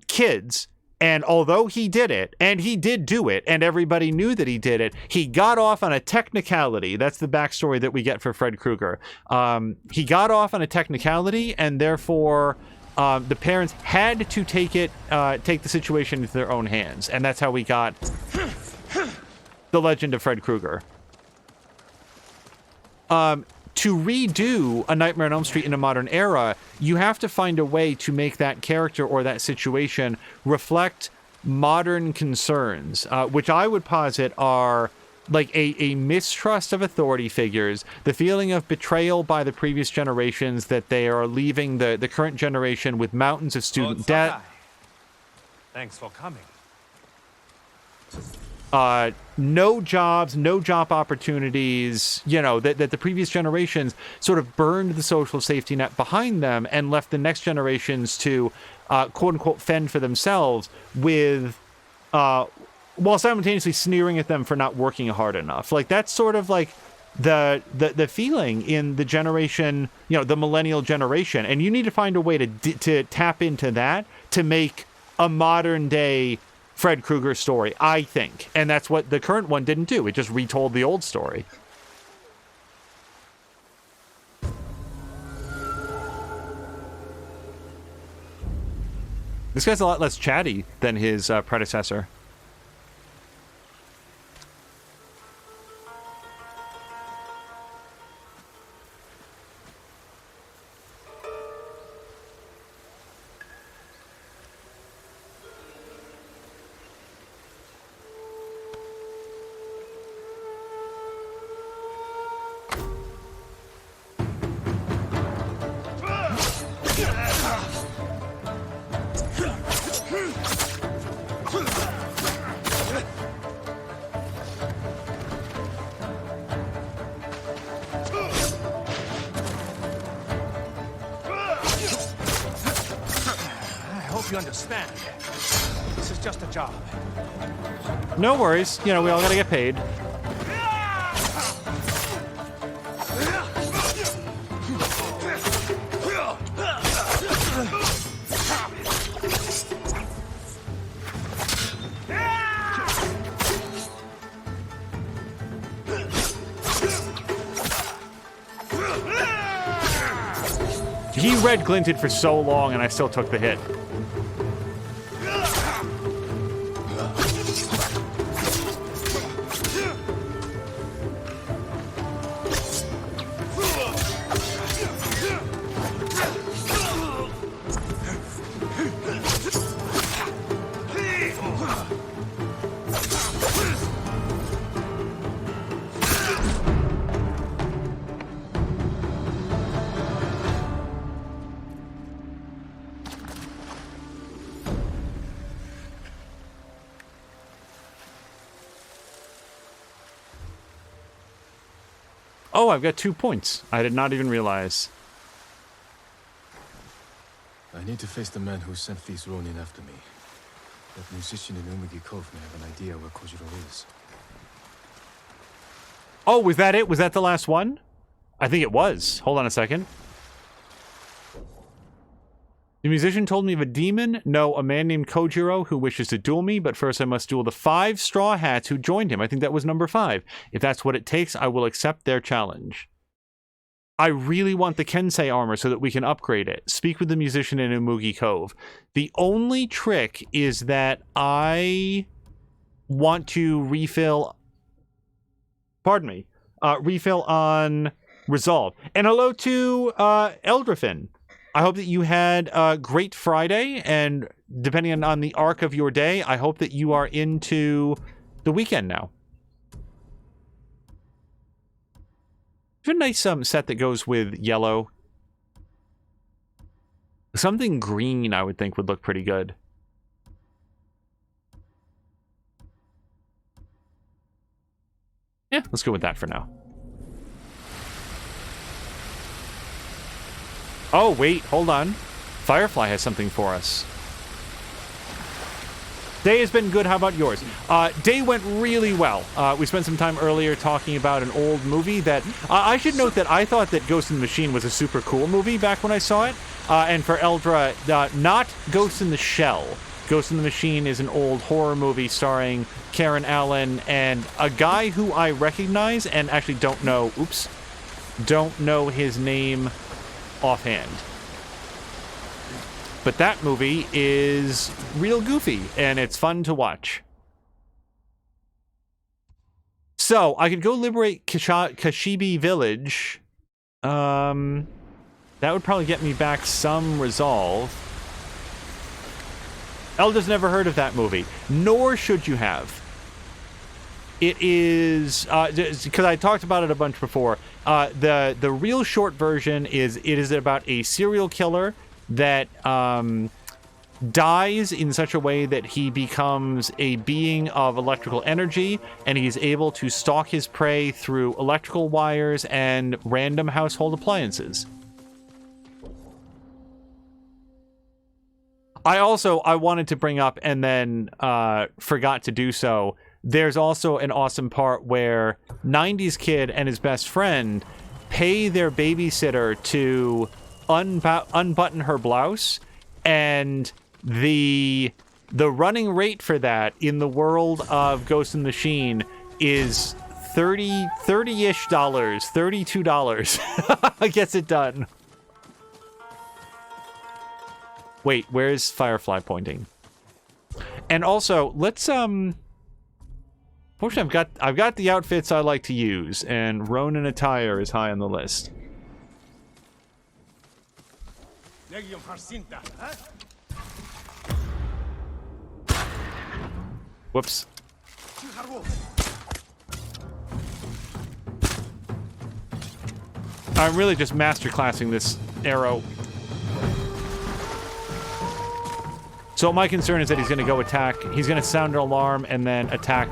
kids, and although he did it, and he did do it, and everybody knew that he did it, he got off on a technicality. That's the backstory that we get for Fred Krueger. He got off on a technicality, and therefore the parents had to take the situation into their own hands. And that's how we got the legend of Fred Krueger. To redo A Nightmare on Elm Street in a modern era, you have to find a way to make that character or that situation reflect modern concerns, which I would posit are like a mistrust of authority figures, the feeling of betrayal by the previous generations, that they are leaving the current generation with mountains of student debt. Thanks for coming. No jobs, no job opportunities, you know, that the previous generations sort of burned the social safety net behind them and left the next generations to, quote unquote, fend for themselves with, while simultaneously sneering at them for not working hard enough. Like, that's sort of like the feeling in the generation, you know, the millennial generation. And you need to find a way to tap into that to make a modern day Fred Krueger story, I think. And that's what the current one didn't do. It just retold the old story. This guy's a lot less chatty than his predecessor. You understand. This is just a job. No worries. You know, we all gotta get paid. He red glinted for so long and I still took the hit. Oh, I've got 2 points. I did not even realize. I need to face the man who sent these Ronin after me. That musician in Umugi Cove may have an idea where Kojiro is. Oh, was that it? Was that the last one? I think it was. Hold on a second. The musician told me of a demon. No, a man named Kojiro who wishes to duel me, but first I must duel the 5 straw hats who joined him. I think that was number 5. If that's what it takes, I will accept their challenge. I really want the Kensei armor so that we can upgrade it. Speak with the musician in Umugi Cove. The only trick is that I want to refill... Pardon me. Refill on Resolve. And hello to Eldrafin. I hope that you had a great Friday, and depending on the arc of your day, I hope that you are into the weekend now. There's a nice set that goes with yellow. Something green, I would think, would look pretty good. Yeah, let's go with that for now. Oh, wait, hold on. Firefly has something for us. Day has been good. How about yours? Day went really well. We spent some time earlier talking about an old movie that... I should note that I thought that Ghost in the Machine was a super cool movie back when I saw it. And for Eldra, not Ghost in the Shell. Ghost in the Machine is an old horror movie starring Karen Allen and a guy who I recognize and actually don't know... Oops. Don't know his name offhand. But that movie is real goofy, and it's fun to watch. So, I could go liberate Kashibi Village. That would probably get me back some resolve. Elda's never heard of that movie, nor should you have. It is because I talked about it a bunch before. The real short version is it is about a serial killer that dies in such a way that he becomes a being of electrical energy, and he's able to stalk his prey through electrical wires and random household appliances. I wanted to bring up and then forgot to do so. There's also an awesome part where 90s Kid and his best friend pay their babysitter to unbutton her blouse, and the running rate for that in the world of Ghost in the Machine is $30-ish, $32 gets it done. Wait, where's Firefly pointing? And also, let's fortunately, I've got the outfits I like to use, and Ronin attire is high on the list. Whoops. I'm really just masterclassing this arrow. So my concern is that he's going to go attack. He's going to sound an alarm and then attack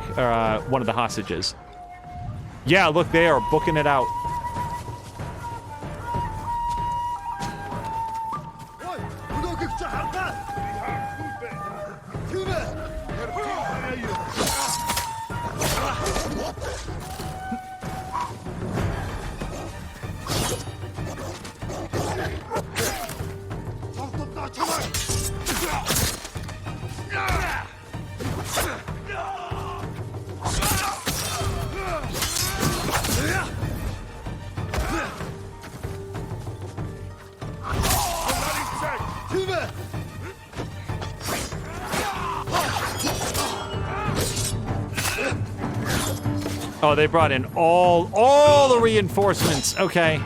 one of the hostages. Yeah, look, they are booking it out. Oh, they brought in all the reinforcements. Okay.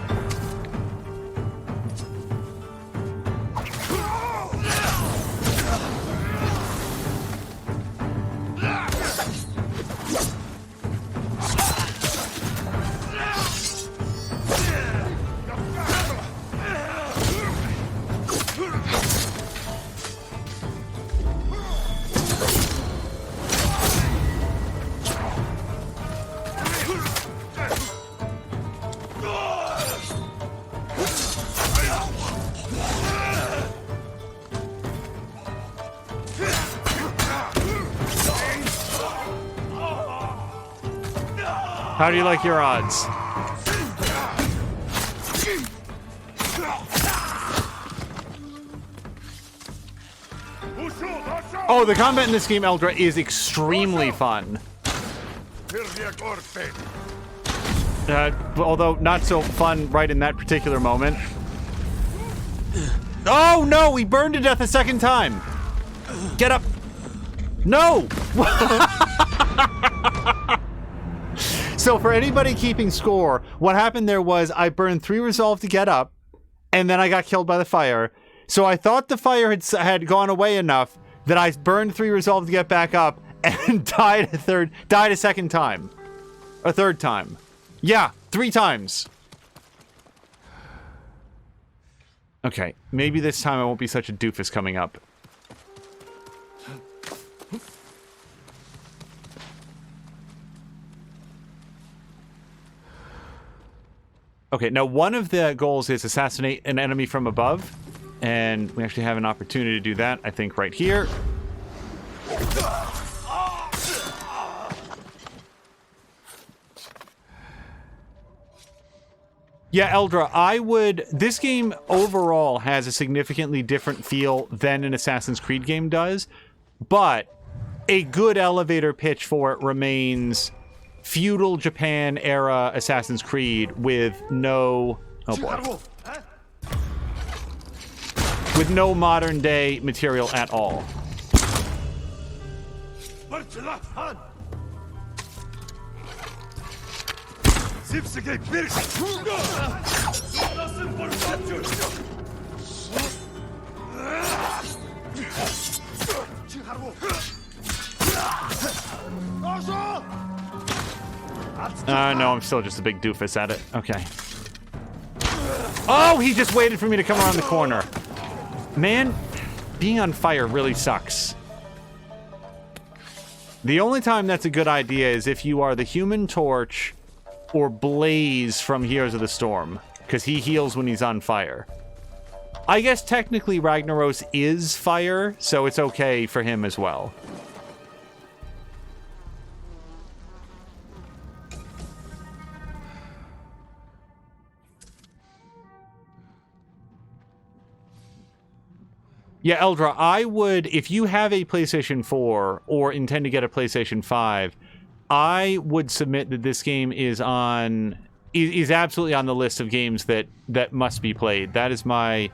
How do you like your odds? Oh, the combat in this game, Eldra, is extremely fun. Although not so fun right in that particular moment. Oh no, we burned to death a second time. Get up. No! So for anybody keeping score, what happened there was I burned 3 resolve to get up, and then I got killed by the fire. So I thought the fire had gone away enough that I burned 3 resolve to get back up and died a second time. A third time. Yeah, 3 times. Okay, maybe this time I won't be such a doofus coming up. Okay, now one of the goals is assassinate an enemy from above, and we actually have an opportunity to do that, I think, right here. Yeah, Eldra, this game overall has a significantly different feel than an Assassin's Creed game does, but a good elevator pitch for it remains feudal Japan era Assassin's Creed with no... oh boy. With no modern day material at all. No, I'm still just a big doofus at it. Okay. Oh, he just waited for me to come around the corner. Man, being on fire really sucks. The only time that's a good idea is if you are the Human Torch or Blaze from Heroes of the Storm, because he heals when he's on fire. I guess technically Ragnaros is fire, so it's okay for him as well. Yeah, Eldra, I would, if you have a PlayStation 4 or intend to get a PlayStation 5, I would submit that this game is absolutely on the list of games that must be played. That is my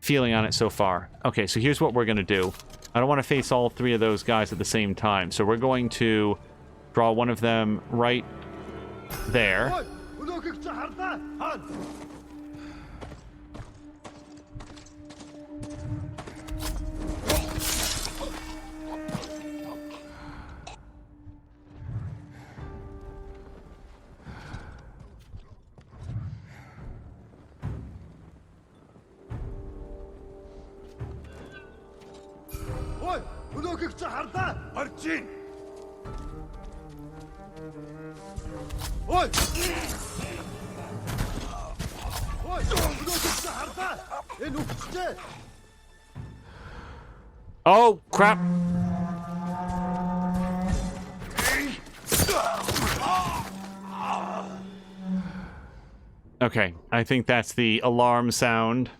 feeling on it so far. Okay, so here's what we're going to do. I don't want to face all three of those guys at the same time, so we're going to draw one of them right there. Oh, crap. Okay, I think that's the alarm sound.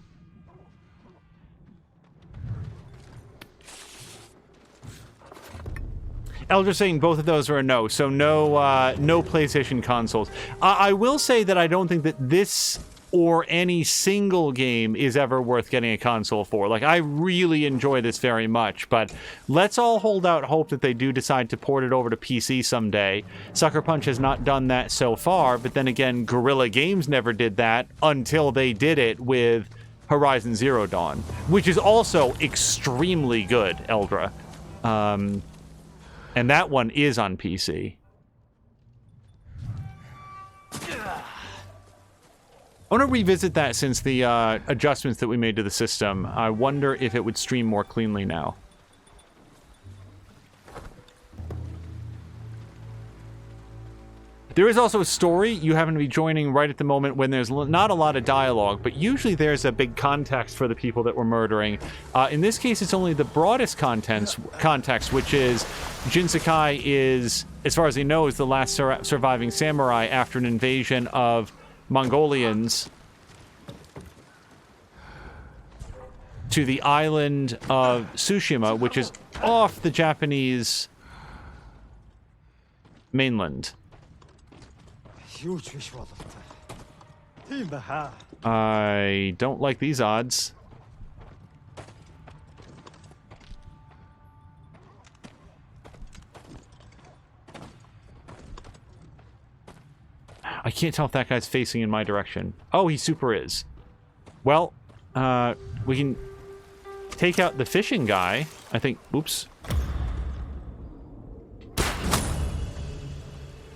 Elder saying both of those are a no, so no PlayStation consoles. I will say that I don't think that this or any single game is ever worth getting a console for. Like, I really enjoy this very much, but let's all hold out hope that they do decide to port it over to PC someday. Sucker Punch has not done that so far, but then again, Guerrilla Games never did that until they did it with Horizon Zero Dawn, which is also extremely good, Eldra. And that one is on PC. I want to revisit that since the adjustments that we made to the system. I wonder if it would stream more cleanly now. There is also a story. You happen to be joining right at the moment when there's not a lot of dialogue, but usually there's a big context for the people that we're murdering. In this case, it's only the broadest context, which is Jin Sakai is, as far as he knows, the last surviving samurai after an invasion of Mongolians to the island of Tsushima, which is off the Japanese mainland. I don't like these odds. I can't tell if that guy's facing in my direction. Oh, he super is. Well, we can take out the fishing guy. I think, oops.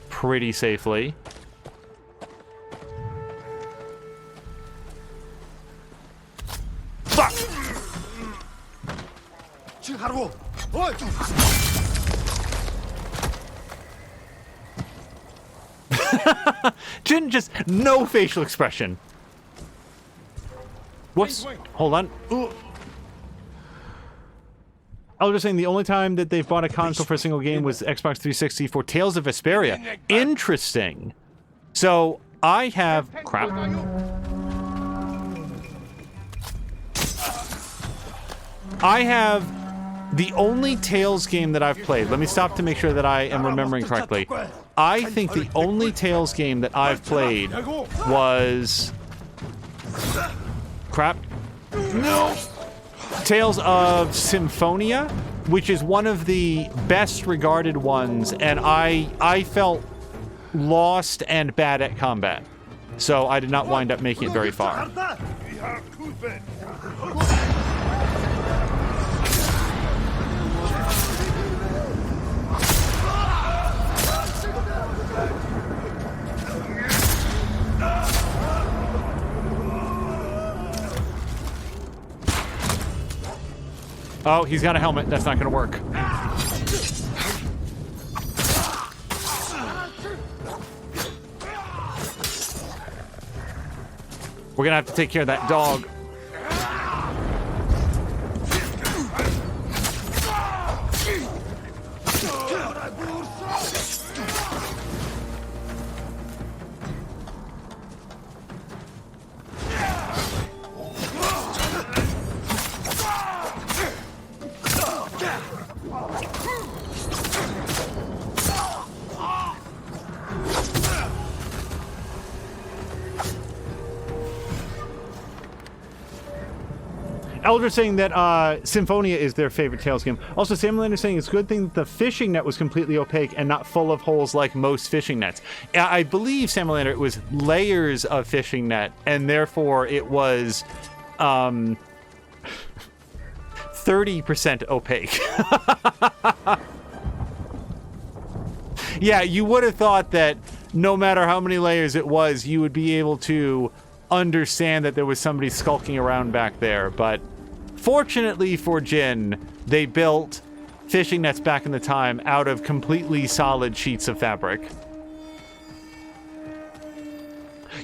Pretty safely. Fuck! Jin just no facial expression. Whoops. Hold on. Ooh. I was just saying the only time that they've bought a console for a single game was Xbox 360 for Tales of Vesperia. Interesting. So I have crap. I have the only Tales game that I've played. Let me stop to make sure that I am remembering correctly. I think the only Tales game that I've played was crap. No. Tales of Symphonia, which is one of the best regarded ones, and I felt lost and bad at combat. So I did not wind up making it very far. Oh, he's got a helmet. That's not going to work. We're going to have to take care of that dog. Elder saying that Symphonia is their favorite Tales game. Also, Samlander saying it's a good thing that the fishing net was completely opaque and not full of holes like most fishing nets. I believe, Samlander, it was layers of fishing net, and therefore it was 30% opaque. Yeah, you would have thought that no matter how many layers it was, you would be able to understand that there was somebody skulking around back there, but fortunately for Jin, they built fishing nets back in the time out of completely solid sheets of fabric.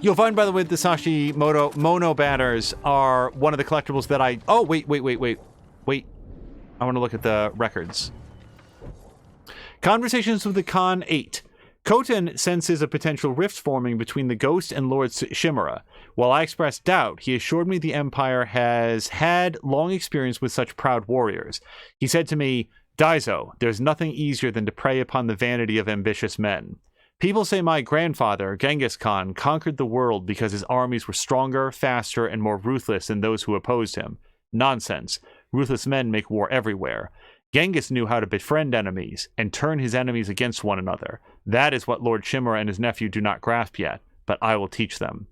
You'll find, by the way, the Sashi Mono banners are one of the collectibles that I... Oh, wait. I want to look at the records. Conversations with the Khan 8. Koten senses a potential rift forming between the Ghost and Lord Shimura. While I expressed doubt, he assured me the Empire has had long experience with such proud warriors. He said to me, Daizo, there's nothing easier than to prey upon the vanity of ambitious men. People say my grandfather, Genghis Khan, conquered the world because his armies were stronger, faster, and more ruthless than those who opposed him. Nonsense. Ruthless men make war everywhere. Genghis knew how to befriend enemies and turn his enemies against one another. That is what Lord Shimura and his nephew do not grasp yet, but I will teach them.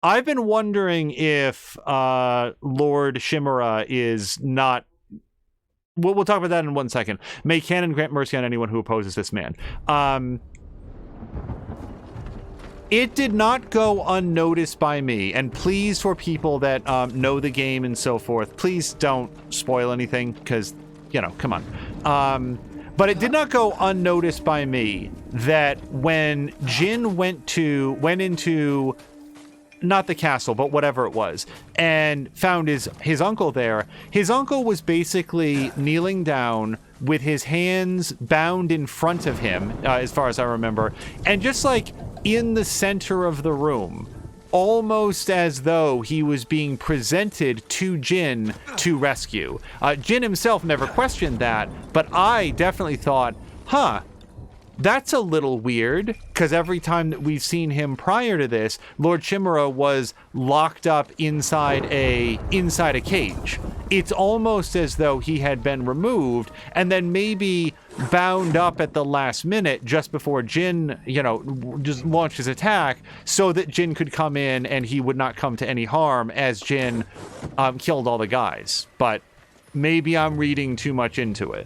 I've been wondering if Lord Shimura is not... We'll talk about that in 1 second. May canon grant mercy on anyone who opposes this man. It did not go unnoticed by me, and please, for people that know the game and so forth, please don't spoil anything, because... You know, come on. But it did not go unnoticed by me that when Jin went into not the castle, but whatever it was, and found his uncle there, his uncle was basically kneeling down with his hands bound in front of him, as far as I remember, and just like in the center of the room, almost as though he was being presented to Jin to rescue. Jin himself never questioned that, but I definitely thought, that's a little weird, because every time that we've seen him prior to this, Lord Shimura was locked up inside a cage. It's almost as though he had been removed and then maybe bound up at the last minute just before Jin, just launched his attack so that Jin could come in and he would not come to any harm as Jin killed all the guys. But maybe I'm reading too much into it.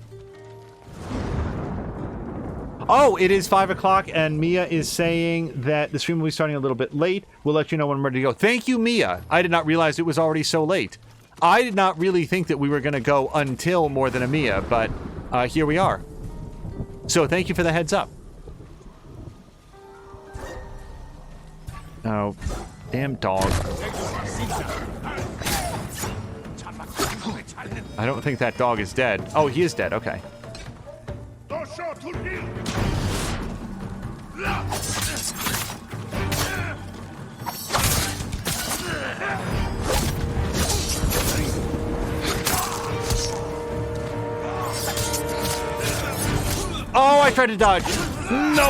Oh, it is 5 o'clock, and Mia is saying that the stream will be starting a little bit late. We'll let you know when I'm ready to go. Thank you, Mia. I did not realize it was already so late. I did not really think that we were going to go until more than a Mia, but here we are. So thank you for the heads up. Oh, damn dog. I don't think that dog is dead. Oh, he is dead. Okay. Oh, I tried to dodge. No.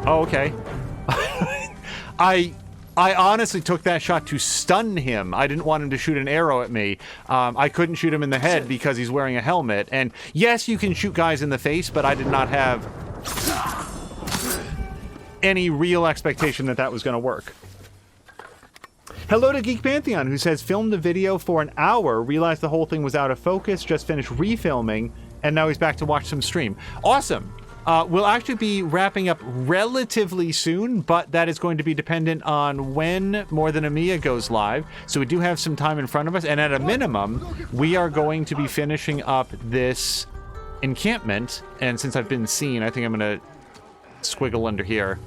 Oh, okay. I honestly took that shot to stun him. I didn't want him to shoot an arrow at me. I couldn't shoot him in the head because he's wearing a helmet. And yes, you can shoot guys in the face, but I did not have any real expectation that that was going to work. Hello to Geek Pantheon, who says, filmed the video for an hour, realized the whole thing was out of focus, just finished refilming, and now he's back to watch some stream. Awesome. We'll actually be wrapping up relatively soon, but that is going to be dependent on when More Than a Mia goes live. So we do have some time in front of us, and at a minimum, we are going to be finishing up this encampment. And since I've been seen, I think I'm going to squiggle under here.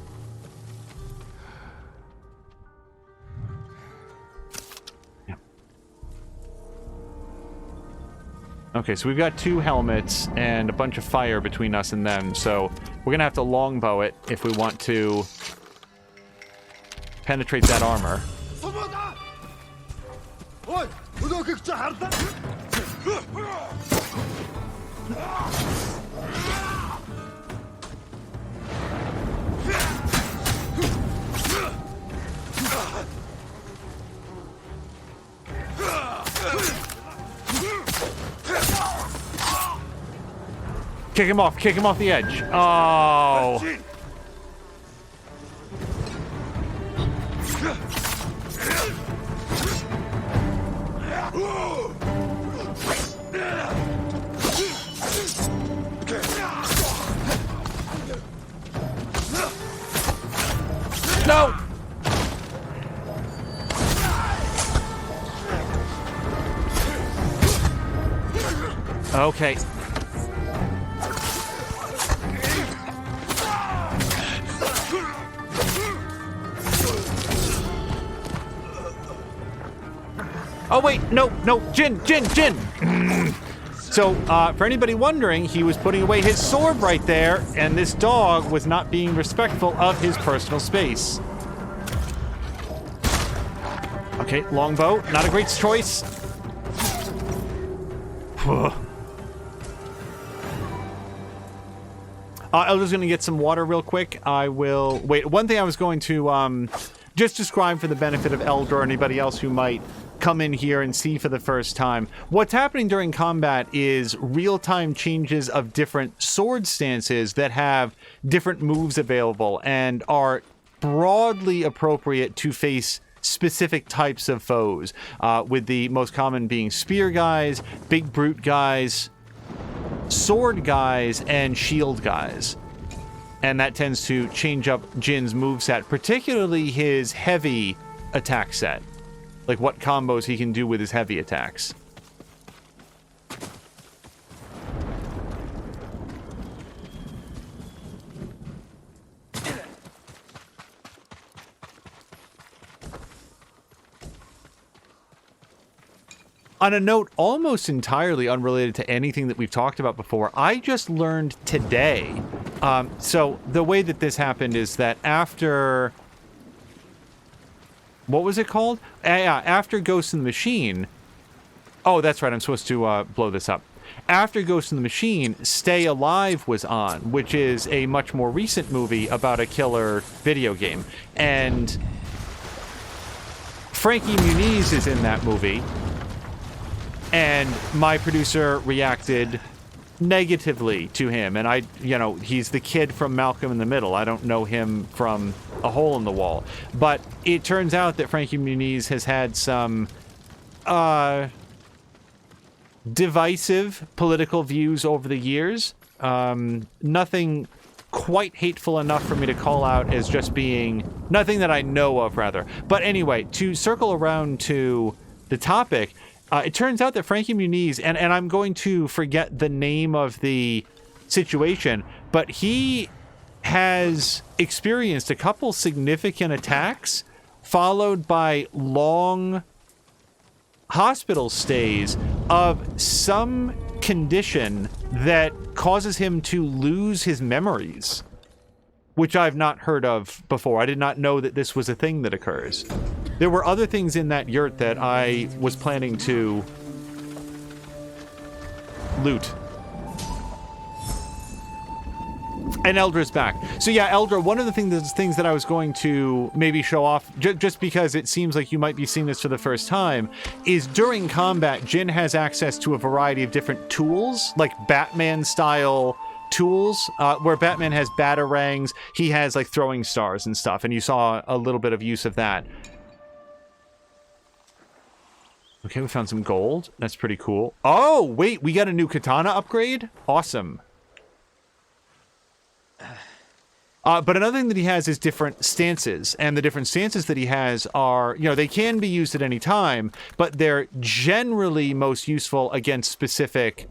Okay, so we've got 2 helmets and a bunch of fire between us and them, so we're gonna have to longbow it if we want to penetrate that armor. Kick him off the edge. Oh. No. Okay. Oh, wait, no, Jin! So, for anybody wondering, he was putting away his sword right there, and this dog was not being respectful of his personal space. Okay, longbow, not a great choice. Elder's gonna get some water real quick. I will... Wait, one thing I was going to, just describe for the benefit of Elder or anybody else who might come in here and see for the first time. What's happening during combat is real-time changes of different sword stances that have different moves available and are broadly appropriate to face specific types of foes, with the most common being spear guys, big brute guys, sword guys, and shield guys. And that tends to change up Jin's moveset, particularly his heavy attack set. Like what combos he can do with his heavy attacks. On a note almost entirely unrelated to anything that we've talked about before, I just learned today. So the way that this happened is that after... What was it called? Yeah, after Ghost in the Machine... Oh, that's right, I'm supposed to blow this up. After Ghost in the Machine, Stay Alive was on, which is a much more recent movie about a killer video game. And Frankie Muniz is in that movie. And my producer reacted negatively to him. And he's the kid from Malcolm in the Middle. I don't know him from A Hole in the Wall. But it turns out that Frankie Muniz has had some divisive political views over the years. Nothing quite hateful enough for me to call out as just being... Nothing that I know of, rather. But anyway, to circle around to the topic... it turns out that Frankie Muniz, and I'm going to forget the name of the situation, but he has experienced a couple significant attacks, followed by long hospital stays of some condition that causes him to lose his memories, which I've not heard of before. I did not know that this was a thing that occurs. There were other things in that yurt that I was planning to loot. And Eldra's back. So yeah, Eldra, one of the things that I was going to maybe show off, just because it seems like you might be seeing this for the first time, is during combat, Jin has access to a variety of different tools, like Batman-style tools, where Batman has batarangs, he has like throwing stars and stuff, and you saw a little bit of use of that. Okay, we found some gold. That's pretty cool. Oh, wait, we got a new katana upgrade? Awesome. But another thing that he has is different stances. And the different stances that he has are, you know, they can be used at any time, but they're generally most useful against specific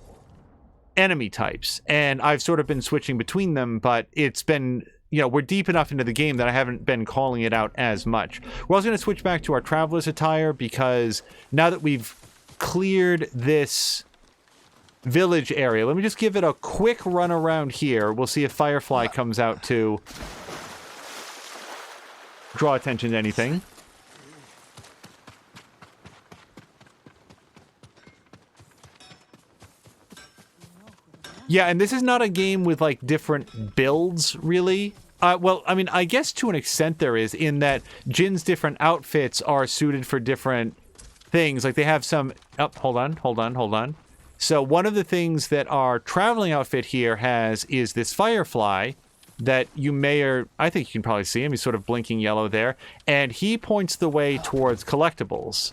enemy types. And I've sort of been switching between them, but it's been, you know, we're deep enough into the game that I haven't been calling it out as much. We're also going to switch back to our traveler's attire because now that we've cleared this village area, let me just give it a quick run around here. We'll see if Firefly comes out to draw attention to anything. Yeah, and this is not a game with, like, different builds, really. Well, I mean, I guess to an extent there is, in that Jin's different outfits are suited for different things. Like, they have some... Oh, hold on. So one of the things that our traveling outfit here has is this Firefly that you may, or I think you can probably see him. He's sort of blinking yellow there. And he points the way towards collectibles.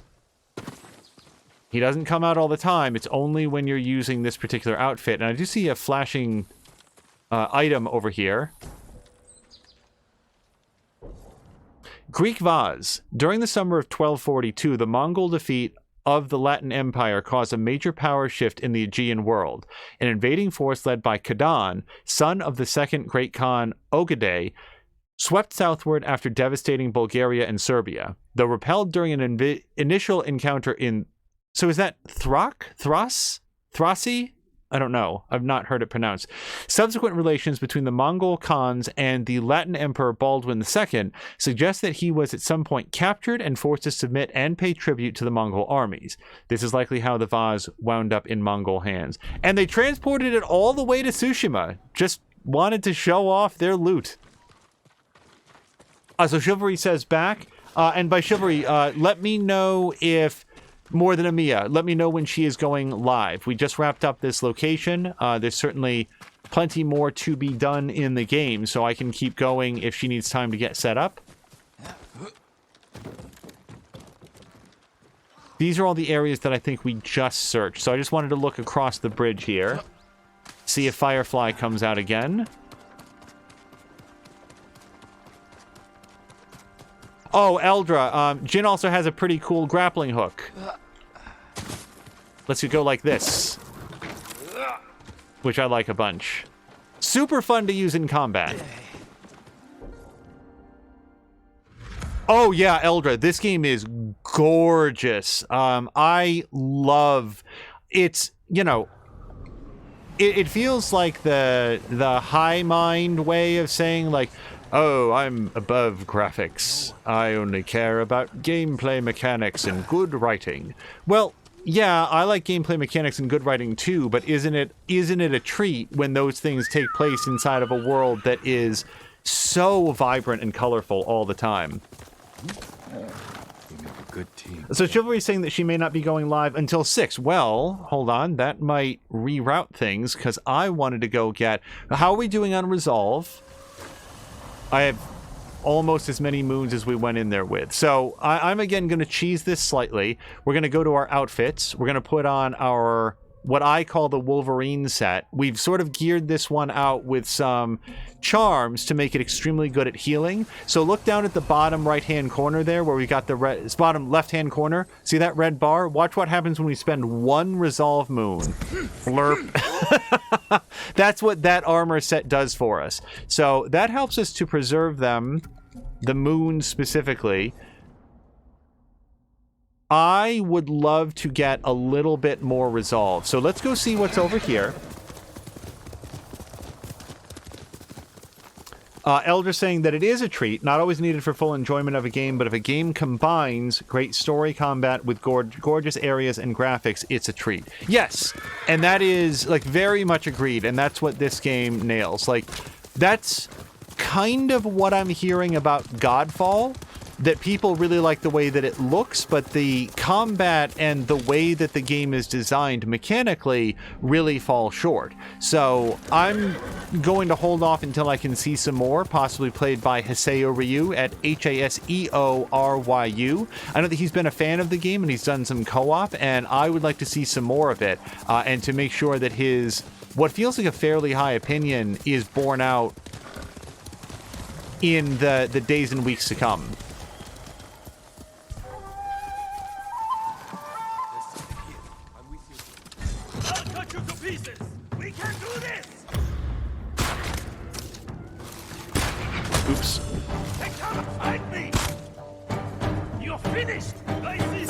He doesn't come out all the time. It's only when you're using this particular outfit. And I do see a flashing item over here. Greek vase. During the summer of 1242, the Mongol defeat of the Latin Empire caused a major power shift in the Aegean world. An invading force led by Kadan, son of the second great Khan Ogedei, swept southward after devastating Bulgaria and Serbia. Though repelled during an initial encounter in... So is that Thrasi? I don't know. I've not heard it pronounced. Subsequent relations between the Mongol Khans and the Latin Emperor Baldwin II suggest that he was at some point captured and forced to submit and pay tribute to the Mongol armies. This is likely how the vase wound up in Mongol hands. And they transported it all the way to Tsushima. Just wanted to show off their loot. So Chivalry says back. And by Chivalry, let me know if... More than Amiya, let me know when she is going live. We just wrapped up this location. There's certainly plenty more to be done in the game, so I can keep going if she needs time to get set up. These are all the areas that I think we just searched, so I just wanted to look across the bridge here. See if Firefly comes out again. Oh, Eldra. Jin also has a pretty cool grappling hook. Lets you go like this. Which I like a bunch. Super fun to use in combat. Oh, yeah, Eldra. This game is gorgeous. I love... It's, you know... It feels like the high mind way of saying, like... Oh, I'm above graphics. I only care about gameplay mechanics and good writing. Well, yeah, I like gameplay mechanics and good writing too, but isn't it a treat when those things take place inside of a world that is so vibrant and colorful all the time? We make a good team. So Chivalry is saying that she may not be going live until 6. Well, hold on, that might reroute things, because I wanted to go get... How are we doing on Resolve? I have almost as many moons as we went in there with. So I'm again going to cheese this slightly. We're going to go to our outfits. We're going to put on our, what I call the Wolverine set. We've sort of geared this one out with some charms to make it extremely good at healing. So look down at the bottom right-hand corner there where we got the red, it's bottom left-hand corner. See that red bar? Watch what happens when we spend one Resolve moon. Blurp. That's what that armor set does for us. So that helps us to preserve them, the moons specifically. I would love to get a little bit more Resolve. So let's go see what's over here. Elder saying that it is a treat, not always needed for full enjoyment of a game, but if a game combines great story combat with gorgeous areas and graphics, it's a treat. Yes, and that is, like, very much agreed, and that's what this game nails. Like, that's kind of what I'm hearing about Godfall, that people really like the way that it looks, but the combat and the way that the game is designed mechanically really fall short. So I'm going to hold off until I can see some more, possibly played by Haseo Ryu at Haseoryu. I know that he's been a fan of the game and he's done some co-op, and I would like to see some more of it, and to make sure that his, what feels like a fairly high opinion, is borne out in the days and weeks to come. I'll cut you to pieces! We can do this! Oops. Take cover! Fight me! You're finished! I see!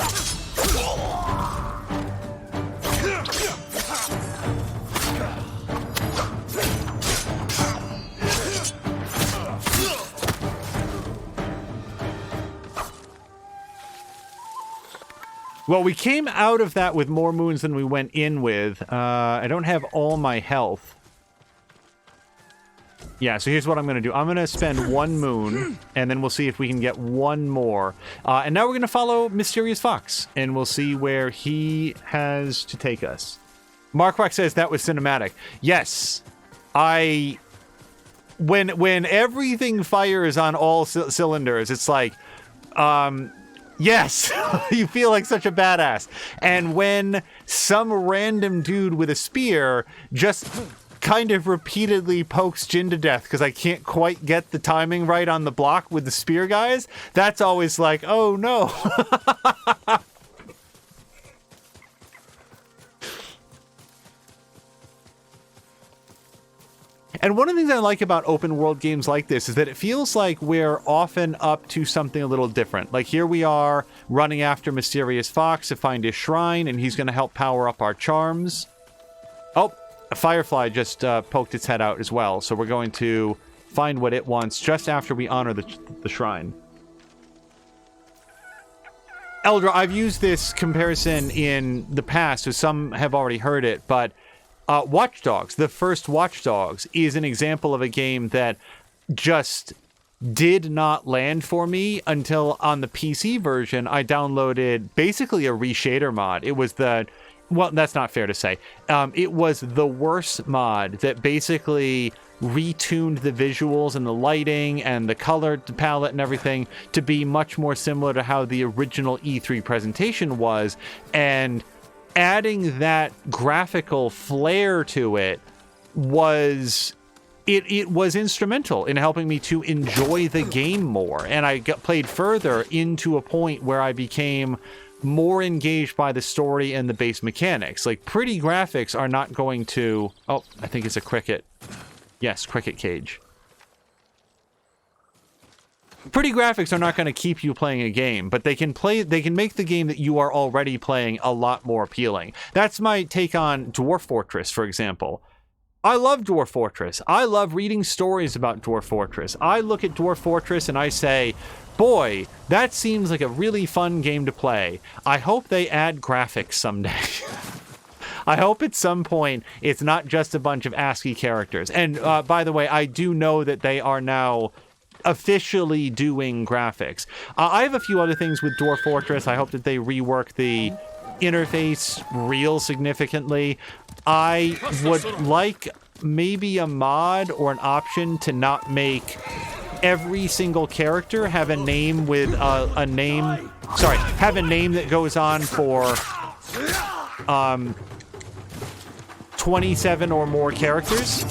Well, we came out of that with more moons than we went in with. I don't have all my health. Yeah, so here's what I'm going to do. I'm going to spend 1 moon, and then we'll see if we can get 1 more. And now we're going to follow Mysterious Fox, and we'll see where he has to take us. Mark Rock says that was cinematic. Yes, when everything fires on all cylinders, it's like, yes, you feel like such a badass. And when some random dude with a spear just kind of repeatedly pokes Jin to death because I can't quite get the timing right on the block with the spear guys, that's always like, oh no. And one of the things I like about open world games like this is that it feels like we're often up to something a little different. Like here we are running after Mysterious Fox to find his shrine, and he's going to help power up our charms. Oh, a firefly just poked its head out as well, so we're going to find what it wants just after we honor the shrine. Eldra, I've used this comparison in the past, so some have already heard it, but Watch Dogs, the first Watch Dogs, is an example of a game that just did not land for me until on the PC version I downloaded basically a reshader mod. It was well, that's not fair to say. It was the worst mod that basically retuned the visuals and the lighting and the color palette and everything to be much more similar to how the original E3 presentation was, and adding that graphical flair to it was instrumental in helping me to enjoy the game more, and I played further into a point where I became more engaged by the story and the base mechanics. Like, pretty graphics are not going to... Oh, I think it's a cricket. Yes, cricket cage. Pretty graphics are not going to keep you playing a game, but they can make the game that you are already playing a lot more appealing. That's my take on Dwarf Fortress, for example. I love Dwarf Fortress. I love reading stories about Dwarf Fortress. I look at Dwarf Fortress and I say, boy, that seems like a really fun game to play. I hope they add graphics someday. I hope at some point it's not just a bunch of ASCII characters. And by the way, I do know that they are now officially doing graphics. I have a few other things with Dwarf Fortress. I hope that they rework the interface real significantly. I would like maybe a mod or an option to not make every single character have a name with have a name that goes on for 27 or more characters.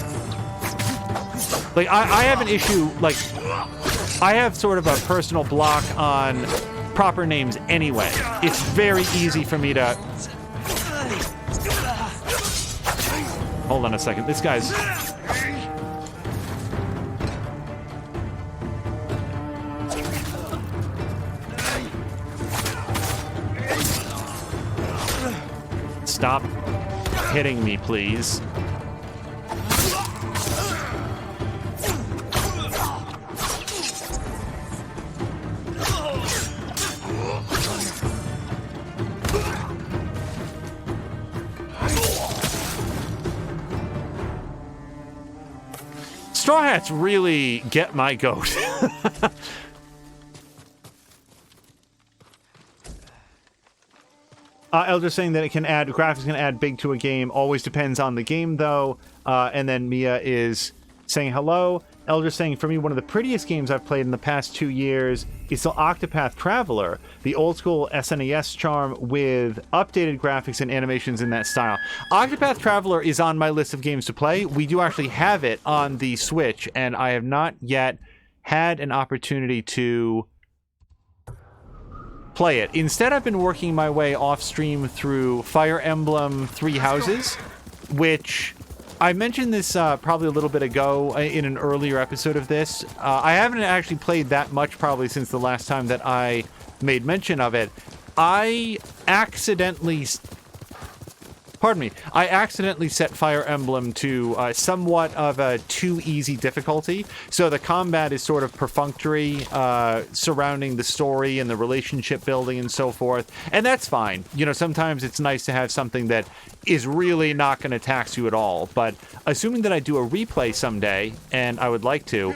Like, I have an issue, like, I have sort of a personal block on proper names anyway. It's very easy for me to... Hold on a second, this guy's... Stop hitting me, please. Straw Hats really get my goat. Eldra's saying that graphics can add big to a game. Always depends on the game, though. And then Mia is saying hello. Eldra's saying, for me, one of the prettiest games I've played in the past 2 years is still Octopath Traveler, the old school SNES charm with updated graphics and animations in that style. Octopath Traveler is on my list of games to play. We do actually have it on the Switch, and I have not yet had an opportunity to play it. Instead, I've been working my way off stream through Fire Emblem Three Houses, which I mentioned this probably a little bit ago in an earlier episode of this. I haven't actually played that much probably since the last time that I made mention of it. I accidentally set Fire Emblem to somewhat of a too easy difficulty. So the combat is sort of perfunctory, surrounding the story and the relationship building and so forth. And that's fine. You know, sometimes it's nice to have something that is really not going to tax you at all. But assuming that I do a replay someday, and I would like to.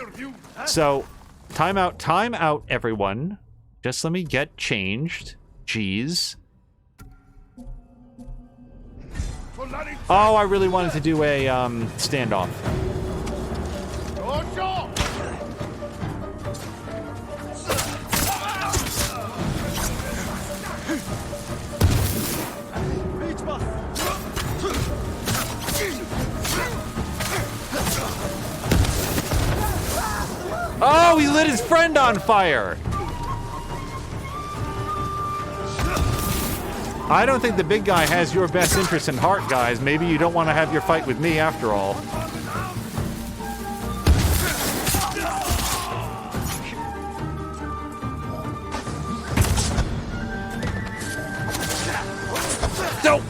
So, time out, everyone. Just let me get changed. Jeez. Oh, I really wanted to do a standoff. Oh, he lit his friend on fire. I don't think the big guy has your best interest in heart, guys. Maybe you don't want to have your fight with me after all. No!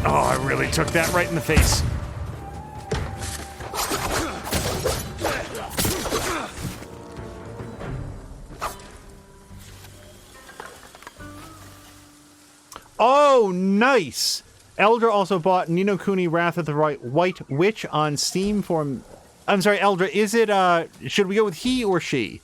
Oh, I really took that right in the face. Oh, nice! Eldra also bought Ni no Kuni Wrath of the White Witch on Steam for... I'm sorry, Eldra, is it, should we go with he or she?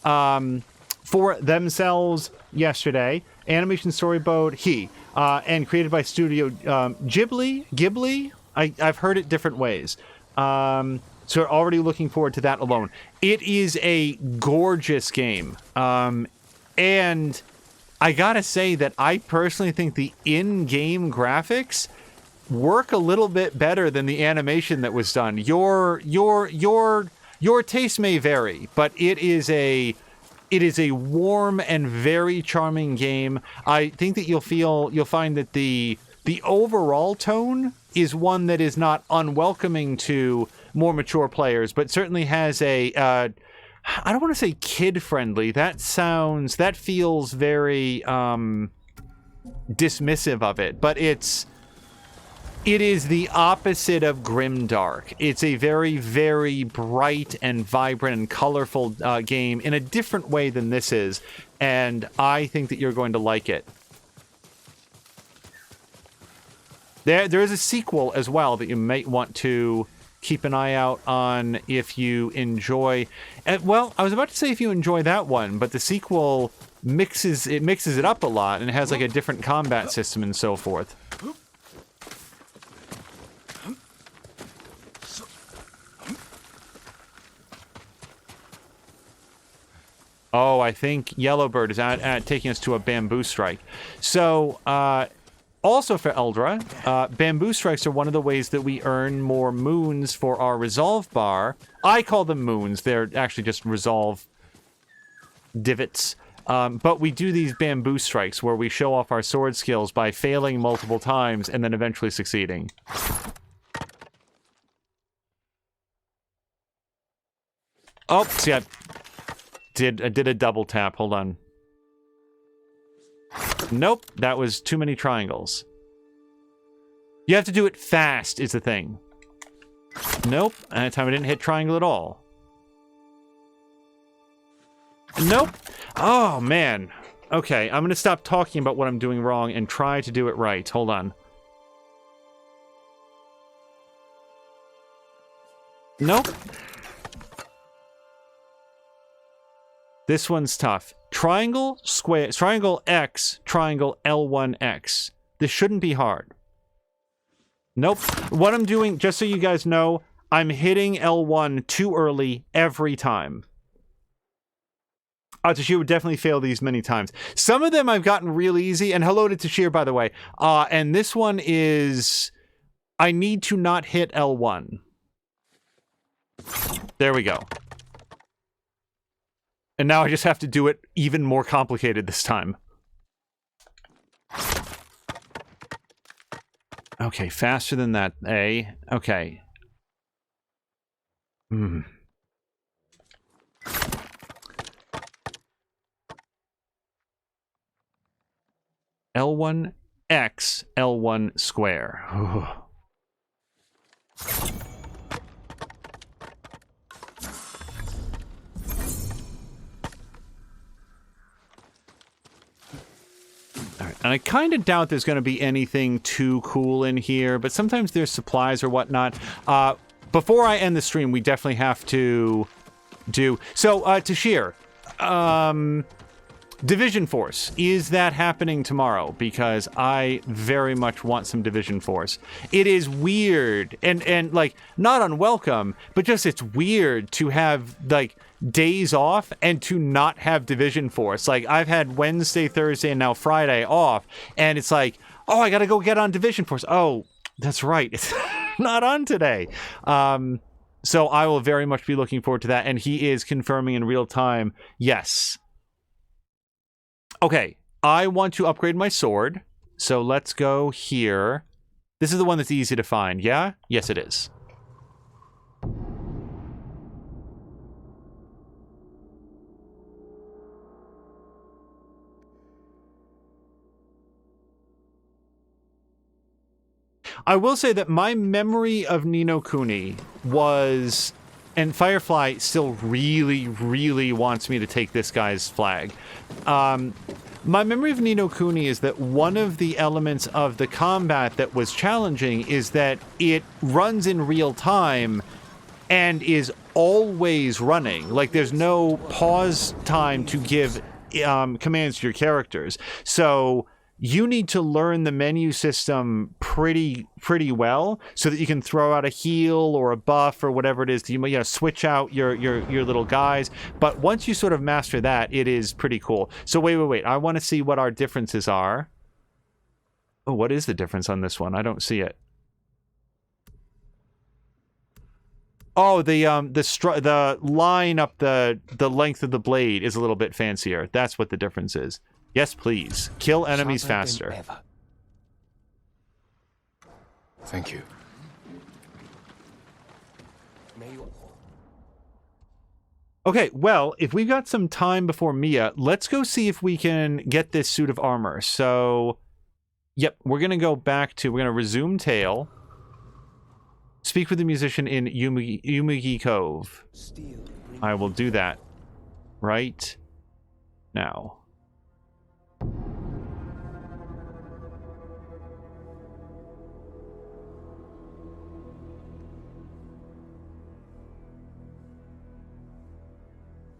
For themselves yesterday. Animation storyboard, he. And created by Studio Ghibli. I've heard it different ways. So already looking forward to that alone. It is a gorgeous game. And I gotta say that I personally think the in-game graphics work a little bit better than the animation that was done. Your taste may vary, but it is a warm and very charming game. I think that you'll find that the overall tone is one that is not unwelcoming to more mature players, but certainly has a I don't want to say kid friendly. That feels very dismissive of it, but it is the opposite of grimdark. It's a very, very bright and vibrant and colorful game in a different way than this is, and I think that you're going to like it. There is a sequel as well that you might want to keep an eye out on if you enjoy... well, I was about to say if you enjoy that one, but the sequel mixes it up a lot and has like a different combat system and so forth. Oh, I think Yellowbird is taking us to a bamboo strike. So, also for Eldra, bamboo strikes are one of the ways that we earn more moons for our resolve bar. I call them moons. They're actually just resolve divots. But we do these bamboo strikes where we show off our sword skills by failing multiple times and then eventually succeeding. Oh, see, I did a double tap. Hold on. Nope, that was too many triangles. You have to do it fast is the thing. Nope, that time I didn't hit triangle at all. Nope. Oh, man. Okay, I'm going to stop talking about what I'm doing wrong and try to do it right. Hold on. Nope. This one's tough. Triangle, square, triangle X, triangle L1X. This shouldn't be hard. Nope. What I'm doing, just so you guys know, I'm hitting L1 too early every time. Tashir would definitely fail these many times. Some of them I've gotten real easy, and hello to Tashir, by the way. And this one is... I need to not hit L1. There we go. And now I just have to do it even more complicated this time. Okay, faster than that, A. Okay. L1 X, L1 square. And I kind of doubt there's going to be anything too cool in here, but sometimes there's supplies or whatnot. Before I end the stream, we definitely have to do... So, Tashir, Division Force, is that happening tomorrow? Because I very much want some Division Force. It is weird, and like, not unwelcome, but just it's weird to have, like, days off and to not have Division Force. Like, I've had Wednesday, Thursday, and now Friday off, and it's like, oh, I gotta go get on Division Force. Oh, that's right, it's not on today. So I will very much be looking forward to that, and he is confirming in real time, yes. Okay, I want to upgrade my sword, so let's go here. This is the one that's easy to find, yeah? Yes, it is. I will say that my memory of Ni no Kuni was... And Firefly still really, really wants me to take this guy's flag. My memory of Ni no Kuni is that one of the elements of the combat that was challenging is that it runs in real time and is always running. Like, there's no pause time to give commands to your characters. So... you need to learn the menu system pretty well so that you can throw out a heal or a buff or whatever it is to, you know, switch out your little guys. But once you sort of master that, it is pretty cool. So wait. I want to see what our differences are. Oh, what is the difference on this one? I don't see it. Oh, the line up the length of the blade is a little bit fancier. That's what the difference is. Yes, please. Kill enemies faster. Thank you. Okay, well, if we've got some time before Mia, let's go see if we can get this suit of armor. So, yep, we're going to go back to... We're going to resume Tale. Speak with the musician in Yumugi Cove. I will do that right now.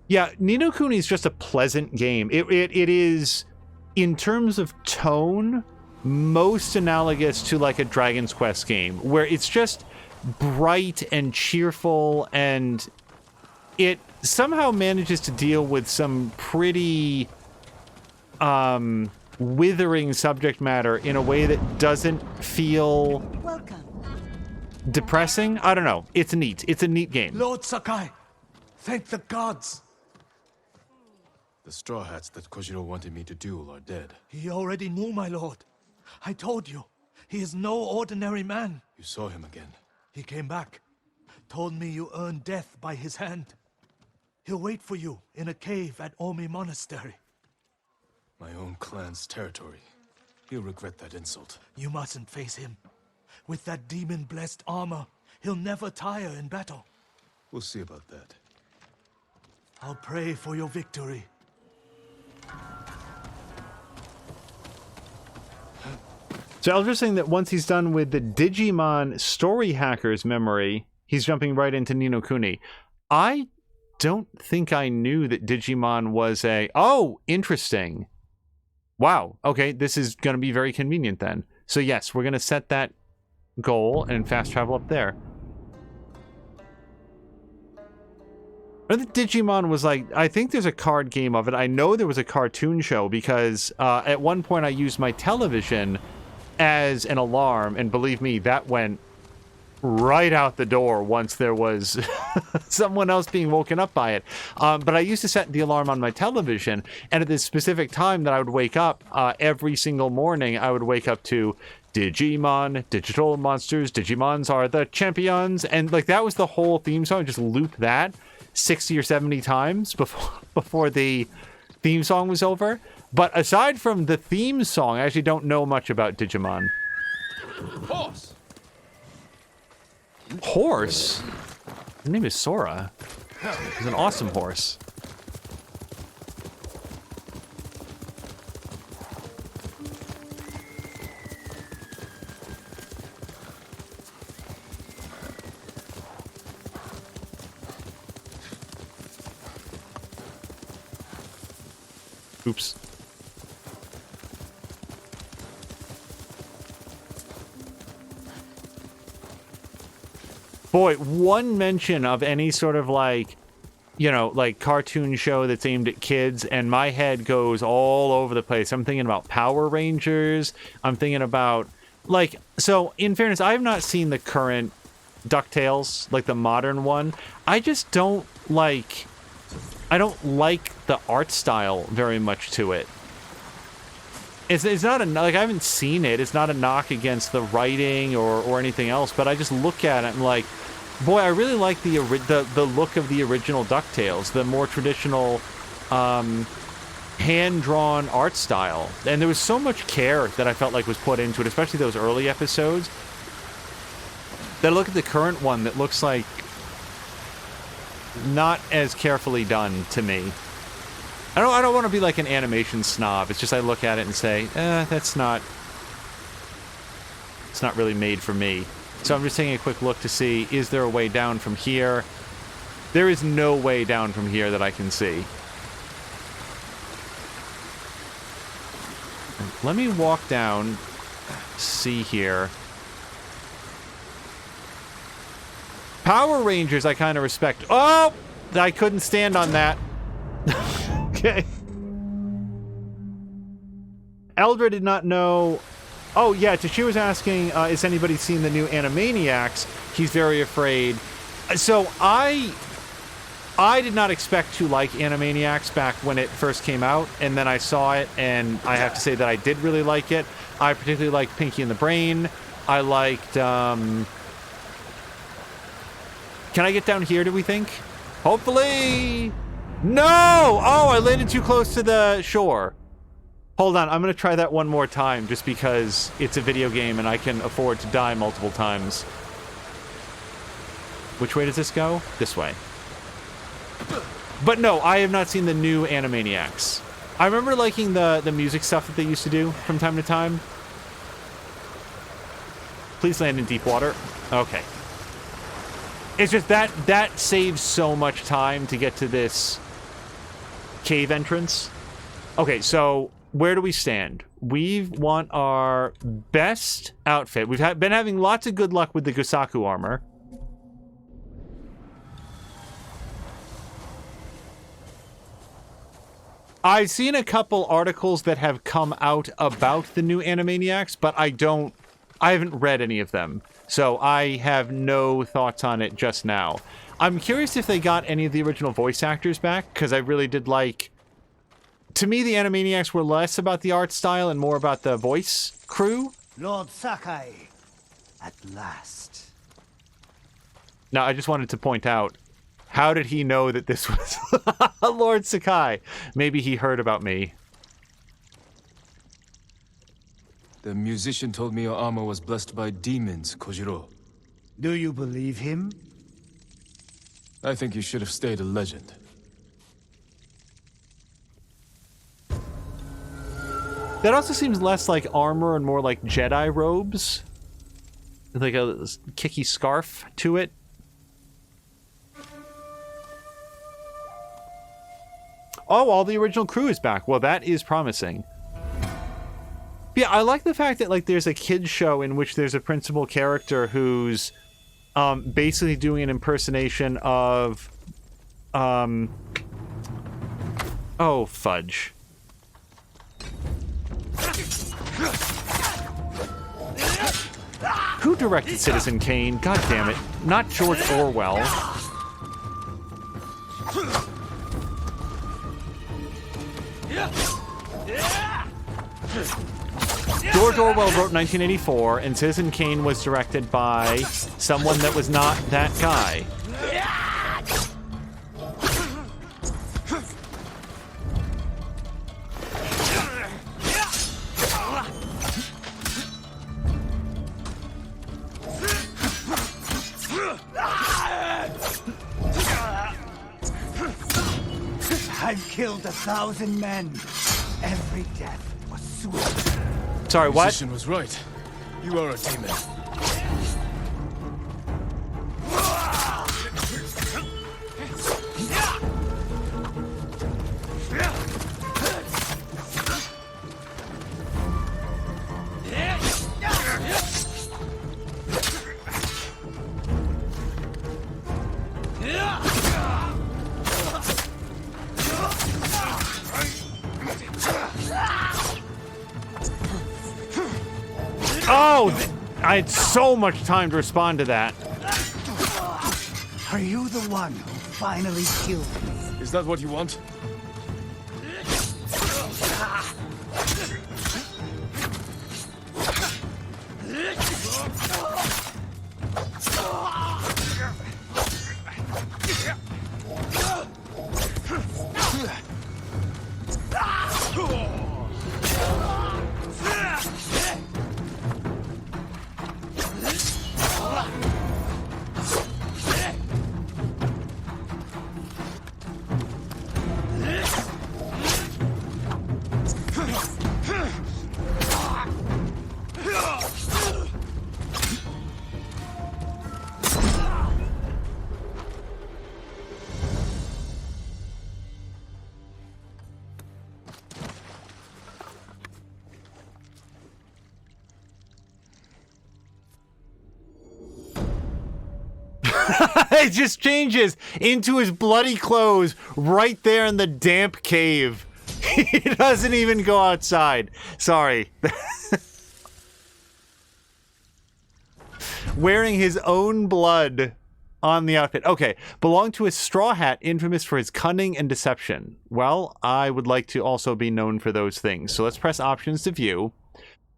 Yeah, Ni no Kuni is just a pleasant game. It is, in terms of tone, most analogous to like a Dragon's Quest game, where it's just bright and cheerful, and it somehow manages to deal with some pretty withering subject matter in a way that doesn't feel depressing. I don't know. It's neat. It's a neat game. Lord Sakai, thank the gods. The Straw Hats that Kojiro wanted me to duel are dead. He already knew, my lord. I told you, he is no ordinary man. You saw him again. He came back, told me you earned death by his hand. He'll wait for you in a cave at Omi Monastery. My own clan's territory. He'll regret that insult. You mustn't face him. With that demon-blessed armor, he'll never tire in battle. We'll see about that. I'll pray for your victory. So Eldra's saying that once he's done with the Digimon story hacker's memory, he's jumping right into Ni no Kuni. I don't think I knew that Digimon was a... Oh, interesting. Wow. Okay, this is going to be very convenient then. So yes, we're going to set that goal and fast travel up there. I know that Digimon was like... I think there's a card game of it. I know there was a cartoon show because at one point I used my television as an alarm, and believe me, that went right out the door once there was someone else being woken up by it. But I used to set the alarm on my television, and at this specific time that I would wake up, every single morning, I would wake up to Digimon, digital monsters, Digimons are the champions, and like that was the whole theme song. Just loop that 60 or 70 times before the theme song was over. But aside from the theme song, I actually don't know much about Digimon. Horse! Horse? Her name is Sora. He's an awesome horse. Oops. Boy, one mention of any sort of like, you know, like cartoon show that's aimed at kids, and my head goes all over the place. I'm thinking about Power Rangers. I'm thinking about, like, so in fairness, I have not seen the current DuckTales, like the modern one. I just don't like, I don't like the art style very much to it. It's not a, like, I haven't seen it. It's not a knock against the writing or anything else, but I just look at it and I'm like, boy, I really like the look of the original DuckTales, the more traditional hand-drawn art style. And there was so much care that I felt like was put into it, especially those early episodes. Then I look at the current one that looks like not as carefully done to me. I don't want to be like an animation snob. It's just I look at it and say, it's not really made for me. So I'm just taking a quick look to see, is there a way down from here? There is no way down from here that I can see. Let me walk down, see here. Power Rangers I kind of respect. Oh! I couldn't stand on that. Okay. Eldra did not know... Oh, yeah, Tashi was asking, has anybody seen the new Animaniacs? He's very afraid. So I did not expect to like Animaniacs back when it first came out, and then I saw it, and I have to say that I did really like it. I particularly liked Pinky and the Brain. I liked... Can I get down here, do we think? Hopefully... No! Oh, I landed too close to the shore. Hold on, I'm going to try that one more time, just because it's a video game and I can afford to die multiple times. Which way does this go? This way. But no, I have not seen the new Animaniacs. I remember liking the music stuff that they used to do from time to time. Please land in deep water. Okay. It's just that saves so much time to get to this cave entrance. Okay, so where do we stand? We want our best outfit. We've been having lots of good luck with the Gusaku armor. I've seen a couple articles that have come out about the new Animaniacs, but I haven't read any of them. So I have no thoughts on it just now. I'm curious if they got any of the original voice actors back, because I really did like... To me, the Animaniacs were less about the art style and more about the voice crew. Lord Sakai, at last. Now, I just wanted to point out, how did he know that this was Lord Sakai? Maybe he heard about me. The musician told me your armor was blessed by demons, Kojiro. Do you believe him? I think you should have stayed a legend. That also seems less like armor and more like Jedi robes. Like a kicky scarf to it. Oh, all the original crew is back. Well, that is promising. Yeah, I like the fact that like there's a kids show in which there's a principal character who's basically doing an impersonation of oh fudge. Who directed Citizen Kane? God damn it. Not George Orwell. George Orwell wrote 1984, and Citizen Kane was directed by someone that was not that guy. I've killed 1,000 men. Every death was suicide. Sorry, what? Musician was right. You are a demon. Oh, I had so much time to respond to that. Are you the one who finally killed me? Is that what you want? It just changes into his bloody clothes right there in the damp cave. He doesn't even go outside. Sorry. Wearing his own blood on the outfit. Okay. Belonged to a straw hat infamous for his cunning and deception. Well, I would like to also be known for those things. So let's press options to view.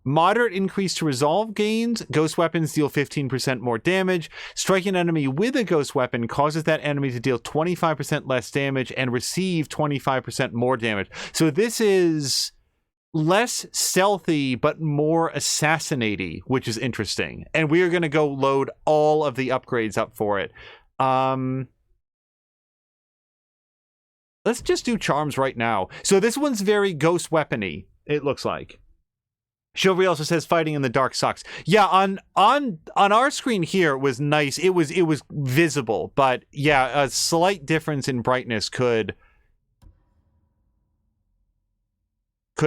Moderate increase to resolve gains. Ghost weapons deal 15% more damage. Striking an enemy with a ghost weapon causes that enemy to deal 25% less damage and receive 25% more damage. So this is less stealthy, but more assassinate-y, which is interesting. And we are going to go load all of the upgrades up for it. Let's just do charms right now. So this one's very ghost weapon-y, it looks like. Chivalry also says fighting in the dark sucks. Yeah, on our screen here it was nice. It was visible, but yeah, a slight difference in brightness could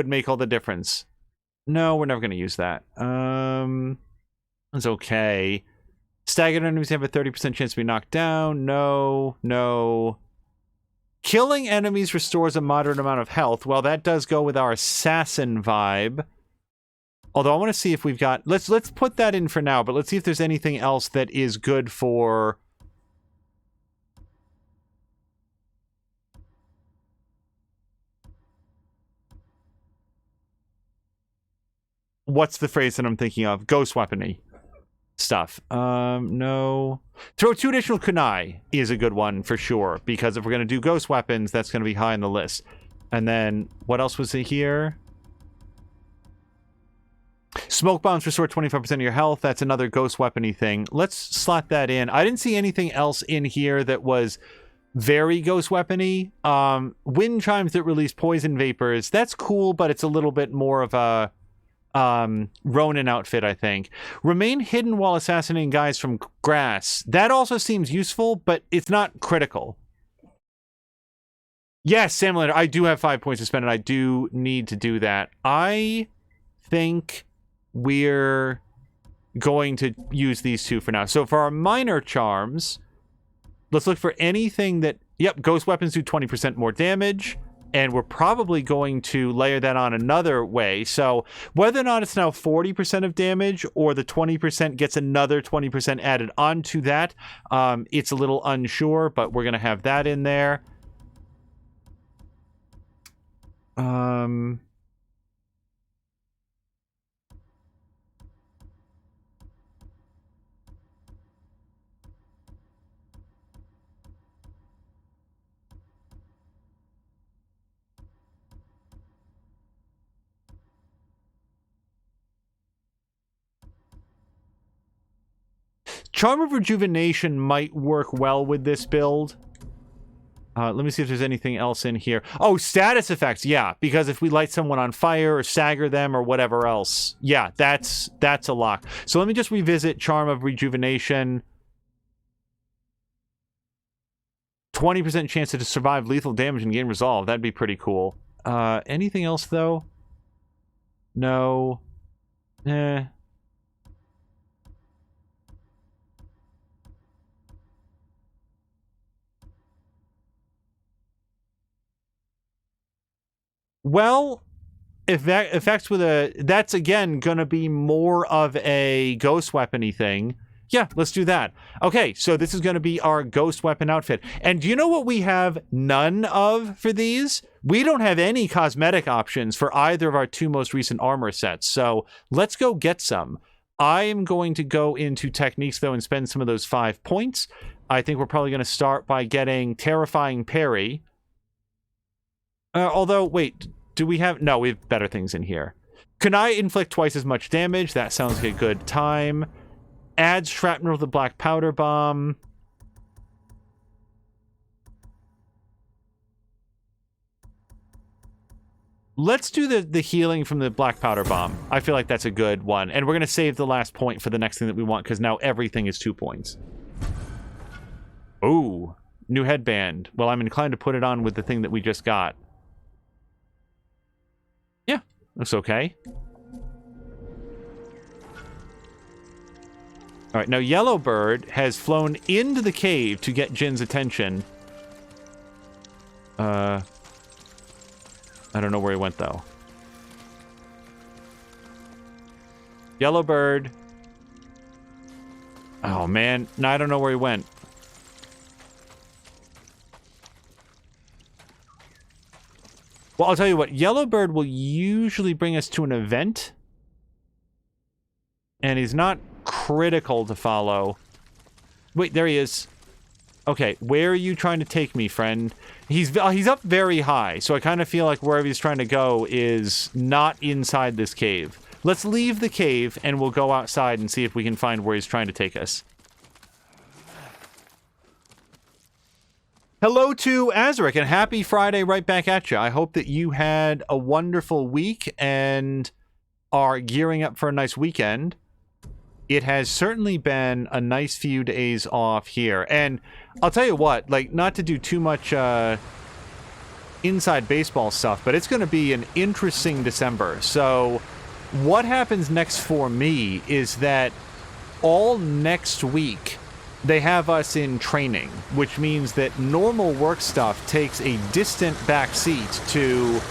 make all the difference. No, we're never going to use that. It's okay. Staggered enemies have a 30% chance to be knocked down. No. Killing enemies restores a moderate amount of health. Well, that does go with our assassin vibe. Although I want to see if we've got... Let's put that in for now, but let's see if there's anything else that is good for... What's the phrase that I'm thinking of? Ghost weapon-y stuff. No. Throw 2 additional kunai is a good one for sure, because if we're going to do ghost weapons, that's going to be high on the list. And then, what else was it here? Smoke bombs restore 25% of your health. That's another ghost weapon-y thing. Let's slot that in. I didn't see anything else in here that was very ghost weapony. Wind chimes that release poison vapors, that's cool, but it's a little bit more of a Ronin outfit, I think. Remain hidden while assassinating guys from grass. That also seems useful, but it's not critical. Yes, Sam Lander, I do have 5 points to spend, and I do need to do that. I think we're going to use these two for now. So for our minor charms, let's look for anything that... Yep, ghost weapons do 20% more damage, and we're probably going to layer that on another way. So whether or not it's now 40% of damage or the 20% gets another 20% added onto that, it's a little unsure, but we're going to have that in there. Charm of Rejuvenation might work well with this build. Let me see if there's anything else in here. Oh, status effects, yeah. Because if we light someone on fire or stagger them or whatever else, yeah, that's a lock. So let me just revisit Charm of Rejuvenation. 20% chance to survive lethal damage and gain resolve. That'd be pretty cool. Anything else, though? No. Well, effects with a... That's, again, going to be more of a ghost weapon-y thing. Yeah, let's do that. Okay, so this is going to be our ghost weapon outfit. And do you know what we have none of for these? We don't have any cosmetic options for either of our two most recent armor sets. So let's go get some. I am going to go into techniques, though, and spend some of those 5 points. I think we're probably going to start by getting Terrifying Parry. Although, wait, do we have... No, we have better things in here. Can I inflict twice as much damage? That sounds like a good time. Adds shrapnel to the black powder bomb. Let's do the healing from the black powder bomb. I feel like that's a good one. And we're going to save the last point for the next thing that we want, because now everything is 2 points. Ooh, new headband. Well, I'm inclined to put it on with the thing that we just got. Yeah, looks okay. All right, now Yellowbird has flown into the cave to get Jin's attention. I don't know where he went, though. Yellowbird. Oh, man. No, I don't know where he went. Well, I'll tell you what. Yellowbird will usually bring us to an event. And he's not critical to follow. Wait, there he is. Okay, where are you trying to take me, friend? He's up very high, so I kind of feel like wherever he's trying to go is not inside this cave. Let's leave the cave, and we'll go outside and see if we can find where he's trying to take us. Hello to Azaric, and happy Friday right back at you. I hope that you had a wonderful week and are gearing up for a nice weekend. It has certainly been a nice few days off here. And I'll tell you what, like, not to do too much inside baseball stuff, but it's going to be an interesting December. So what happens next for me is that all next week they have us in training, which means that normal work stuff takes a distant back seat to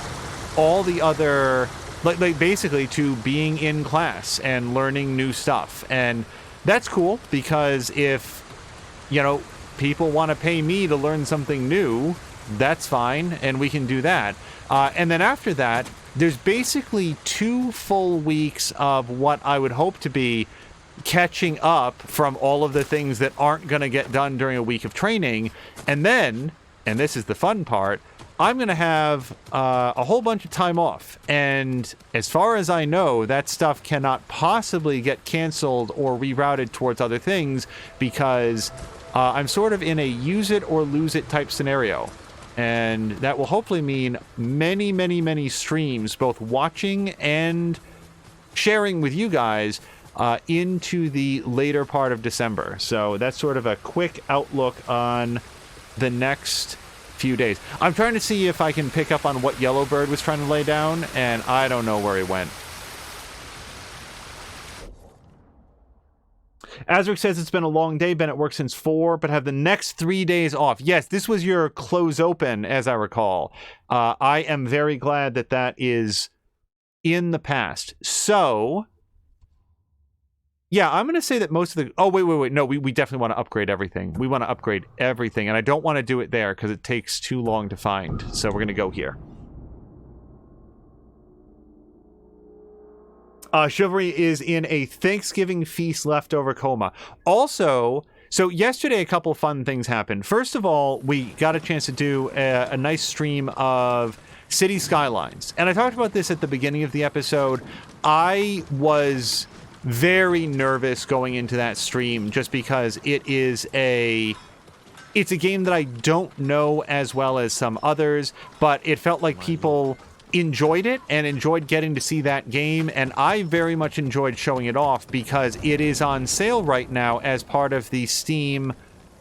all the other... Like basically to being in class and learning new stuff. And that's cool because if, you know, people want to pay me to learn something new, that's fine, and we can do that. And then after that, there's basically 2 full weeks of what I would hope to be catching up from all of the things that aren't going to get done during a week of training. And then, and this is the fun part, I'm going to have a whole bunch of time off. And as far as I know, that stuff cannot possibly get canceled or rerouted towards other things because I'm sort of in a use it or lose it type scenario. And that will hopefully mean many, many, many streams, both watching and sharing with you guys into the later part of December. So that's sort of a quick outlook on the next few days. I'm trying to see if I can pick up on what Yellowbird was trying to lay down, and I don't know where he went. Azric says it's been a long day. Been at work since 4, but have the next 3 days off. Yes, this was your close open, as I recall. I am very glad that that is in the past. So, yeah, I'm going to say that most of the... Oh, wait. No, we definitely want to upgrade everything. We want to upgrade everything, and I don't want to do it there because it takes too long to find. So we're going to go here. Chivalry is in a Thanksgiving feast leftover coma. Also, so yesterday a couple fun things happened. First of all, we got a chance to do a nice stream of City Skylines. And I talked about this at the beginning of the episode. I was very nervous going into that stream just because it's a game that I don't know as well as some others, but it felt like people enjoyed it and enjoyed getting to see that game, and I very much enjoyed showing it off because it is on sale right now as part of the Steam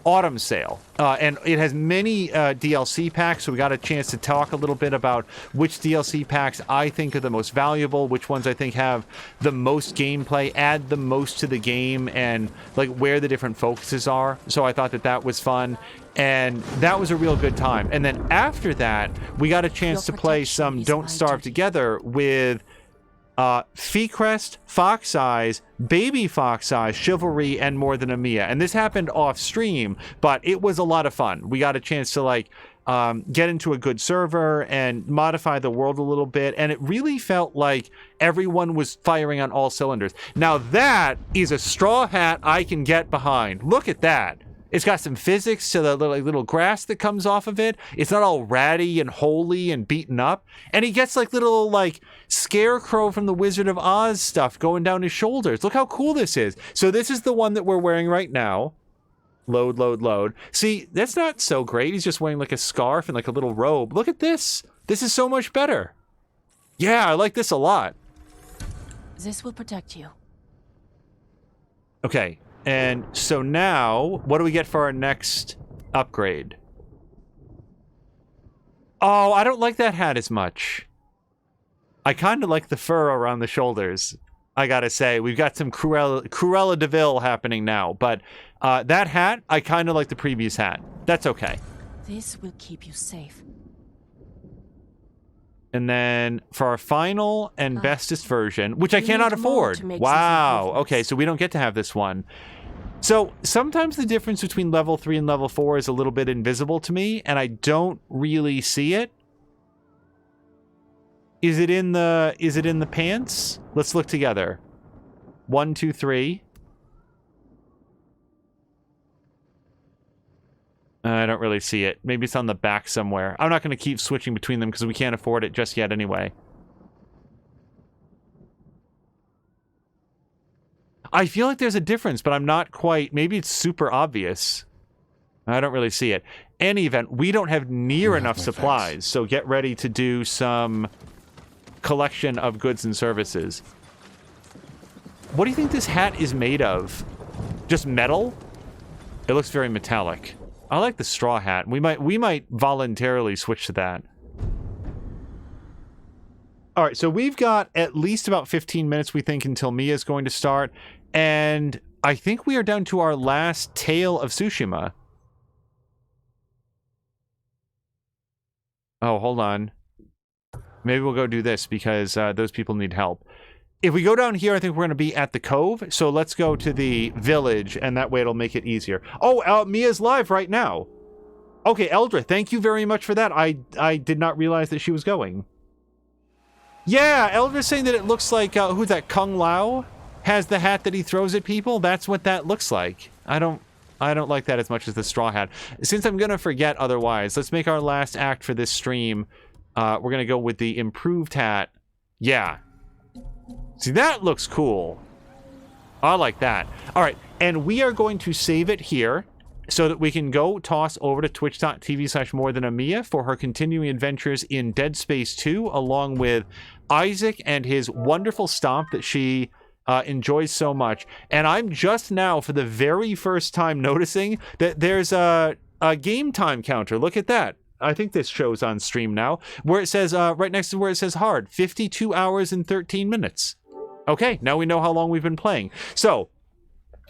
Autumn sale, and it has many DLC packs, so we got a chance to talk a little bit about which DLC packs I think are the most valuable, which ones I think have the most gameplay, add the most to the game, and like where the different focuses are. So I thought that that was fun, and that was a real good time. And then after that, we got a chance to play some Don't Starve Together with Feecrest, Fox Eyes, Baby Fox Eyes, Chivalry, and More Than a Mia. And this happened off stream, but it was a lot of fun. We got a chance to like get into a good server and modify the world a little bit, and it really felt like everyone was firing on all cylinders. Now that is a straw hat I can get behind. Look at that. It's got some physics to the little grass that comes off of it. It's not all ratty and holy and beaten up. And he gets like little like Scarecrow from the Wizard of Oz stuff going down his shoulders. Look how cool this is. So this is the one that we're wearing right now. Load, load, load. See, that's not so great. He's just wearing like a scarf and like a little robe. Look at this. This is so much better. Yeah, I like this a lot. This will protect you. Okay. And so now, what do we get for our next upgrade? Oh, I don't like that hat as much. I kind of like the fur around the shoulders, I gotta say. We've got some Cruella de Vil happening now, but that hat, I kind of like the previous hat. That's okay. This will keep you safe. And then for our final and bestest version, which I cannot afford. Wow. Okay, so we don't get to have this one. So sometimes the difference between level 3 and level 4 is a little bit invisible to me, and I don't really see it. Is it in the pants? Let's look together. 1, 2, 3. I don't really see it. Maybe it's on the back somewhere. I'm not going to keep switching between them because we can't afford it just yet anyway. I feel like there's a difference, but I'm not quite... Maybe it's super obvious. I don't really see it. Any event, we don't have near enough supplies, so get ready to do some collection of goods and services. What do you think this hat is made of? Just metal? It looks very metallic. I like the straw hat. We might voluntarily switch to that. All right, so we've got at least about 15 minutes, we think, until Mia's going to start. And I think we are down to our last Tale of Tsushima. Oh, hold on. Maybe we'll go do this because those people need help. If we go down here, I think we're going to be at the cove. So let's go to the village, and that way it'll make it easier. Oh, Mia's live right now. Okay, Eldra, thank you very much for that. I did not realize that she was going. Yeah, Eldra's saying that it looks like, who's that, Kung Lao? Has the hat that he throws at people? That's what that looks like. I don't I don't like that as much as the straw hat. Since I'm gonna forget otherwise, let's make our last act for this stream. We're gonna go with the improved hat. Yeah. See, that looks cool. I like that. All right, and we are going to save it here so that we can go toss over to twitch.tv/morethanamia for her continuing adventures in Dead Space 2, along with Isaac and his wonderful stomp that she enjoys so much. And I'm just now, for the very first time, noticing that there's a game time counter. Look at that. I think this shows on stream now, where it says, right next to where it says hard, 52 hours and 13 minutes. Okay, now we know how long we've been playing. So,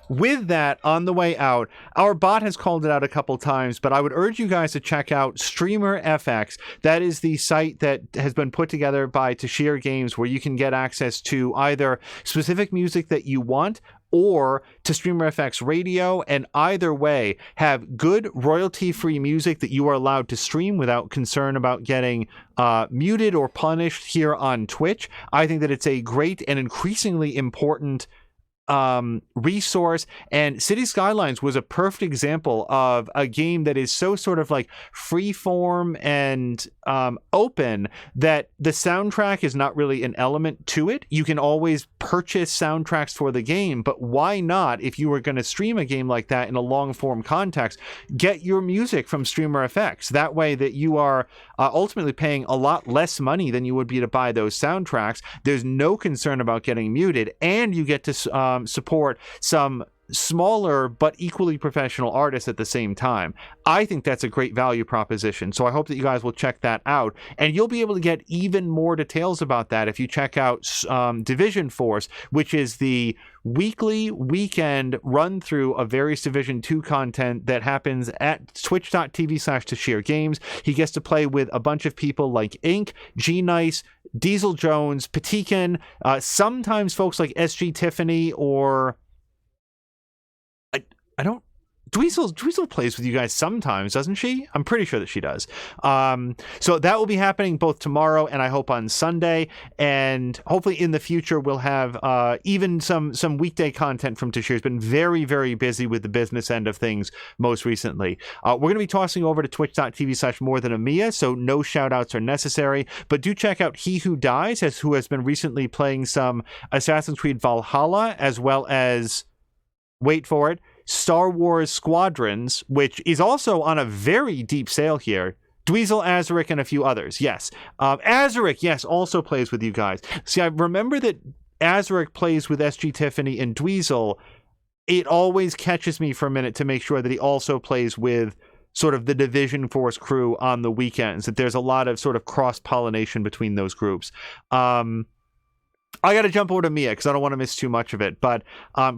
with that, on the way out, our bot has called it out a couple times, but I would urge you guys to check out Streamer FX. That is the site that has been put together by Tashir Games, where you can get access to either specific music that you want or to Streamer FX Radio, and either way have good royalty-free music that you are allowed to stream without concern about getting muted or punished here on Twitch. I think that it's a great and increasingly important resource, and City Skylines was a perfect example of a game that is so sort of like freeform and open that the soundtrack is not really an element to it. You can always purchase soundtracks for the game, but why not, if you were going to stream a game like that in a long form context, get your music from Streamer FX? That way that you are ultimately paying a lot less money than you would be to buy those soundtracks. There's no concern about getting muted, and you get to support some smaller but equally professional artists at the same time. I think that's a great value proposition, so I hope that you guys will check that out, and you'll be able to get even more details about that if you check out Division Force, which is the weekly weekend run through of various Division 2 content that happens at twitch.tv/Tashir Games. He gets to play with a bunch of people like Ink, G-Nice, Diesel Jones, Patikin, sometimes folks like SG Tiffany, or I don't... Dweezil plays with you guys sometimes, doesn't she? I'm pretty sure that she does. So that will be happening both tomorrow and I hope on Sunday. And hopefully in the future we'll have even some weekday content from Tashir. Has been very, very busy with the business end of things most recently. We're going to be tossing over to twitch.tv/morethanamia, so no shout outs are necessary. But do check out He Who Dies, who has been recently playing some Assassin's Creed Valhalla, as well as, wait for it, Star Wars Squadrons, which is also on a very deep sale here. Dweezil, Azaric, and a few others. Yes. Azaric, yes, also plays with you guys. See, I remember that Azaric plays with SG Tiffany and Dweezil. It always catches me for a minute to make sure that he also plays with sort of the Division Force crew on the weekends, that there's a lot of sort of cross-pollination between those groups. I got to jump over to Mia because I don't want to miss too much of it. But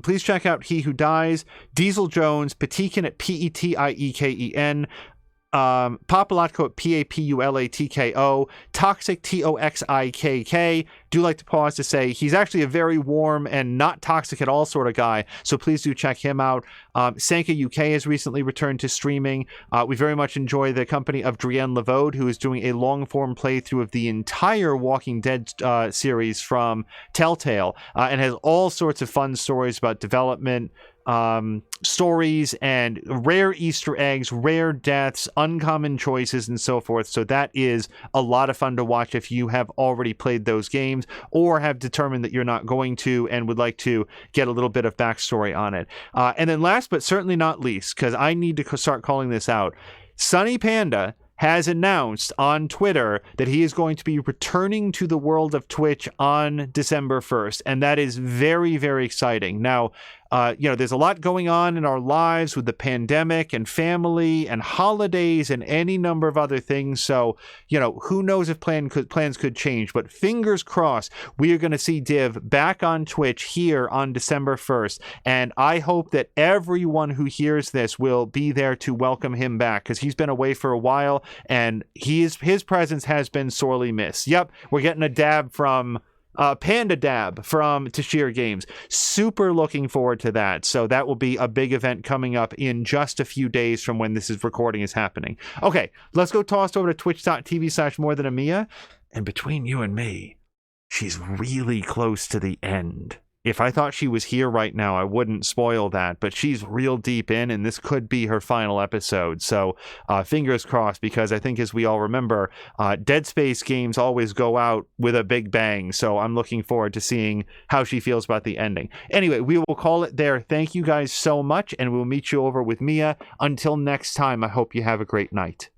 please check out He Who Dies, Diesel Jones, Patiken at Petieken, Papalatko at Papulatko, Toxic Toxikk. Do like to pause to say he's actually a very warm and not toxic at all sort of guy, so please do check him out. Sanka UK has recently returned to streaming. We very much enjoy the company of Drienne Levode, who is doing a long form playthrough of the entire Walking Dead series from Telltale, and has all sorts of fun stories about development, stories, and rare Easter eggs, rare deaths, uncommon choices, and so forth. So that is a lot of fun to watch if you have already played those games or have determined that you're not going to and would like to get a little bit of backstory on it. And then last but certainly not least, because I need to start calling this out, Sunny Panda has announced on Twitter that he is going to be returning to the world of Twitch on December 1st, and that is very, very exciting. Now, there's a lot going on in our lives with the pandemic and family and holidays and any number of other things. So, who knows if plans could change, but fingers crossed, we are going to see Div back on Twitch here on December 1st. And I hope that everyone who hears this will be there to welcome him back, because he's been away for a while and his presence has been sorely missed. Yep, we're getting a dab from Panda Dab from Tashir Games. Super looking forward to that. So that will be a big event coming up in just a few days from when this recording is happening. Okay, let's go toss over to twitch.tv/morethanamia. And between you and me, she's really close to the end. If I thought she was here right now, I wouldn't spoil that, but she's real deep in, and this could be her final episode. So fingers crossed, because I think, as we all remember, Dead Space games always go out with a big bang. So I'm looking forward to seeing how she feels about the ending. Anyway, we will call it there. Thank you guys so much, and we'll meet you over with Mia. Until next time, I hope you have a great night.